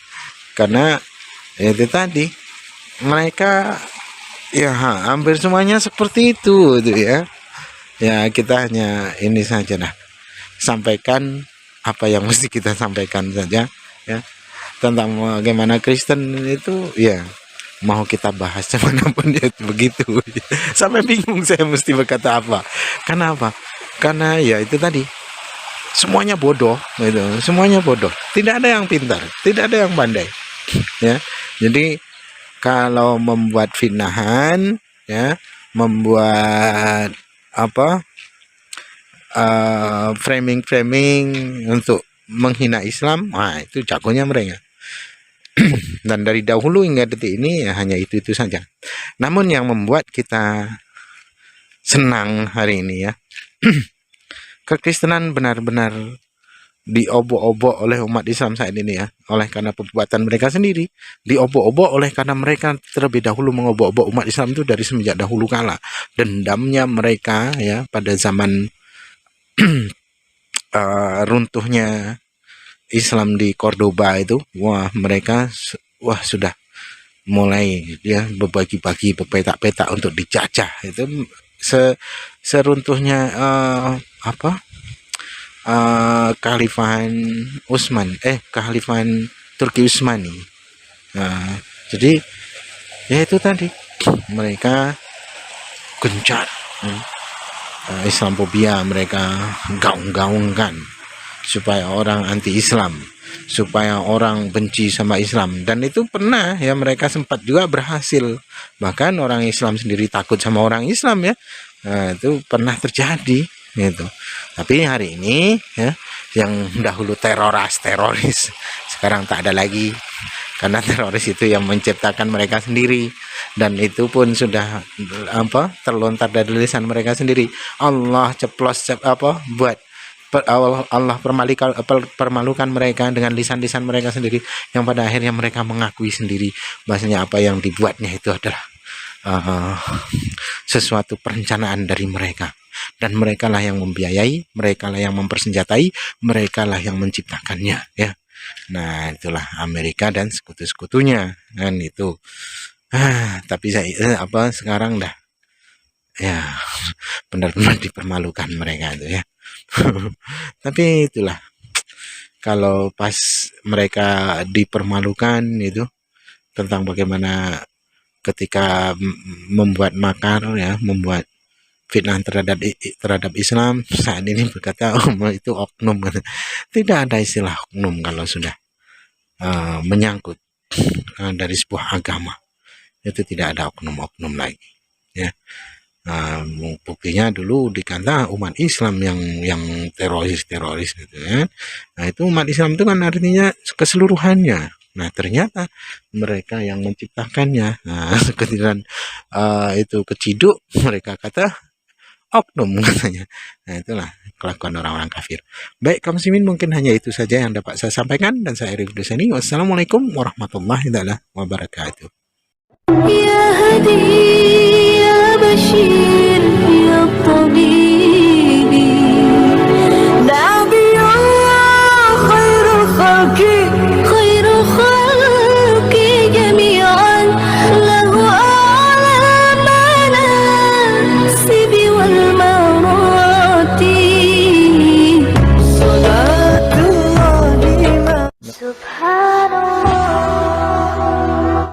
[SPEAKER 6] karena ya itu tadi mereka ya hampir semuanya seperti itu ya. Ya kita hanya ini saja dah, sampaikan apa yang mesti kita sampaikan saja ya, tentang bagaimana Kristen itu ya mau kita bahas dimanapun ya begitu. Sampai bingung saya mesti berkata apa. Kenapa? Karena ya itu tadi semuanya bodoh gitu. Semuanya bodoh, tidak ada yang pintar, tidak ada yang pandai ya. Jadi kalau membuat fitnahan ya, membuat apa framing untuk menghina Islam, wah itu jagonya mereka. Dan dari dahulu hingga detik ini ya hanya itu saja. Namun yang membuat kita senang hari ini ya, kekristenan benar-benar diobok-obok oleh umat Islam saat ini ya, oleh karena perbuatan mereka sendiri, diobok-obok oleh karena mereka terlebih dahulu mengobok-obok umat Islam itu dari semenjak dahulu kala. Dendamnya mereka ya pada zaman runtuhnya Islam di Cordoba itu, wah mereka sudah mulai ya berbagi-bagi petak-petak untuk dijajah. Itu seruntuhnya kekhalifahan kekhalifahan Turki Utsmani. Jadi ya itu tadi mereka gencar Islamophobia, mereka gaung-gaungkan supaya orang anti-Islam, supaya orang benci sama Islam. Dan itu pernah ya, mereka sempat juga berhasil. Bahkan orang Islam sendiri takut sama orang Islam ya. Nah, itu pernah terjadi gitu. Tapi hari ini ya, yang dahulu teroris sekarang tak ada lagi, karena teroris itu yang menciptakan mereka sendiri, dan itu pun sudah terlontar dari lisan mereka sendiri. Allah buat Allah permalukan mereka dengan lisan-lisan mereka sendiri, yang pada akhirnya mereka mengakui sendiri bahasanya apa yang dibuatnya itu adalah sesuatu perencanaan dari mereka, dan mereka lah yang membiayai, mereka lah yang mempersenjatai, mereka lah yang menciptakannya ya. Nah itulah Amerika dan sekutu-sekutunya kan itu. Tapi sekarang dah ya benar-benar dipermalukan mereka itu ya. Tapi itulah, kalau pas mereka dipermalukan itu tentang bagaimana ketika membuat makar ya, membuat fitnah terhadap Islam, saat ini berkata itu oknum. Tidak ada istilah oknum kalau sudah menyangkut dari sebuah agama, itu tidak ada oknum-oknum lagi ya. Buktinya dulu dikata umat Islam yang teroris gitu ya. Nah itu umat Islam itu kan artinya keseluruhannya. Nah ternyata mereka yang menciptakannya. Nah ketika itu keciduk, mereka kata oknum katanya. Nah itulah kelakuan orang-orang kafir. Baik kaum muslimin, mungkin hanya itu saja yang dapat saya sampaikan, dan saya Arif Dusani. Wassalamualaikum warahmatullahi wabarakatuh.
[SPEAKER 5] يا هدي يا بشير يا طبيب